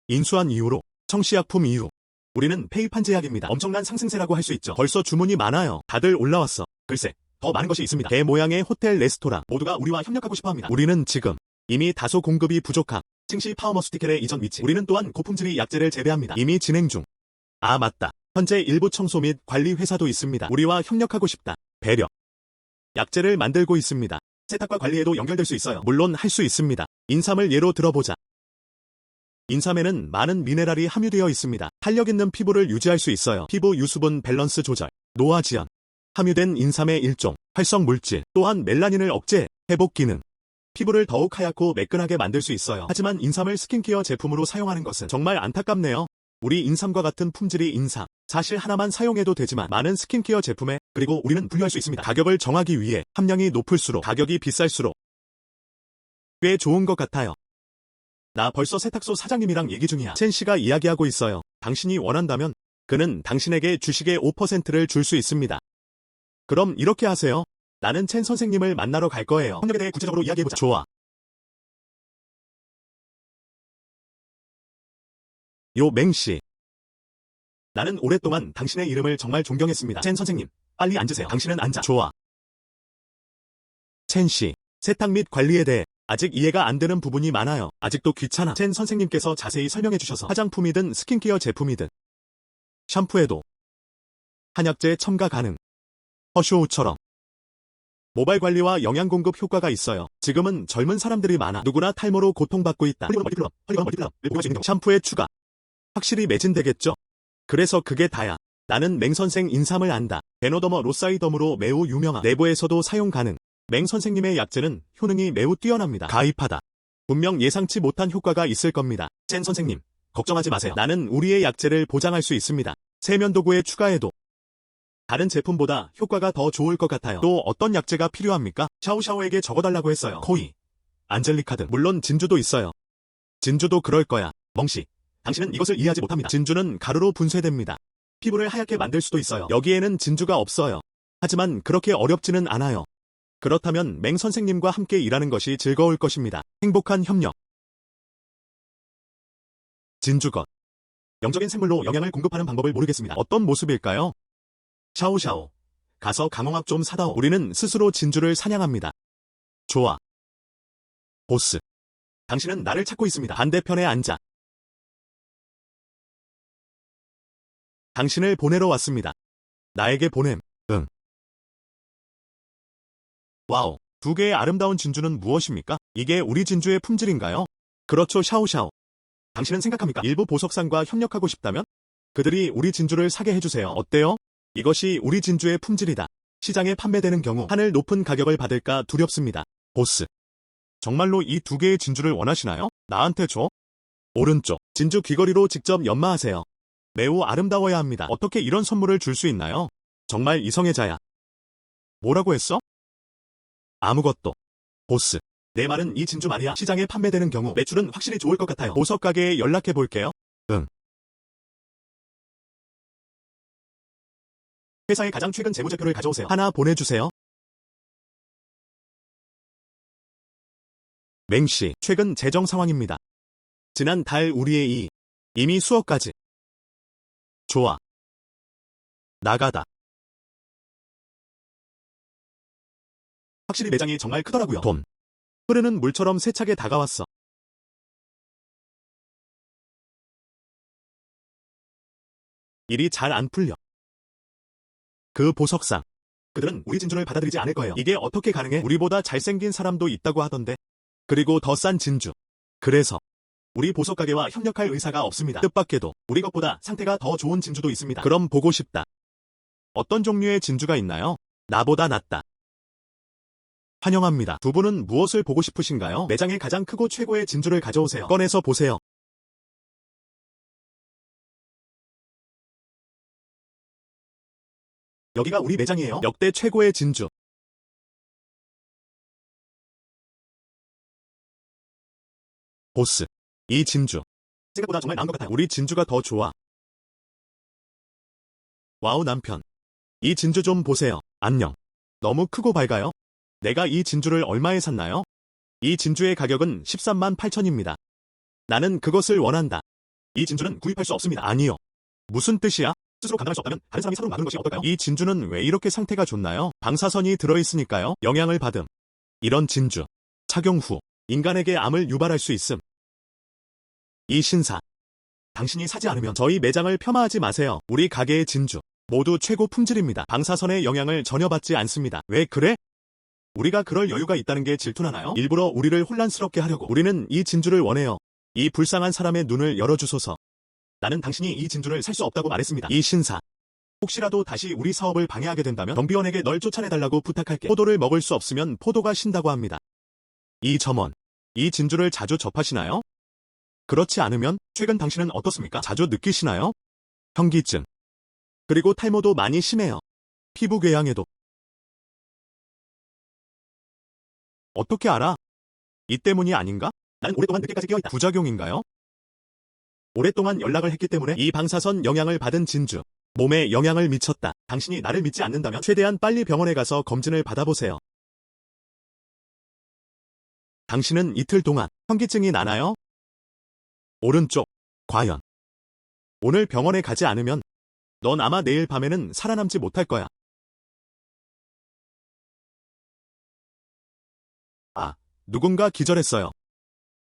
인수한 이후로 청시약품 이후 우리는 페이판 제약입니다. 엄청난 상승세라고 할 수 있죠. 벌써 주문이 많아요. 다들 올라왔어. 글쎄. 더 많은 것이 있습니다. 개 모양의 호텔 레스토랑 모두가 우리와 협력하고 싶어합니다. 우리는 지금 이미 다소 공급이 부족함. 칭시 파워머스티켈의 이전 위치. 우리는 또한 고품질의 약재를 재배합니다. 이미 진행 중. 아 맞다. 현재 일부 청소 및 관리 회사도 있습니다. 우리와 협력하고 싶다. 배려. 약재를 만들고 있습니다. 세탁과 관리에도 연결될 수 있어요. 물론 할 수 있습니다. 인삼을 예로 들어보자. 인삼에는 많은 미네랄이 함유되어 있습니다. 탄력 있는 피부를 유지할 수 있어요. 피부 유수분 밸런스 조절. 노화 지연. 함유된 인삼의 일종, 활성 물질, 또한 멜라닌을 억제, 회복 기능. 피부를 더욱 하얗고 매끈하게 만들 수 있어요. 하지만 인삼을 스킨케어 제품으로 사용하는 것은 정말 안타깝네요. 우리 인삼과 같은 품질의 인삼, 사실 하나만 사용해도 되지만 많은 스킨케어 제품에, 그리고 우리는 분류할 수 있습니다. 가격을 정하기 위해 함량이 높을수록 가격이 비쌀수록 꽤 좋은 것 같아요. 나 벌써 세탁소 사장님이랑 얘기 중이야. 첸 씨가 이야기하고 있어요. 당신이 원한다면 그는 당신에게 주식의 5%를 줄 수 있습니다. 그럼 이렇게 하세요. 나는 첸 선생님을 만나러 갈 거예요. 협력에 대해 구체적으로 이야기해보자. 좋아. 요 맹씨. 나는 오랫동안 당신의 이름을 정말 존경했습니다. 첸 선생님, 빨리 앉으세요. 당신은 앉아. 좋아. 첸 씨, 세탁 및 관리에 대해 아직 이해가 안 되는 부분이 많아요. 아직도 귀찮아. 첸 선생님께서 자세히 설명해 주셔서 화장품이든 스킨케어 제품이든 샴푸에도 한약재 첨가 가능. 허쇼우처럼 모발 관리와 영양 공급 효과가 있어요. 지금은 젊은 사람들이 많아. 누구나 탈모로 고통받고 있다. 헐리건 멀티플럼, 샴푸에 추가. 확실히 매진되겠죠? 그래서 그게 다야. 나는 맹선생 인삼을 안다. 베노더머 로사이덤으로 매우 유명한. 내부에서도 사용 가능. 맹선생님의 약재는 효능이 매우 뛰어납니다. 가입하다. 분명 예상치 못한 효과가 있을 겁니다. 첸 선생님, 걱정하지 마세요. 나는 우리의 약재를 보장할 수 있습니다. 세면도구에 추가해도 다른 제품보다 효과가 더 좋을 것 같아요. 또 어떤 약재가 필요합니까? 샤오샤오에게 적어달라고 했어요. 코이, 안젤리카 등. 물론 진주도 있어요. 진주도 그럴 거야. 멍씨. 당신은 이것을 이해하지 못합니다. 진주는 가루로 분쇄됩니다. 피부를 하얗게 만들 수도 있어요. 여기에는 진주가 없어요. 하지만 그렇게 어렵지는 않아요. 그렇다면 맹 선생님과 함께 일하는 것이 즐거울 것입니다. 행복한 협력. 진주것. 영적인 생물로 영양을 공급하는 방법을 모르겠습니다. 어떤 모습일까요? 샤오샤오. 가서 강홍학 좀 사다오. 우리는 스스로 진주를 사냥합니다. 좋아. 보스. 당신은 나를 찾고 있습니다. 반대편에 앉아. 당신을 보내러 왔습니다. 나에게 보냄. 응. 와우. 두 개의 아름다운 진주는 무엇입니까? 이게 우리 진주의 품질인가요? 그렇죠, 샤오샤오. 당신은 생각합니까? 일부 보석상과 협력하고 싶다면? 그들이 우리 진주를 사게 해주세요. 어때요? 이것이 우리 진주의 품질이다. 시장에 판매되는 경우 하늘 높은 가격을 받을까 두렵습니다. 보스. 정말로 이 두 개의 진주를 원하시나요? 나한테 줘. 오른쪽. 진주 귀걸이로 직접 연마하세요. 매우 아름다워야 합니다. 어떻게 이런 선물을 줄 수 있나요? 정말 이성애자야. 뭐라고 했어? 아무것도. 보스. 내 말은 이 진주 말이야. 시장에 판매되는 경우 매출은 확실히 좋을 것 같아요. 보석 가게에 연락해 볼게요. 응. 회사의 가장 최근 재무제표를 가져오세요. 하나 보내주세요. 맹씨, 최근 재정 상황입니다. 지난 달 우리의 이미 수억 가지. 좋아. 나가다. 확실히 매장이 정말 크더라고요. 돈. 흐르는 물처럼 세차게 다가왔어. 일이 잘 안 풀려. 그 보석상. 그들은 우리 진주를 받아들이지 않을 거예요. 이게 어떻게 가능해? 우리보다 잘생긴 사람도 있다고 하던데. 그리고 더 싼 진주. 그래서 우리 보석 가게와 협력할 의사가 없습니다. 뜻밖에도 우리 것보다 상태가 더 좋은 진주도 있습니다. 그럼 보고 싶다. 어떤 종류의 진주가 있나요? 나보다 낫다. 환영합니다. 두 분은 무엇을 보고 싶으신가요? 매장의 가장 크고 최고의 진주를 가져오세요. 꺼내서 보세요. 여기가 우리 매장이에요. 역대 최고의 진주. 보스. 이 진주. 생각보다 정말 나은 것 같아요. 우리 진주가 더 좋아. 와우 남편. 이 진주 좀 보세요. 안녕. 너무 크고 밝아요? 내가 이 진주를 얼마에 샀나요? 이 진주의 가격은 13만 8천입니다. 나는 그것을 원한다. 이 진주는 구입할 수 없습니다. 아니요. 무슨 뜻이야? 스스로 감당할 수 없다면 다른 사람이 사러 놔두는 것이 어떨까요? 이 진주는 왜 이렇게 상태가 좋나요? 방사선이 들어있으니까요. 영향을 받음. 이런 진주. 착용 후 인간에게 암을 유발할 수 있음. 이 신사. 당신이 사지 않으면 저희 매장을 폄하하지 마세요. 우리 가게의 진주. 모두 최고 품질입니다. 방사선의 영향을 전혀 받지 않습니다. 왜 그래? 우리가 그럴 여유가 있다는 게 질투나나요? 일부러 우리를 혼란스럽게 하려고. 우리는 이 진주를 원해요. 이 불쌍한 사람의 눈을 열어주소서. 나는 당신이 이 진주를 살 수 없다고 말했습니다. 이 신사. 혹시라도 다시 우리 사업을 방해하게 된다면 경비원에게 널 쫓아내달라고 부탁할게. 포도를 먹을 수 없으면 포도가 신다고 합니다. 이 점원. 이 진주를 자주 접하시나요? 그렇지 않으면 최근 당신은 어떻습니까? 자주 느끼시나요? 현기증. 그리고 탈모도 많이 심해요. 피부 궤양에도. 어떻게 알아? 이 때문이 아닌가? 난 오랫동안 늦게까지 깨어있다. 부작용인가요? 오랫동안 연락을 했기 때문에 이 방사선 영향을 받은 진주. 몸에 영향을 미쳤다. 당신이 나를 믿지 않는다면 최대한 빨리 병원에 가서 검진을 받아보세요. 당신은 이틀 동안 현기증이 나나요? 오른쪽. 과연. 오늘 병원에 가지 않으면 넌 아마 내일 밤에는 살아남지 못할 거야. 아, 누군가 기절했어요.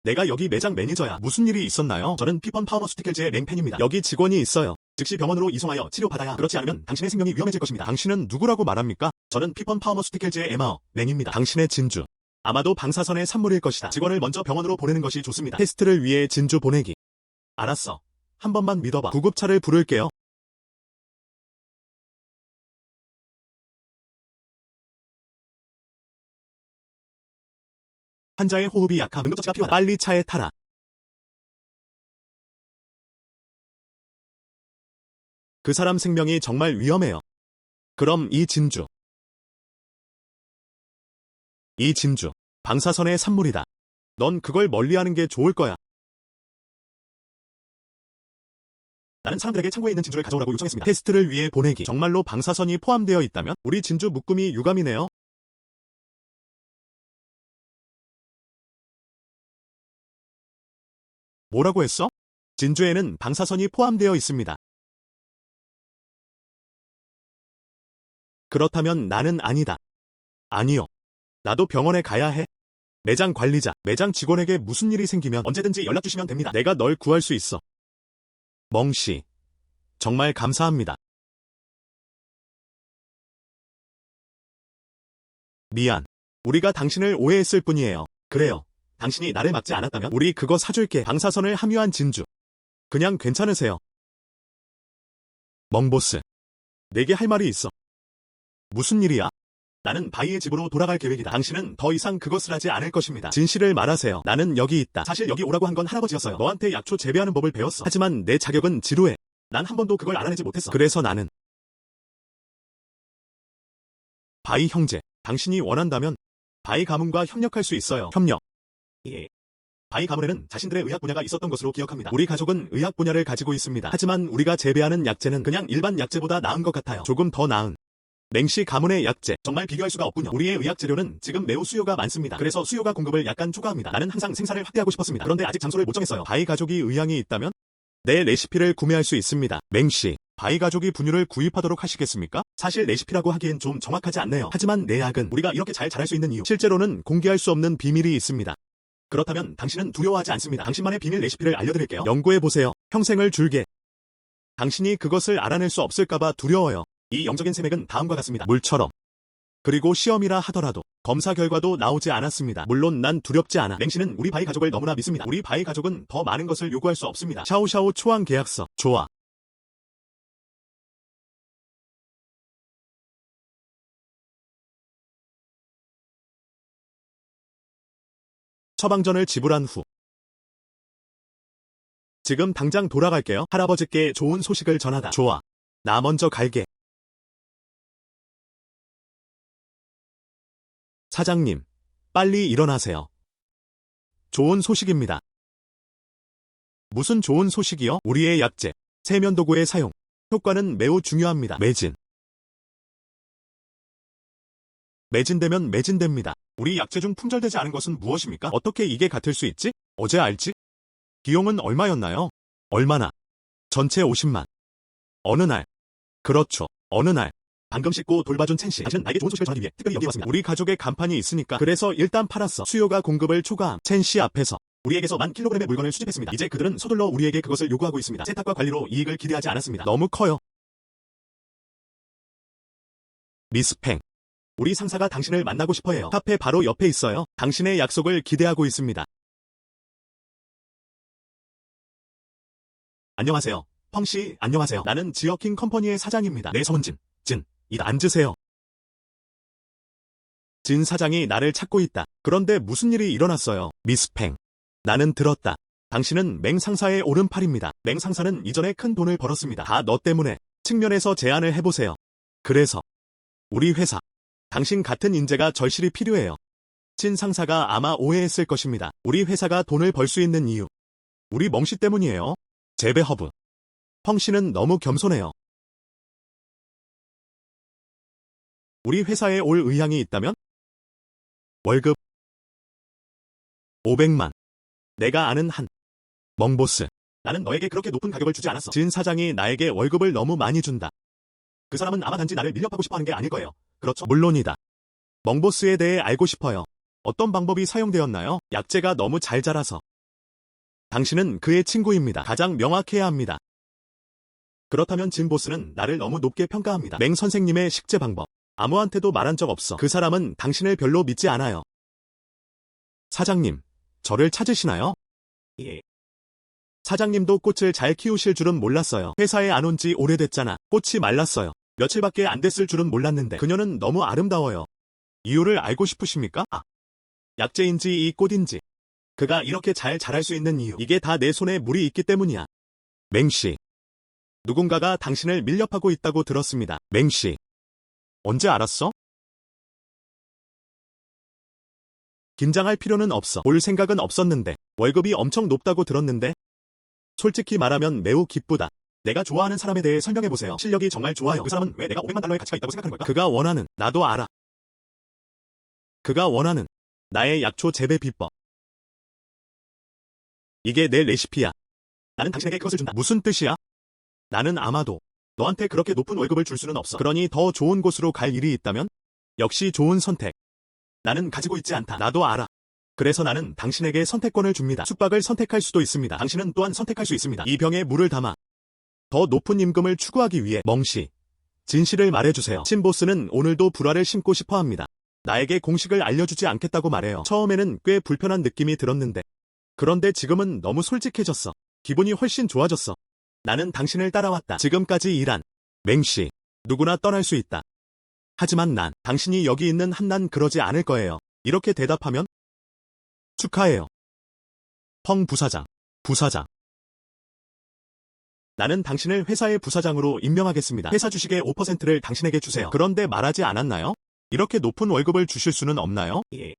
내가 여기 매장 매니저야. 무슨 일이 있었나요? 저는 피펀 파우머스티켈즈의 랭팬입니다. 여기 직원이 있어요. 즉시 병원으로 이송하여 치료받아야. 그렇지 않으면 당신의 생명이 위험해질 것입니다. 당신은 누구라고 말합니까? 저는 피펀 파우머스티켈즈의 에마어, 랭입니다. 당신의 진주. 아마도 방사선의 산물일 것이다. 직원을 먼저 병원으로 보내는 것이 좋습니다. 테스트를 위해 진주 보내기. 알았어. 한 번만 믿어봐. 구급차를 부를게요. 환자의 호흡이 약함. 응급처치가 필요하다. 빨리 차에 타라. 그 사람 생명이 정말 위험해요. 그럼 이 진주. 이 진주. 방사선의 산물이다. 넌 그걸 멀리하는 게 좋을 거야. 나는 사람들에게 창고에 있는 진주를 가져오라고 요청했습니다. 테스트를 위해 보내기. 정말로 방사선이 포함되어 있다면 우리 진주 묶음이 유감이네요. 뭐라고 했어? 진주에는 방사선이 포함되어 있습니다. 그렇다면 나는 아니다. 아니요. 나도 병원에 가야 해. 매장 관리자, 매장 직원에게 무슨 일이 생기면 언제든지 연락 주시면 됩니다. 내가 널 구할 수 있어. 멍씨. 정말 감사합니다. 미안. 우리가 당신을 오해했을 뿐이에요. 그래요. 당신이 나를 막지 않았다면 우리 그거 사줄게. 방사선을 함유한 진주. 그냥 괜찮으세요? 멍보스. 내게 할 말이 있어. 무슨 일이야? 나는 바이의 집으로 돌아갈 계획이다. 당신은 더 이상 그것을 하지 않을 것입니다. 진실을 말하세요. 나는 여기 있다. 사실 여기 오라고 한 건 할아버지였어요. 너한테 약초 재배하는 법을 배웠어. 하지만 내 자격은 지루해. 난 한 번도 그걸 알아내지 못했어. 그래서 나는 바이 형제, 당신이 원한다면 바이 가문과 협력할 수 있어요. 협력. 예. 바이 가문에는 자신들의 의학 분야가 있었던 것으로 기억합니다. 우리 가족은 의학 분야를 가지고 있습니다. 하지만 우리가 재배하는 약재는 그냥 일반 약재보다 나은 것 같아요. 조금 더 나은. 맹씨 가문의 약재, 정말 비교할 수가 없군요. 우리의 의학 재료는 지금 매우 수요가 많습니다. 그래서 수요가 공급을 약간 초과합니다. 나는 항상 생산을 확대하고 싶었습니다. 그런데 아직 장소를 못 정했어요. 바이 가족이 의향이 있다면 내 레시피를 구매할 수 있습니다. 맹씨, 바이 가족이 분유를 구입하도록 하시겠습니까? 사실 레시피라고 하기엔 좀 정확하지 않네요. 하지만 내 약은 우리가 이렇게 잘 자랄 수 있는 이유, 실제로는 공개할 수 없는 비밀이 있습니다. 그렇다면 당신은 두려워하지 않습니다. 당신만의 비밀 레시피를 알려드릴게요. 연구해보세요. 평생을 줄게. 당신이 그것을 알아낼 수 없을까봐 두려워요. 이 영적인 세맥은 다음과 같습니다. 물처럼. 그리고 시험이라 하더라도 검사 결과도 나오지 않았습니다. 물론 난 두렵지 않아. 맹씨는 우리 바이 가족을 너무나 믿습니다. 우리 바이 가족은 더 많은 것을 요구할 수 없습니다. 샤오샤오 초안 계약서. 좋아. 처방전을 지불한 후 지금 당장 돌아갈게요. 할아버지께 좋은 소식을 전하다. 좋아. 나 먼저 갈게. 사장님, 빨리 일어나세요. 좋은 소식입니다. 무슨 좋은 소식이요? 우리의 약재, 세면도구의 사용, 효과는 매우 중요합니다. 매진. 매진되면 매진됩니다. 우리 약재 중 품절되지 않은 것은 무엇입니까? 어떻게 이게 같을 수 있지? 어제 알지? 비용은 얼마였나요? 얼마나? 전체 50만. 어느 날? 그렇죠. 어느 날? 방금 씻고 돌봐준 첸씨. 당신은 나에게 좋은 소식을 전하기 위해 특별히 여기 왔습니다. 우리 가족의 간판이 있으니까. 그래서 일단 팔았어. 수요가 공급을 초과함. 첸씨 앞에서. 우리에게서 10,000kg의 물건을 수집했습니다. 이제 그들은 서둘러 우리에게 그것을 요구하고 있습니다. 세탁과 관리로 이익을 기대하지 않았습니다. 너무 커요. 미스 팽. 우리 상사가 당신을 만나고 싶어해요. 카페 바로 옆에 있어요. 당신의 약속을 기대하고 있습니다. 안녕하세요. 펑씨, 안녕하세요. 나는 지어킹 컴퍼니의 사장입니다. 내 성은 진. 앉으세요. 진 사장이 나를 찾고 있다. 그런데 무슨 일이 일어났어요? 미스 팽. 나는 들었다. 당신은 맹 상사의 오른팔입니다. 맹 상사는 이전에 큰 돈을 벌었습니다. 다 너 때문에. 측면에서 제안을 해보세요. 그래서 우리 회사. 당신 같은 인재가 절실히 필요해요. 진 상사가 아마 오해했을 것입니다. 우리 회사가 돈을 벌 수 있는 이유. 우리 멍씨 때문이에요. 재배 허브. 펑씨는 너무 겸손해요. 우리 회사에 올 의향이 있다면? 월급 500만. 내가 아는 한 멍보스. 나는 너에게 그렇게 높은 가격을 주지 않았어. 진 사장이 나에게 월급을 너무 많이 준다. 그 사람은 아마 단지 나를 밀렵하고 싶어 하는 게 아닐 거예요. 그렇죠? 물론이다. 멍보스에 대해 알고 싶어요. 어떤 방법이 사용되었나요? 약재가 너무 잘 자라서. 당신은 그의 친구입니다. 가장 명확해야 합니다. 그렇다면 진 보스는 나를 너무 높게 평가합니다. 맹 선생님의 식재 방법. 아무한테도 말한 적 없어. 그 사람은 당신을 별로 믿지 않아요. 사장님, 저를 찾으시나요? 예. 사장님도 꽃을 잘 키우실 줄은 몰랐어요. 회사에 안 온 지 오래됐잖아. 꽃이 말랐어요. 며칠밖에 안 됐을 줄은 몰랐는데 그녀는 너무 아름다워요. 이유를 알고 싶으십니까? 약재인지 이 꽃인지. 그가 이렇게 잘 자랄 수 있는 이유. 이게 다 내 손에 물이 있기 때문이야. 맹씨. 누군가가 당신을 밀렵하고 있다고 들었습니다. 맹씨. 언제 알았어? 긴장할 필요는 없어. 볼 생각은 없었는데. 월급이 엄청 높다고 들었는데. 솔직히 말하면 매우 기쁘다. 내가 좋아하는 사람에 대해 설명해보세요. 실력이 정말 좋아요. 그 사람은 왜 내가 500만 달러의 가치가 있다고 생각하는 걸까? 그가 원하는, 나도 알아. 그가 원하는, 나의 약초 재배 비법. 이게 내 레시피야. 나는 당신에게 그것을 준다. 무슨 뜻이야? 나는 아마도 너한테 그렇게 높은 월급을 줄 수는 없어. 그러니 더 좋은 곳으로 갈 일이 있다면? 역시 좋은 선택. 나는 가지고 있지 않다. 나도 알아. 그래서 나는 당신에게 선택권을 줍니다. 숙박을 선택할 수도 있습니다. 당신은 또한 선택할 수 있습니다. 이 병에 물을 담아 더 높은 임금을 추구하기 위해 멍시. 진실을 말해주세요. 신보스는 오늘도 불화를 심고 싶어 합니다. 나에게 공식을 알려주지 않겠다고 말해요. 처음에는 꽤 불편한 느낌이 들었는데. 그런데 지금은 너무 솔직해졌어. 기분이 훨씬 좋아졌어. 나는 당신을 따라왔다. 지금까지 일한 맹씨. 누구나 떠날 수 있다. 하지만 당신이 여기 있는 한 난 그러지 않을 거예요. 이렇게 대답하면? 축하해요. 펑 부사장. 부사장. 나는 당신을 회사의 부사장으로 임명하겠습니다. 회사 주식의 5%를 당신에게 주세요. 그런데 말하지 않았나요? 이렇게 높은 월급을 주실 수는 없나요? 예.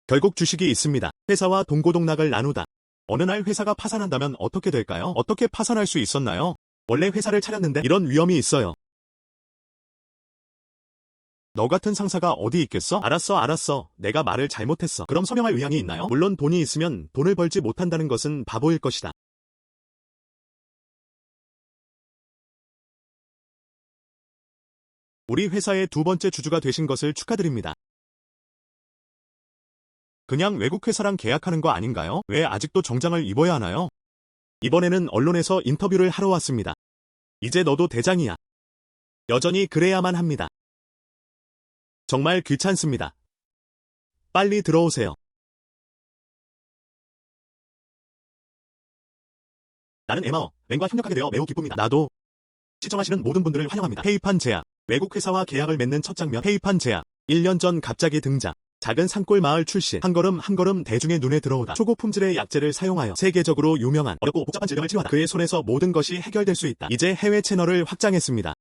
결국 주식이 있습니다. 회사와 동고동락을 나누다. 어느 날 회사가 파산한다면 어떻게 될까요? 어떻게 파산할 수 있었나요? 원래 회사를 차렸는데 이런 위험이 있어요. 너 같은 상사가 어디 있겠어? 알았어. 내가 말을 잘못했어. 그럼 서명할 의향이 있나요? 물론 돈이 있으면 돈을 벌지 못한다는 것은 바보일 것이다. 우리 회사의 두 번째 주주가 되신 것을 축하드립니다. 그냥 외국 회사랑 계약하는 거 아닌가요? 왜 아직도 정장을 입어야 하나요? 이번에는 언론에서 인터뷰를 하러 왔습니다. 이제 너도 대장이야. 여전히 그래야만 합니다. 정말 귀찮습니다. 빨리 들어오세요. 나는 에마어, 맹과 협력하게 되어 매우 기쁩니다. 나도. 시청하시는 모든 분들을 환영합니다. 페이판 제약. 외국 회사와 계약을 맺는 첫 장면. 페이판 제약. 1년 전 갑자기 등장. 작은 산골 마을 출신. 한 걸음 한 걸음 대중의 눈에 들어오다. 초고 품질의 약재를 사용하여 세계적으로 유명한 어렵고 복잡한 질병을 치료하다. 그의 손에서 모든 것이 해결될 수 있다. 이제 해외 채널을 확장했습니다.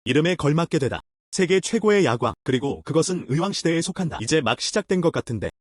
이름에 걸맞게 되다. 세계 최고의 야광. 그리고 그것은 의왕시대에 속한다. 이제 막 시작된 것 같은데.